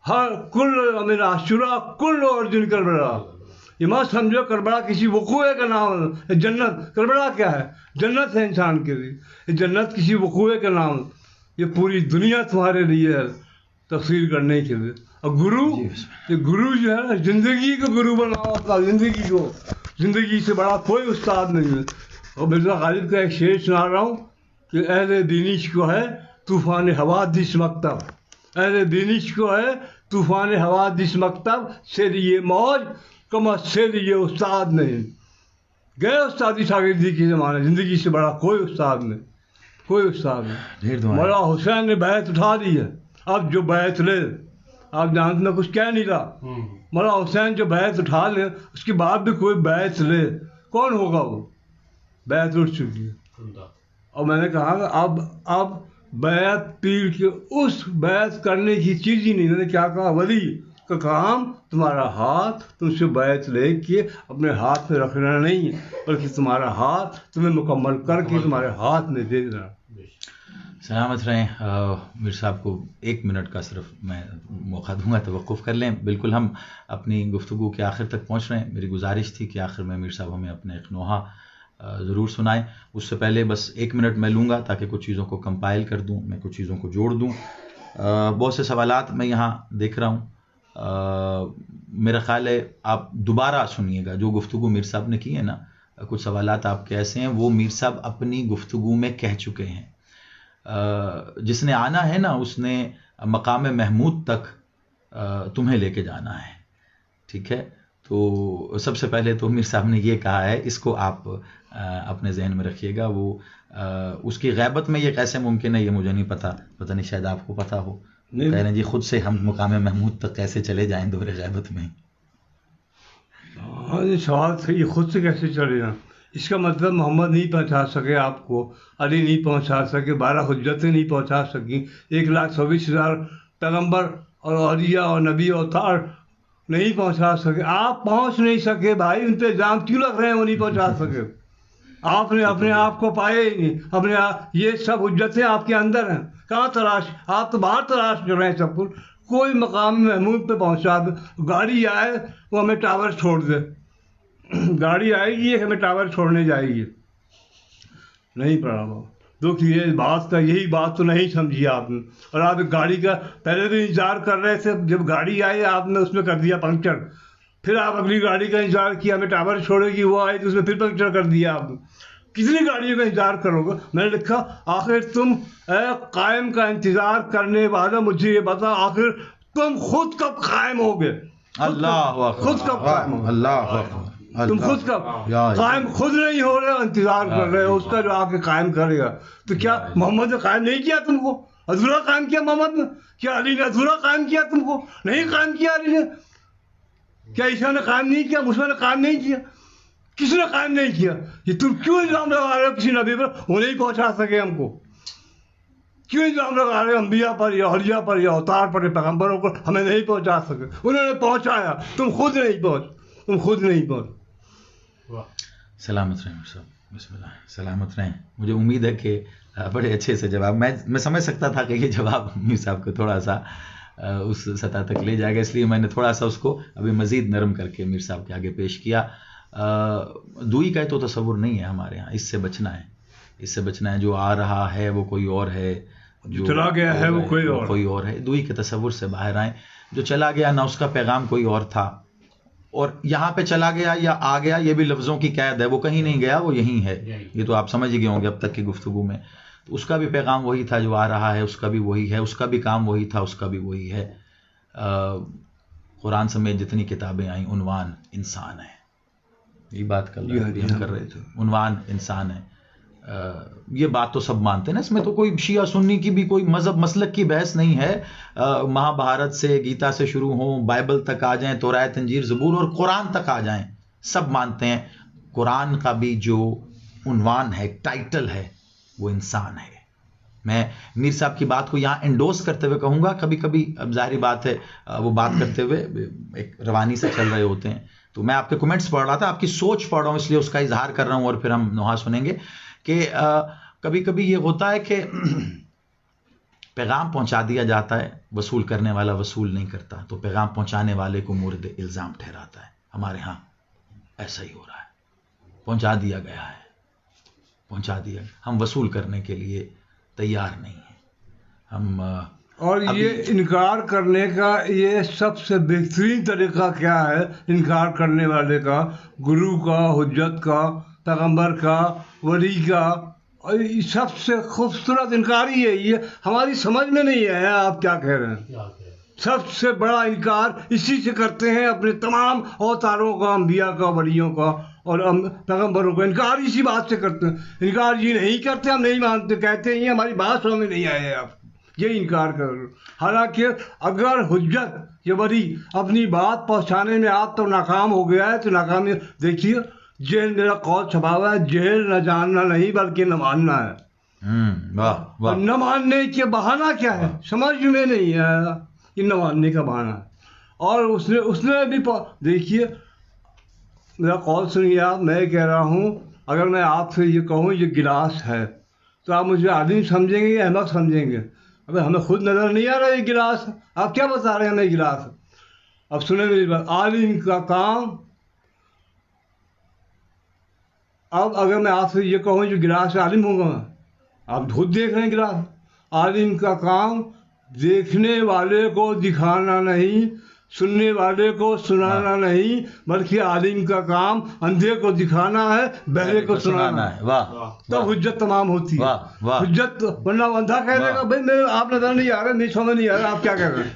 B: ہر کل امین عاشورہ کل ارجن کربلا. یہ مت سمجھو کربلا کسی وقوعے کا نام ہے. جنت کربلا کیا ہے؟ جنت ہے انسان کے لیے. یہ جنت کسی وقوعے کا نام ہے. یہ پوری دنیا تمہارے لیے ہے تفسیر کرنے کے لیے. اور گرو یہ گرو جو ہے زندگی کو گرو بناؤ اپنا. زندگی سے بڑا کوئی استاد نہیں ہے. اور مرزا غالب کا ایک شعر سنا رہا ہوں کہ اہل دینش کو ہے طوفان حوادث مکتب. اہل دینش کو ہے طوفان حوادث مکتب سے لیے موج کم سے لیے استاد نہیں. گئے استادی شاگردی کے زمانے. زندگی سے بڑا کوئی استاد نہیں. کوئی استاد نہیں. مولا حسین نے بیعت اٹھا لی ہے. اب جو بیعت لے آپ جانتے میں کچھ کہہ نہیں رہا. مولا حسین جو بیعت اٹھا لے اس کے بعد بھی کوئی بیعت لے کون ہوگا؟ وہ بیعت اٹھ چکی ہے. اور میں نے کہا کہ اب بیعت پیر کے اس بیعت کرنے کی چیز ہی نہیں. میں نے کیا کہا ولی کا کام تمہارا ہاتھ تم سے بیعت لے کے اپنے ہاتھ میں رکھنا نہیں ہے بلکہ تمہارا ہاتھ تمہیں مکمل کر کے تمہارے ہاتھ میں دے دینا.
A: سلامت رہیں. میر صاحب کو 1 منٹ کا صرف میں موقع دوں گا, توقف کر لیں. بالکل ہم اپنی گفتگو کے آخر تک پہنچ رہے ہیں. میری گزارش تھی کہ آخر میں میر صاحب ہمیں اپنا ایک نوحہ ضرور سنائیں. اس سے پہلے بس 1 منٹ میں لوں گا تاکہ کچھ چیزوں کو کمپائل کر دوں, میں کچھ چیزوں کو جوڑ دوں. بہت سے سوالات میں یہاں دیکھ رہا ہوں. میرا خیال ہے آپ دوبارہ سنیے گا جو گفتگو میر صاحب نے کی ہے نا. کچھ سوالات آپ کے ایسے ہیں وہ میر صاحب اپنی گفتگو میں کہہ چکے ہیں. جس نے آنا ہے نا اس نے مقام محمود تک تمہیں لے کے جانا ہے. ٹھیک ہے, تو سب سے پہلے تو میر صاحب نے یہ کہا ہے, اس کو آپ اپنے ذہن میں رکھیے گا. وہ اس کی غیبت میں یہ کیسے ممکن ہے یہ مجھے نہیں پتہ نہیں شاید آپ کو پتہ ہو. کہہ رہے ہیں جی خود سے ہم مقام محمود تک کیسے چلے جائیں دور غیبت میں.
B: ہاں یہ سوال تھا یہ خود سے کیسے چلے جائیں. اس کا مطلب محمد نہیں پہنچا سکے آپ کو, علی نہیں پہنچا سکے, 12 حجتیں نہیں پہنچا سکیں, 1,24,000 پیغمبر اور اولیاء اور نبی اور تار نہیں پہنچا سکے. آپ پہنچ نہیں سکے بھائی, ان پہ الزام کیوں لگ رہے ہیں وہ نہیں پہنچا سکے. آپ نے اپنے آپ کو پائے ہی نہیں. اپنے یہ سب حجتیں آپ کے اندر ہیں, کہاں تلاش, آپ تو باہر تلاش کر رہے ہیں سب کچھ. کوئی مقام محمود پہ پہنچا دے, گاڑی آئے وہ ہمیں ٹاور چھوڑ دے. گاڑی آئے گی ہمیں ٹاور چھوڑنے جائے گی. نہیں پڑا وہ دکھ یہ بات کا, یہی بات تو نہیں سمجھی آپ نے. اور آپ گاڑی کا پہلے تو انتظار کر رہے تھے, جب گاڑی آئی آپ نے اس میں کر دیا پنکچر. پھر آپ اگلی گاڑی کا انتظار کیا ہمیں ٹاور چھوڑے گی, وہ آئی تو اس میں پھر پنکچر کر دیا آپ نے. کتنی گاڑیوں کا انتظار کرو گے؟ میں نے لکھا آخر تم اے قائم کا انتظار کرنے والا مجھے یہ بتا آخر تم خود کب قائم ہوگے؟
A: اللہ
B: خود کب قائم ہوگے؟
A: اللہ
B: تم خود کب قائم خود نہیں ہو رہے, انتظار کر رہے ہو اس کا جو آ کے قائم کرے گا. تو کیا محمد نے قائم نہیں کیا تم کو؟ ادھورا قائم کیا محمد نے؟ کیا علی نے ادھورا قائم کیا تم کو؟ نہیں قائم کیا علی نے. کیا عیسیٰ نے قائم نہیں کیا؟ موسیٰ نے قائم نہیں کیا؟ کس نے قائم نہیں کیا؟ یہ تم کیوں الزام لگا رہے ہو کسی نبی پر وہ نہیں پہنچا سکے ہم کو؟ کیوں الزام لگا رہے ہو انبیاء پر یا اولیاء پر یا اوتار پر یا پیغمبروں پر ہمیں نہیں پہنچا سکے؟ انہوں نے پہنچایا, تم خود نہیں پہنچ.
A: سلامت رہیں صاحب, بسم اللہ. سلامت رہیں. مجھے امید ہے کہ بڑے اچھے سے جواب میں سمجھ سکتا تھا کہ یہ جواب میر صاحب کو تھوڑا سا اس سطح تک لے جائے گا, اس لیے میں نے تھوڑا سا اس کو ابھی مزید نرم کر کے میر صاحب کے آگے پیش کیا. دوئی کا تو تصور نہیں ہے ہمارے ہاں, اس سے بچنا ہے. جو آ رہا ہے وہ کوئی اور ہے, جو
B: چلا گیا ہے وہ کوئی
A: اور ہے. دوئی کے تصور سے باہر آئیں. جو چلا گیا نہ اس کا پیغام کوئی اور تھا، اور یہاں پہ چلا گیا یا آ گیا یہ بھی لفظوں کی قید ہے، وہ کہیں نہیں گیا، وہ یہیں ہے. یہ تو آپ سمجھ گئے ہوں گے اب تک کی گفتگو میں. تو اس کا بھی پیغام وہی تھا جو آ رہا ہے، اس کا بھی وہی ہے، اس کا بھی کام وہی تھا، اس کا بھی وہی ہے. قرآن سمیت جتنی کتابیں آئیں عنوان انسان ہے. یہ بات کر رہے تھے، عنوان انسان ہے. یہ بات تو سب مانتے ہیں نا، اس میں تو کوئی شیعہ سنی کی بھی کوئی مذہب مسلک کی بحث نہیں ہے. مہا بھارت سے گیتا سے شروع ہوں، بائبل تک آ جائیں، توراۃ انجیل زبور اور قرآن تک آ جائیں، سب مانتے ہیں قرآن کا بھی جو عنوان ہے، ٹائٹل ہے، وہ انسان ہے. میں میر صاحب کی بات کو یہاں انڈوس کرتے ہوئے کہوں گا، کبھی کبھی اب ظاہری بات ہے وہ بات کرتے ہوئے ایک روانی سے چل رہے ہوتے ہیں، تو میں آپ کے کمنٹس پڑھ رہا تھا، آپ کی سوچ پڑھ رہا ہوں، اس لیے اس کا اظہار کر رہا ہوں، اور پھر ہم نوحہ سنیں گے کہ کبھی کبھی یہ ہوتا ہے کہ پیغام پہنچا دیا جاتا ہے، وصول کرنے والا وصول نہیں کرتا، تو پیغام پہنچانے والے کو مورد الزام ٹھہراتا ہے. ہمارے ہاں ایسا ہی ہو رہا ہے، پہنچا دیا گیا ہے، پہنچا دیا، ہم وصول کرنے کے لیے تیار نہیں ہیں. ہم
B: اور یہ انکار کرنے کا یہ سب سے بہترین طریقہ کیا ہے انکار کرنے والے کا؟ گرو کا، حجت کا، پیغمبر کا، ولی کا، اور یہ سب سے خوبصورت انکار ہی ہے. یہ ہماری سمجھ میں نہیں ہے آپ کیا کہہ رہے ہیں. سب سے بڑا انکار اسی سے کرتے ہیں اپنے تمام اوتاروں کا، انبیاء کا، ولیوں کا اور پیغمبروں کا. انکار اسی بات سے کرتے ہیں. انکار یہ نہیں کرتے ہم نہیں مانتے، کہتے ہیں ہماری بات سمجھ میں نہیں آئے آپ، یہ انکار کر. حالانکہ اگر حجت یا ولی اپنی بات پہنچانے میں آپ تو ناکام ہو گیا ہے تو ناکامی دیکھیے. جہل میرا قول چھپا ہوا ہے، جہل نہ جاننا نہیں بلکہ نہ ماننا ہے. اور نہ ماننے کے بہانہ کیا ہے سمجھ میں نہیں آیا، یہ نہ ماننے کا بہانہ ہے. اور اس نے بھی دیکھیے میرا قول سنیے آپ، میں کہہ رہا ہوں اگر میں آپ سے یہ کہوں یہ گلاس ہے تو آپ مجھے عالم سمجھیں گے یا احمق سمجھیں گے؟ اب ہمیں خود نظر نہیں آ رہا یہ گلاس، آپ کیا بتا رہے ہیں ہمیں گلاس؟ اب سنیں میری بات، عالم کا کام، اب اگر میں آپ سے یہ کہوں جو گلاس ہے عالم ہوگا میں، آپ خود دیکھ رہے ہیں گلاس. عالم کا کام دیکھنے والے کو دکھانا نہیں، سننے والے کو سنانا نہیں، بلکہ عالم کا کام اندھے کو دکھانا ہے، بہرے کو سنانا ہے. تب حجت تمام ہوتی ہے. حجت ورنہ اندھا کہہ دے گا بھائی میں آپ نظر نہیں آ رہے، نہیں سمجھ نہیں آ رہا آپ کیا کہہ رہے ہیں.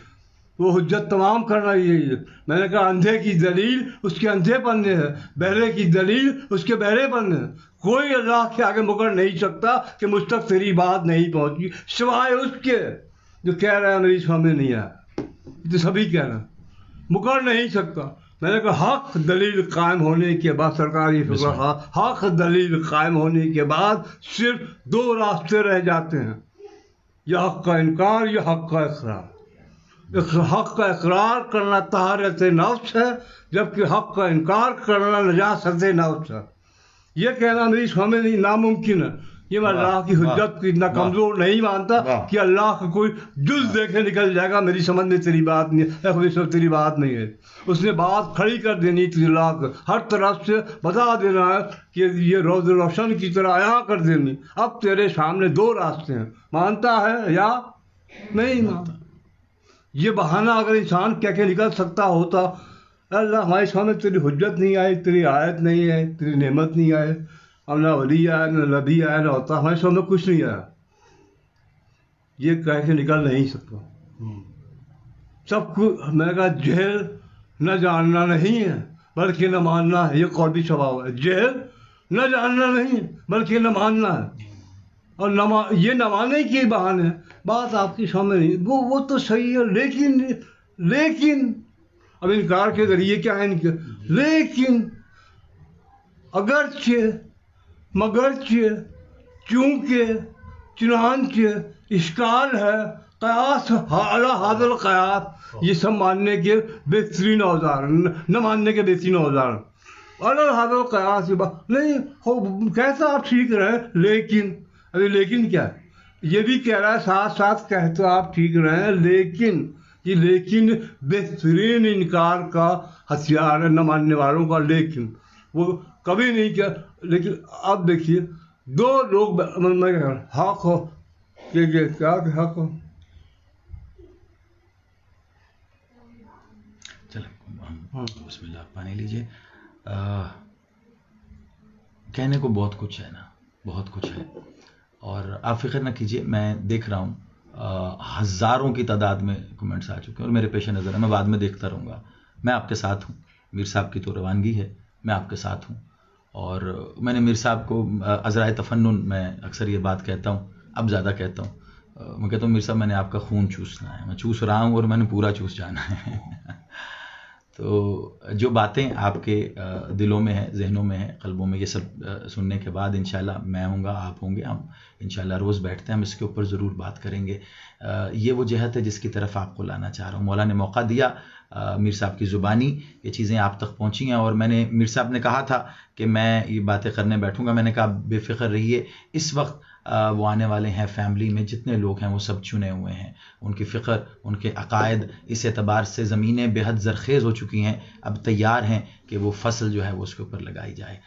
B: وہ حجت تمام کرنا یہی ہے. میں نے کہا اندھے کی دلیل اس کے اندھے پن ہے، بہرے کی دلیل اس کے بہرے پن ہے. کوئی اللہ کے آگے مکر نہیں سکتا کہ مجھ تک تیری بات نہیں پہنچی سوائے اس کے جو کہہ رہا ہے میری سمجھ میں نہیں آیا. تو سبھی کہہ رہے ہیں مکر نہیں سکتا. میں نے کہا حق دلیل قائم ہونے کے بعد سرکاری فقہ، حق دلیل قائم ہونے کے بعد صرف دو راستے رہ جاتے ہیں، یا حق کا انکار یا حق کا اقرار. حق کا اقرار کرنا طہارت نفس ہے، جبکہ حق کا انکار کرنا نجاست نفس ہے. یہ کہنا میری سمجھ میں نہیں، ناممکن ہے. یہ میں اللہ کی حجت کو اتنا کمزور نہیں مانتا کہ اللہ کا کوئی جز دیکھے نکل جائے گا میری سمجھ میں تیری بات نہیں ہے، خود تیری بات نہیں ہے. اس نے بات کھڑی کر دینی تھی، اللہ کو ہر طرف سے بتا دینا ہے کہ یہ روز روشن کی طرح عیاں کر دینی. اب تیرے سامنے دو راستے ہیں، مانتا ہے یا نہیں مانتا. یہ بہانہ اگر انسان کہہ کے نکل سکتا ہوتا اللہ ہمارے سامنے تیری حجت نہیں آئی، تیری آیت نہیں ہے، تیری نعمت نہیں آئے، نہ ولی آیا، نہ نبی آیا، نہ ہوتا، ہمارے سامنے کچھ نہیں آیا، یہ کہہ کے نکل نہیں سکتا. سب کو میں نے کہا جہل نہ جاننا نہیں ہے بلکہ نہ ماننا ہے. یہ قول بھی چھپا ہوا ہے، جہل نہ جاننا نہیں بلکہ نہ ماننا ہے. اور یہ نہ ماننے کے بہانے ہیں. بات آپ کی سامنے نہیں، وہ تو صحیح ہے، لیکن اب انکار کے ذریعے کیا ہے لیکن اگرچہ مگرچہ چونکہ چنانچہ اشکال ہے، قیاس اعلیٰ حاضر قیاس، یہ سب ماننے کے بہترین اوزار، نہ ماننے کے بہترین اوزار. اعلیٰ حاضر قیاس نہیں کیسا آپ ٹھیک رہے، لیکن ابھی لیکن کیا ہے؟ یہ بھی کہہ رہا ہے ساتھ ساتھ کہتے آپ ٹھیک رہے لیکن یہ لیکن بہترین انکار کا ہتھیار ہے نہ ماننے والوں کا. لیکن وہ کبھی نہیں کیا. لیکن اب دیکھیے دو لوگ حق کہ یہ کیا کہ حق ہو.
A: چلیں بسم اللہ پانی لیجیے. کہنے کو بہت کچھ ہے نا، بہت کچھ ہے، اور آپ فکر نہ کیجیے، میں دیکھ رہا ہوں ہزاروں کی تعداد میں کمنٹس آ چکے ہیں اور میرے پیش نظر ہے، میں بعد میں دیکھتا رہوں گا. میں آپ کے ساتھ ہوں، میر صاحب کی تو روانگی ہے، میں آپ کے ساتھ ہوں. اور میں نے میر صاحب کو عذرائے تفنن میں اکثر یہ بات کہتا ہوں، اب زیادہ کہتا ہوں. میں کہتا ہوں میر صاحب میں نے آپ کا خون چوسنا ہے، میں چوس رہا ہوں اور میں نے پورا چوس جانا ہے. تو جو باتیں آپ کے دلوں میں ہیں، ذہنوں میں ہیں، قلبوں میں، یہ سب سننے کے بعد انشاءاللہ میں ہوں گا، آپ ہوں گے، ہم انشاءاللہ روز بیٹھتے ہیں، ہم اس کے اوپر ضرور بات کریں گے. یہ وہ جہت ہے جس کی طرف آپ کو لانا چاہ رہا ہوں. مولا نے موقع دیا، میر صاحب کی زبانی یہ چیزیں آپ تک پہنچی ہیں، اور میں نے میر صاحب نے کہا تھا کہ میں یہ باتیں کرنے بیٹھوں گا. میں نے کہا بے فکر رہیے، اس وقت وہ آنے والے ہیں، فیملی میں جتنے لوگ ہیں وہ سب چنے ہوئے ہیں، ان کی فکر، ان کے عقائد اس اعتبار سے زمینیں بے حد زرخیز ہو چکی ہیں، اب تیار ہیں کہ وہ فصل جو ہے وہ اس کے اوپر لگائی جائے.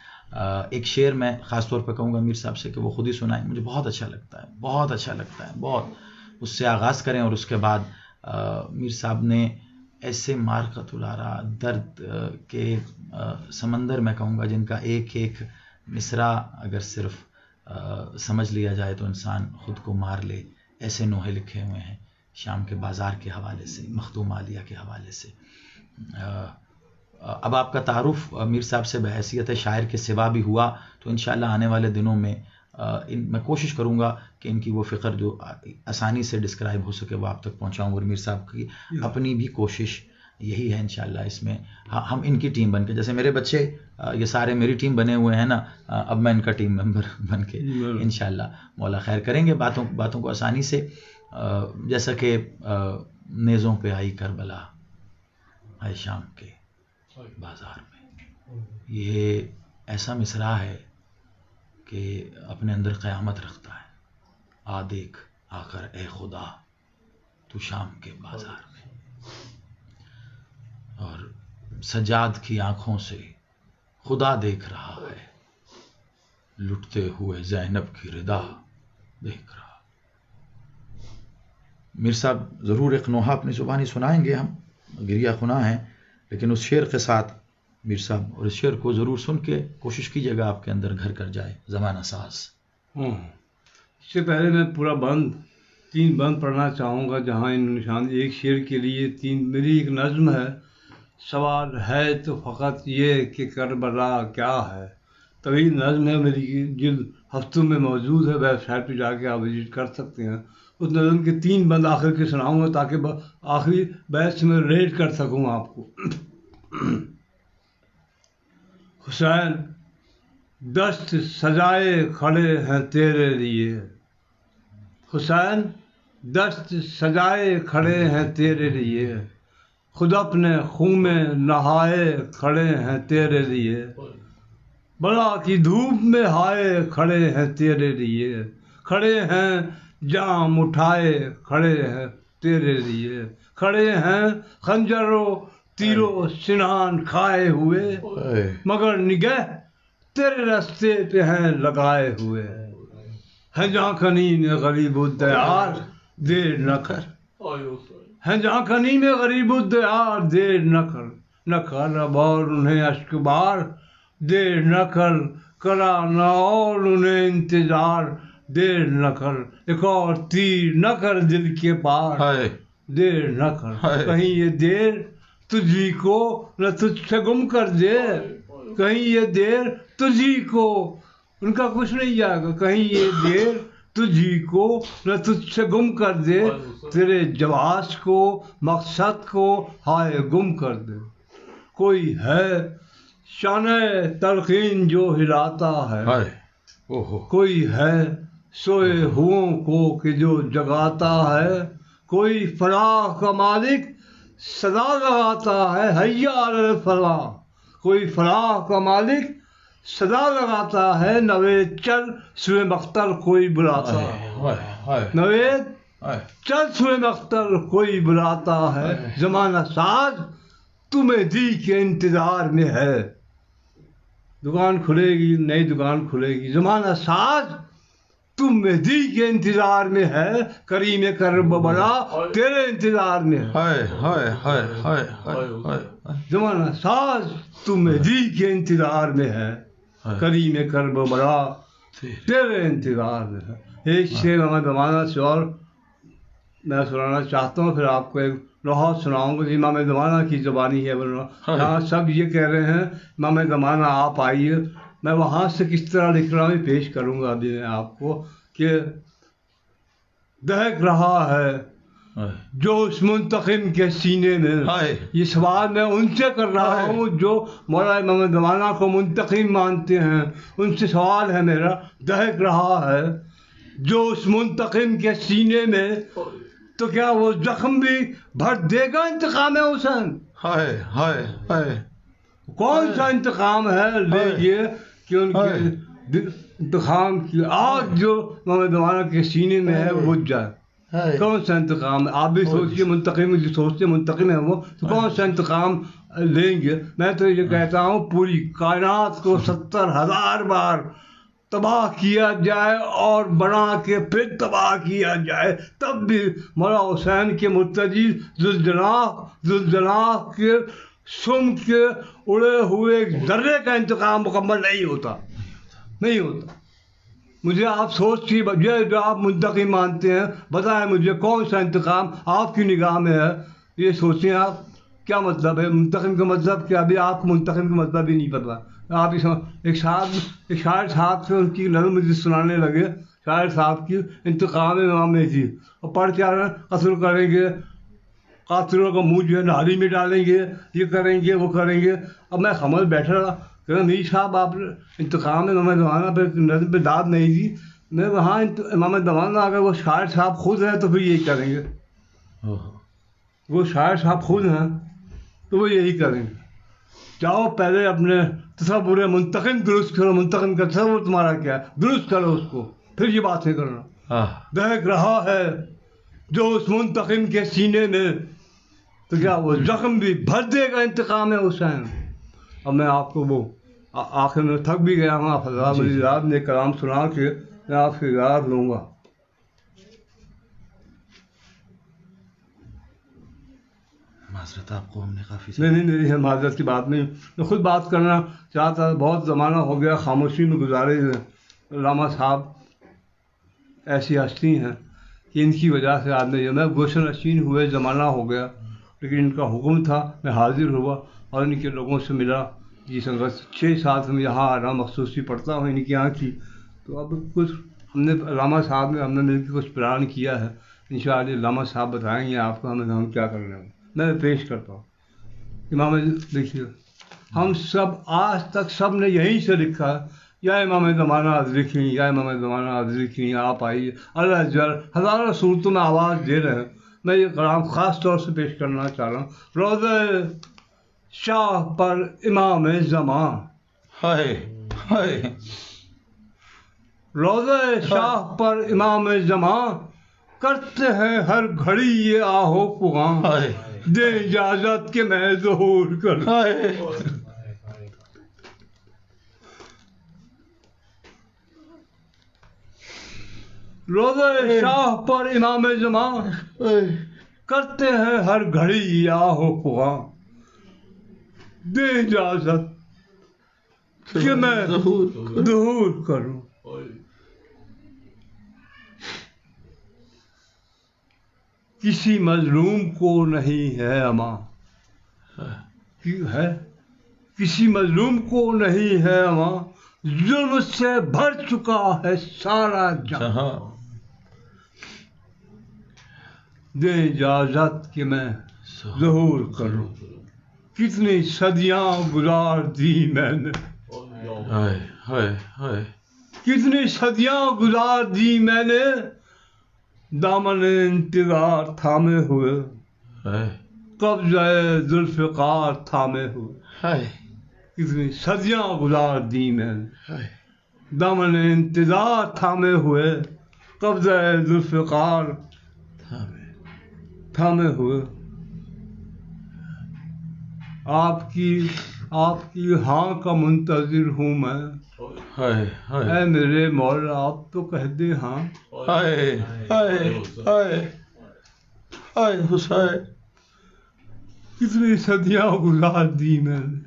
A: ایک شعر میں خاص طور پہ کہوں گا میر صاحب سے کہ وہ خود ہی سنائیں، مجھے بہت اچھا لگتا ہے، بہت اچھا لگتا ہے، بہت. اس سے آغاز کریں اور اس کے بعد میر صاحب نے ایسے مارکت الارا درد کے سمندر میں کہوں گا، جن کا ایک ایک مصرع اگر صرف سمجھ لیا جائے تو انسان خود کو مار لے، ایسے نوحے لکھے ہوئے ہیں شام کے بازار کے حوالے سے، مخدوم عالیہ کے حوالے سے. اب آپ کا تعارف میر صاحب سے بحیثیت شاعر کے سوا بھی ہوا تو انشاءاللہ آنے والے دنوں میں میں کوشش کروں گا کہ ان کی وہ فکر جو آسانی سے ڈسکرائب ہو سکے وہ آپ تک پہنچاؤں. اور میر صاحب کی اپنی بھی کوشش یہی ہے انشاءاللہ، اس میں ہم ان کی ٹیم بن کے، جیسے میرے بچے یہ سارے میری ٹیم بنے ہوئے ہیں نا، اب میں ان کا ٹیم ممبر بن کے انشاءاللہ مولا خیر کریں گے باتوں کو آسانی سے. جیسا کہ نیزوں پہ آئی کربلا آئے شام کے بازار میں، یہ ایسا مصرع ہے کہ اپنے اندر قیامت رکھتا ہے. آ دیکھ آ کر اے خدا تو شام کے بازار میں. اور سجاد کی آنکھوں سے خدا دیکھ رہا ہے، لٹتے ہوئے زینب کی ردا دیکھ رہا. میر صاحب ضرور ایک نوحہ اپنی زبانی سنائیں گے، ہم گریہ خنا ہیں، لیکن اس شعر کے ساتھ میر صاحب، اور اس شعر کو ضرور سن کے کوشش کیجیے گا آپ کے اندر گھر کر جائے زمانہ ساز.
B: اس سے پہلے میں پورا تین بند پڑھنا چاہوں گا، جہاں ان نشان ایک شعر کے لیے میری ایک نظم ہے. سوال ہے تو فقط یہ کہ کربلا کیا ہے. طویل نظم ہے میری، جلد ہفتوں میں موجود ہے، ویب سائٹ پہ جا کے آپ وزٹ کر سکتے ہیں. اس نظم کے 3 بند آخر کے سناؤں گا تاکہ آخری بحث میں ریٹ کر سکوں آپ کو. حسین دست سجائے کھڑے ہیں تیرے لیے، حسین دست سجائے کھڑے ہیں تیرے لیے، خود اپنے خون میں نہائے کھڑے ہیں تیرے لیے، بلا کی دھوپ میں ہائے کھڑے ہیں تیرے لیے، کھڑے ہیں جام اٹھائے کھڑے ہیں تیرے لیے، کھڑے ہیں خنجر و تیر و سنان کھائے ہوئے، مگر نگہ تیرے رستے پہ ہیں لگائے ہوئے، ہے جہاں کنی میں غریب الدیار دیر نہ کر، ہے جہاں کنی میں غریب الدیار دیر نہ کر اب اور انہیں اشک بار دیر نہ کر، کرا نہ اور انہیں انتظار دیر نہ کر، ایک اور تیر نہ کر دل کے پار دیر نہ کر، کہیں یہ دیر تجھی کو نہ تجھ سے گم کر دے، کہیں یہ دیر تجھی کو، ان کا کچھ نہیں جائے گا، کہیں یہ دیر تجھی کو نہ تجھ سے گم کر دے، تیرے جواز کو مقصد کو ہائے گم کر دے. کوئی ہے شانہ تلقین جو ہلاتا ہے، کوئی ہے سوئے ہوں کو کہ جو جگاتا ہے، کوئی فلاح کا مالک صدا لگاتا ہے، حی علی الفلاح، کوئی فلاح کا مالک صدا لگاتا ہے، نوید چل سوئے مختر کوئی بلاتا ہے، نوید چل سوئے مختر کوئی بلاتا ہے، زمانہ ساز تمہیں دی کے انتظار میں ہے. دکان کھلے گی، نئی دکان کھلے گی، زمانہ ساز تم مہدی کے انتظار میں ہے، کریم کرب بڑا تیرے انتظار میں ہے.
A: ہائے ہائے ہائے ہائے ہائے
B: زمانہ ساز تم مہدی کے انتظار میں ہے، کریم کرب بڑا تیرے انتظار میں ہے. ایک شعر ہمیں زمانہ سے اور میں سنانا چاہتا ہوں، پھر آپ کو ایک لوحہ سناؤں گا. امام زمانہ کی زبانی ہے. یہاں سب یہ کہہ رہے ہیں امام زمانہ آپ آئیے. میں وہاں سے کس طرح لکھ رہا ہوں پیش کروں گا ابھی میں آپ کو کہ دہک رہا ہے جو اس منتقم کے سینے میں. یہ سوال میں ان سے کر رہا ہوں جو مولا امام زمانہ کو منتقم مانتے ہیں. ان سے سوال ہے میرا، دہک رہا ہے جو اس منتقم کے سینے میں، تو کیا وہ زخم بھی بھر دے گا انتقام حسین؟
A: ہائے ہائے ہائے
B: کون سا انتقام ہے لیجیے کہ ان کے انتقام کی آگ جو امام زمانہ کے سینے میں ہے بجھ جائے. کون سا انتقام ہے؟ آپ بھی سوچیے، منتقم جو سوچتے منتقم ہے وہ، تو کون سا انتقام لیں گے؟ میں تو یہ کہتا ہوں پوری کائنات کو 70,000 بار تباہ کیا جائے اور بنا کے پھر تباہ کیا جائے، تب بھی مولا حسین کے مرتضی ذوالجناح کے سم کے اڑے ہوئے ایک ذرے کا انتقام مکمل نہیں ہوتا. مجھے آپ سوچیے، جو آپ منتقم مانتے ہیں، بتائیں مجھے کون سا انتقام آپ کی نگاہ میں ہے. یہ سوچیں آپ کیا مطلب ہے منتقم کا مطلب، کہ ابھی آپ کو منتقم کا مطلب ہی نہیں پتا. آپ ایک شاعر صاحب سے ان کی نظم سنانے لگے، شاعر صاحب کی انتقام امام مہدی، اور پڑھ کے آ رہے ہیں قتل کریں گے، قاتلوں کا منہ جو ہے نالی میں ڈالیں گے، یہ کریں گے وہ کریں گے. اب میں خمل بیٹھا رہا کہ میر صاحب آپ انتقام امام زمانہ پہ نظم پہ داد نہیں دی. میں وہاں امام زمانہ اگر وہ شاعر صاحب خود ہیں تو پھر یہی کریں گے. وہ شاعر صاحب خود ہیں تو وہ یہی کریں گے. جاؤ پہلے اپنے تصور منتقم درست کرو. منتقم کا تصور تمہارا کیا ہے، درست کرو اس کو، پھر یہ باتیں کرنا. دہک رہا ہے جو اس منتقم کے سینے میں، تو کیا وہ زخم بھی بھر دے گا انتقام حسین. اب میں آپ کو وہ آخر میں تھک بھی گیا ہوں. آپ حضرات مجھے یاد نے کلام سنا کے میں آپ سے یاد لوں گا.
A: معذرت آپ کو ہم نے کافی
B: نہیں معذرت کی بات نہیں، میں خود بات کرنا چاہتا. بہت زمانہ ہو گیا خاموشی میں گزارے ہوئے. علامہ صاحب ایسی ہستی ہیں کہ ان کی وجہ سے آدمی میں گوشہ نشین ہوئے زمانہ ہو گیا، لیکن ان کا حکم تھا میں حاضر ہوا اور ان کے لوگوں سے ملا. جی سنگت 6 سال سے میں یہاں آ رہا ہوں، مخصوصی پڑھتا ہوں ان کی یہاں کی. تو اب کچھ ہم نے علامہ صاحب نے ہم نے مل کے کچھ پلان کیا ہے. انشاءاللہ علامہ صاحب بتائیں گے آپ کو ہم کیا کرنے ہیں. میں پیش کرتا ہوں. امام دیکھیے، ہم سب آج تک سب نے یہیں سے لکھا، یا امام زمانہ لکھیں یا امام زمانہ لکھیں، آپ آئیے. اللہ جل ہزاروں صورتوں میں آواز دے رہے ہیں. میں یہ کلام خاص طور سے پیش کرنا چاہ رہا ہوں. روضہ شاہ پر امام زمان.
A: ہائے ہائے
B: روضہ شاہ پر امام زمان، کرتے ہیں ہر گھڑی یہ آہو پغاں. دے اجازت کہ میں ظہور کروں. روضہ شاہ پر امام زمان، کرتے ہیں ہر گھڑی یہ آہو پغاں. دے اجازت کہ میں ظہور کروں. کسی مظلوم کو نہیں ہے امان، ہے کسی مظلوم کو نہیں ہے امان. ظلم سے بھر چکا ہے سارا جہاں. دے اجازت کہ میں ظہور کروں. کتنی صدیاں گزار دی میں نے، کتنی صدیاں گزار دی میں نے، دامن انتظار تھامے ہوئے، قبضہ ذوالفقار تھامے ہوئے. کتنی صدیاں گزار دی میں نے، دامن انتظار تھامے ہوئے، قبضہ ذوالفقار تھامے ہوئے. آپ کی ہاں کا منتظر ہوں میں، اے میرے مولا آپ تو کہہ دے ہاں.
A: ہائے ہائے ہائے ہائے حسین.
B: کتنی صدیاں گزار دی میں نے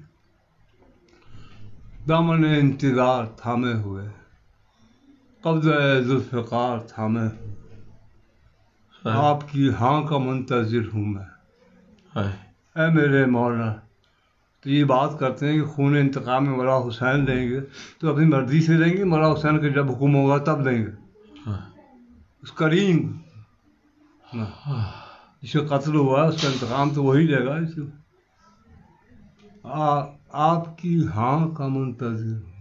B: دامن انتظار تھامے ہوئے، قبضہ ذوالفقار تھامے ہوئے، آپ کی ہاں کا منتظر ہوں میں. اے میرے مولا. تو یہ بات کرتے ہیں کہ خون انتقام میں مولا حسین لیں گے تو اپنی مرضی سے لیں گے، مولا حسین کا جب حکم ہوگا تب لیں گے. اس کریم جس کا قتل ہوا اس کا انتقام تو وہی لے گا. آپ کی ہاں کا منتظر ہوں.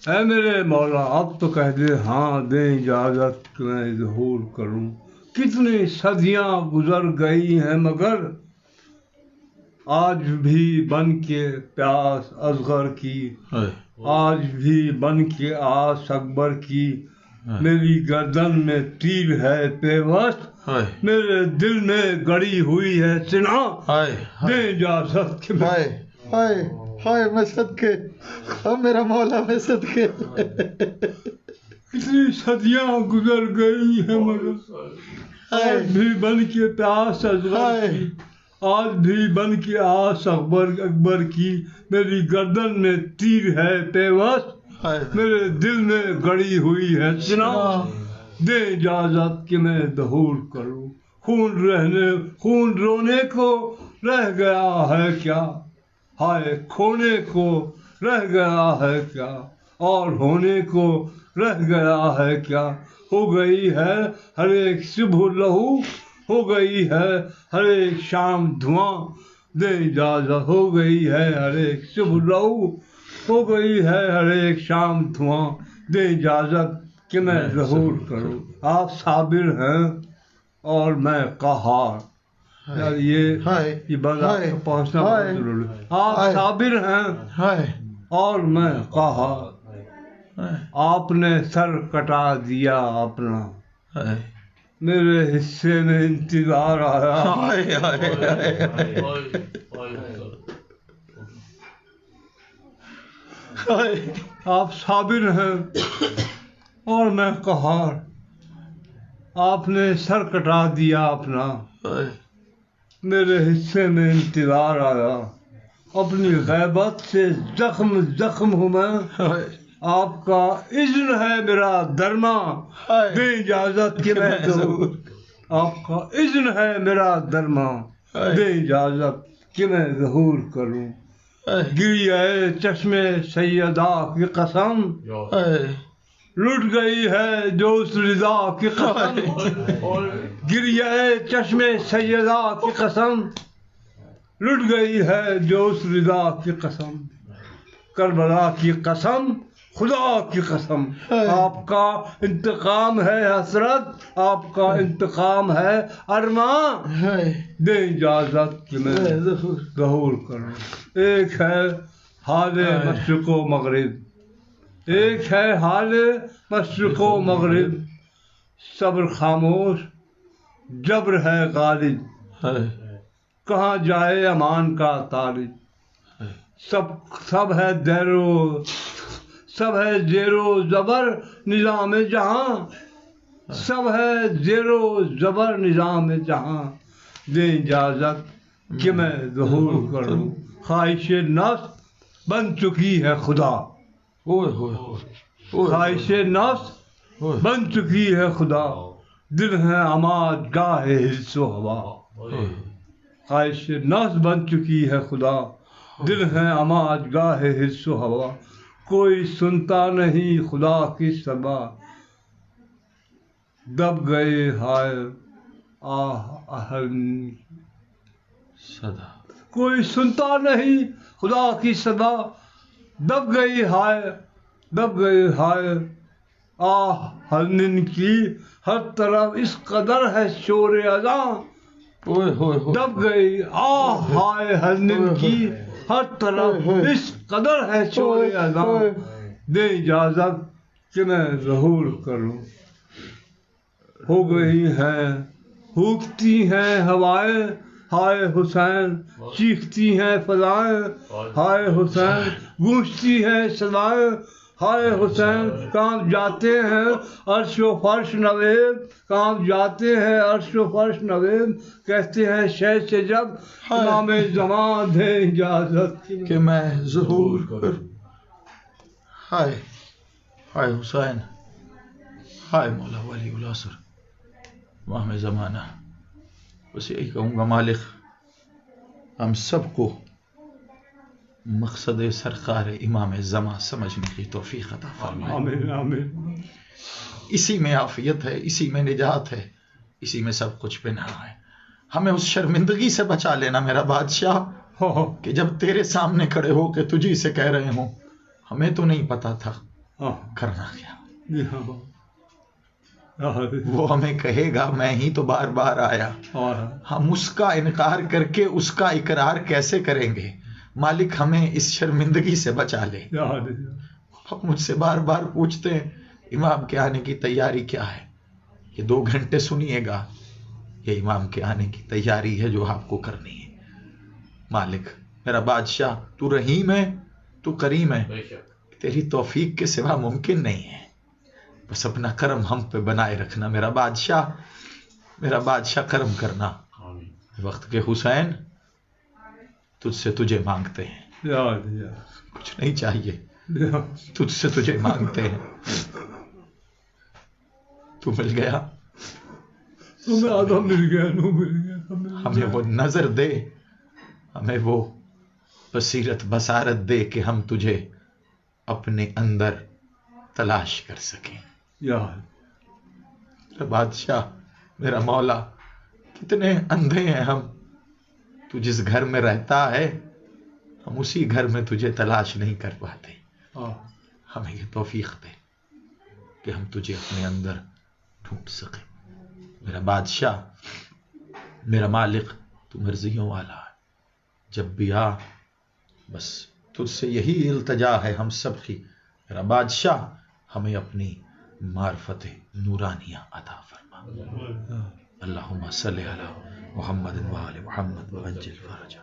B: اے میرے مولا اب تو کہہ دے ہاں، دیں اجازت کہ میں ظہور کروں. کتنی صدیاں گزر گئی ہیں مگر آج بھی بن کے پیاس اصغر کی، آج بھی بن کے آس اکبر کی. میری گردن میں تیر ہے پیوست، میرے دل میں گڑی ہوئی ہے سنا. دیں اجازت کہ
A: ہائے ہائے ہائے میں صدقے، اب میرا مولا میں صدقے.
B: کتنی صدیاں گزر گئی ہیں مگر آج بھی بن کے پیاس اصغر کی، آج بھی بن کے آس اکبر کی. میری گردن میں تیر ہے پیوست، میرے دل میں گڑی ہوئی ہے سنا. دے اجازت کہ میں ظہور کروں. خون رونے کو رہ گیا ہے کیا، ہائے کھونے کو رہ گیا ہے کیا، اور ہونے کو رہ گیا ہے کیا. ہو گئی ہے ہر ایک صبح لہو، ہو گئی ہے ہر ایک شام دھواں. دے اجازت ہو گئی ہے ہر ایک صبح لہو، ہو گئی ہے ہر ایک شام دھواں. دے اجازت کہ میں ظہور کروں. آپ صابر ہیں اور میں قہار. یار یہ بات آپ تک پہنچنا بہت ضروری ہے. آپ صابر ہیں اور میں قہار. آپ نے سر کٹا دیا اپنا، میرے حصے میں انتظار آیا. آپ صابر ہیں اور میں قہار. آپ نے سر کٹا دیا اپنا، میرے حصے میں انتظار آیا. اپنی غیبت سے زخم ہوں میں، آپ کا اذن ہے میرا درما. دے اجازت کہ میں ظہور. آپ کا اذن ہے میرا درما، دے اجازت کہ میں ظہور کروں. گری ہے چشمے سیدہ کی قسم، لٹ گئی ہے جو اس رضا کی قسم. گری ہے چشمے سیدہ کی قسم، لٹ گئی ہے جو اس رضا کی قسم. کربلا کی قسم خدا کی قسم، آپ کا انتقام ہے حسرت، آپ کا انتقام ہے ارمان. دے اجازت کہ میں ظہور کروں. ایک ہے حال مشرق و مغرب، ایک ہے حال مشرق و مغرب. صبر خاموش جبر ہے غالب، کہاں جائے امان کا طالب. سب ہے زیر و زبر نظام جہاں، سب ہے زیر و زبر نظام جہاں. دے اجازت کہ میں ظہور کروں. خواہش نفس بن چکی ہے خدا، خواہش نفس بن چکی ہے خدا. دل ہے اماج گاہ حرص و ہوا، خواہش نفس بن چکی ہے خدا. دل ہے اماج گاہ حرص و ہوا. کوئی سنتا نہیں خدا کی صبا، دب گئے ہائے صدا. کوئی سنتا نہیں خدا کی صدا، دب گئی ہائے ہرنن کی. ہر طرف اس قدر ہے شور اذاں، دب گئی ہائے ہرنن کی. ہر طرف اس قدر ہے شور اذاں. دے اجازت کہ میں ظہور کروں. ہو گئی ہیں ہوکتی ہیں ہوائیں ہائے حسین چیختی ہیں فضائیں، ہائے حسین گونجتی ہیں صدائیں، ہائے حسین کانپ جاتے ہیں عرش و فرش نوید، کانپ جاتے ہیں عرش و فرش نوید، کہتے ہیں شہ سے جب امام زمان دے اجازت
A: کہ میں ظہور کر. ہائے ہائے حسین، ہائے مولا ولی العصر امام زمانہ. بس یہی کہوں گا مالک ہم سب کو مقصد سرکار امام زمان سمجھنے کی توفیق عطا فرمائے.
B: آمین آمین.
A: اسی میں عافیت ہے، اسی میں نجات ہے، اسی میں سب کچھ پنہا ہے. ہمیں اس شرمندگی سے بچا لینا میرا بادشاہ کہ جب تیرے سامنے کھڑے ہو کے تجھی سے کہہ رہے ہوں ہمیں تو نہیں پتا تھا کرنا کیا. وہ ہمیں کہے گا میں ہی تو بار بار آیا، ہم اس کا انکار کر کے اس کا اقرار کیسے کریں گے؟ مالک ہمیں اس شرمندگی سے بچا لے. آپ مجھ سے بار بار پوچھتے ہیں امام کے آنے کی تیاری کیا ہے؟ یہ 2 گھنٹے سنیے گا، یہ امام کے آنے کی تیاری ہے جو آپ کو کرنی ہے. مالک میرا بادشاہ تو رحیم ہے، تو کریم ہے، تیری توفیق کے سوا ممکن نہیں ہے. بس اپنا کرم ہم پہ بنائے رکھنا میرا بادشاہ کرم کرنا. وقت کے حسین تجھ سے تجھے مانگتے ہیں، کچھ نہیں چاہیے، تجھ سے تجھے مانگتے ہیں. تو مل گیا، ہمیں وہ نظر دے، ہمیں وہ بصیرت بصارت دے کہ ہم تجھے اپنے اندر تلاش کر سکیں. میرا بادشاہ میرا مولا کتنے اندھے ہیں ہم. تو جس گھر میں رہتا ہے ہم اسی گھر میں تجھے تلاش نہیں کر پاتے. ہمیں یہ توفیق دے کہ ہم تجھے اپنے اندر ڈھونڈ سکیں. میرا بادشاہ میرا مالک تو مرضیوں والا ہے، جب بھی آ بس تجھ سے یہی التجا ہے ہم سب کی. میرا بادشاہ ہمیں اپنی معرفت نورانیہ عطا فرما. اللہم صلی علی محمد و آل محمد وعجل فرجہ.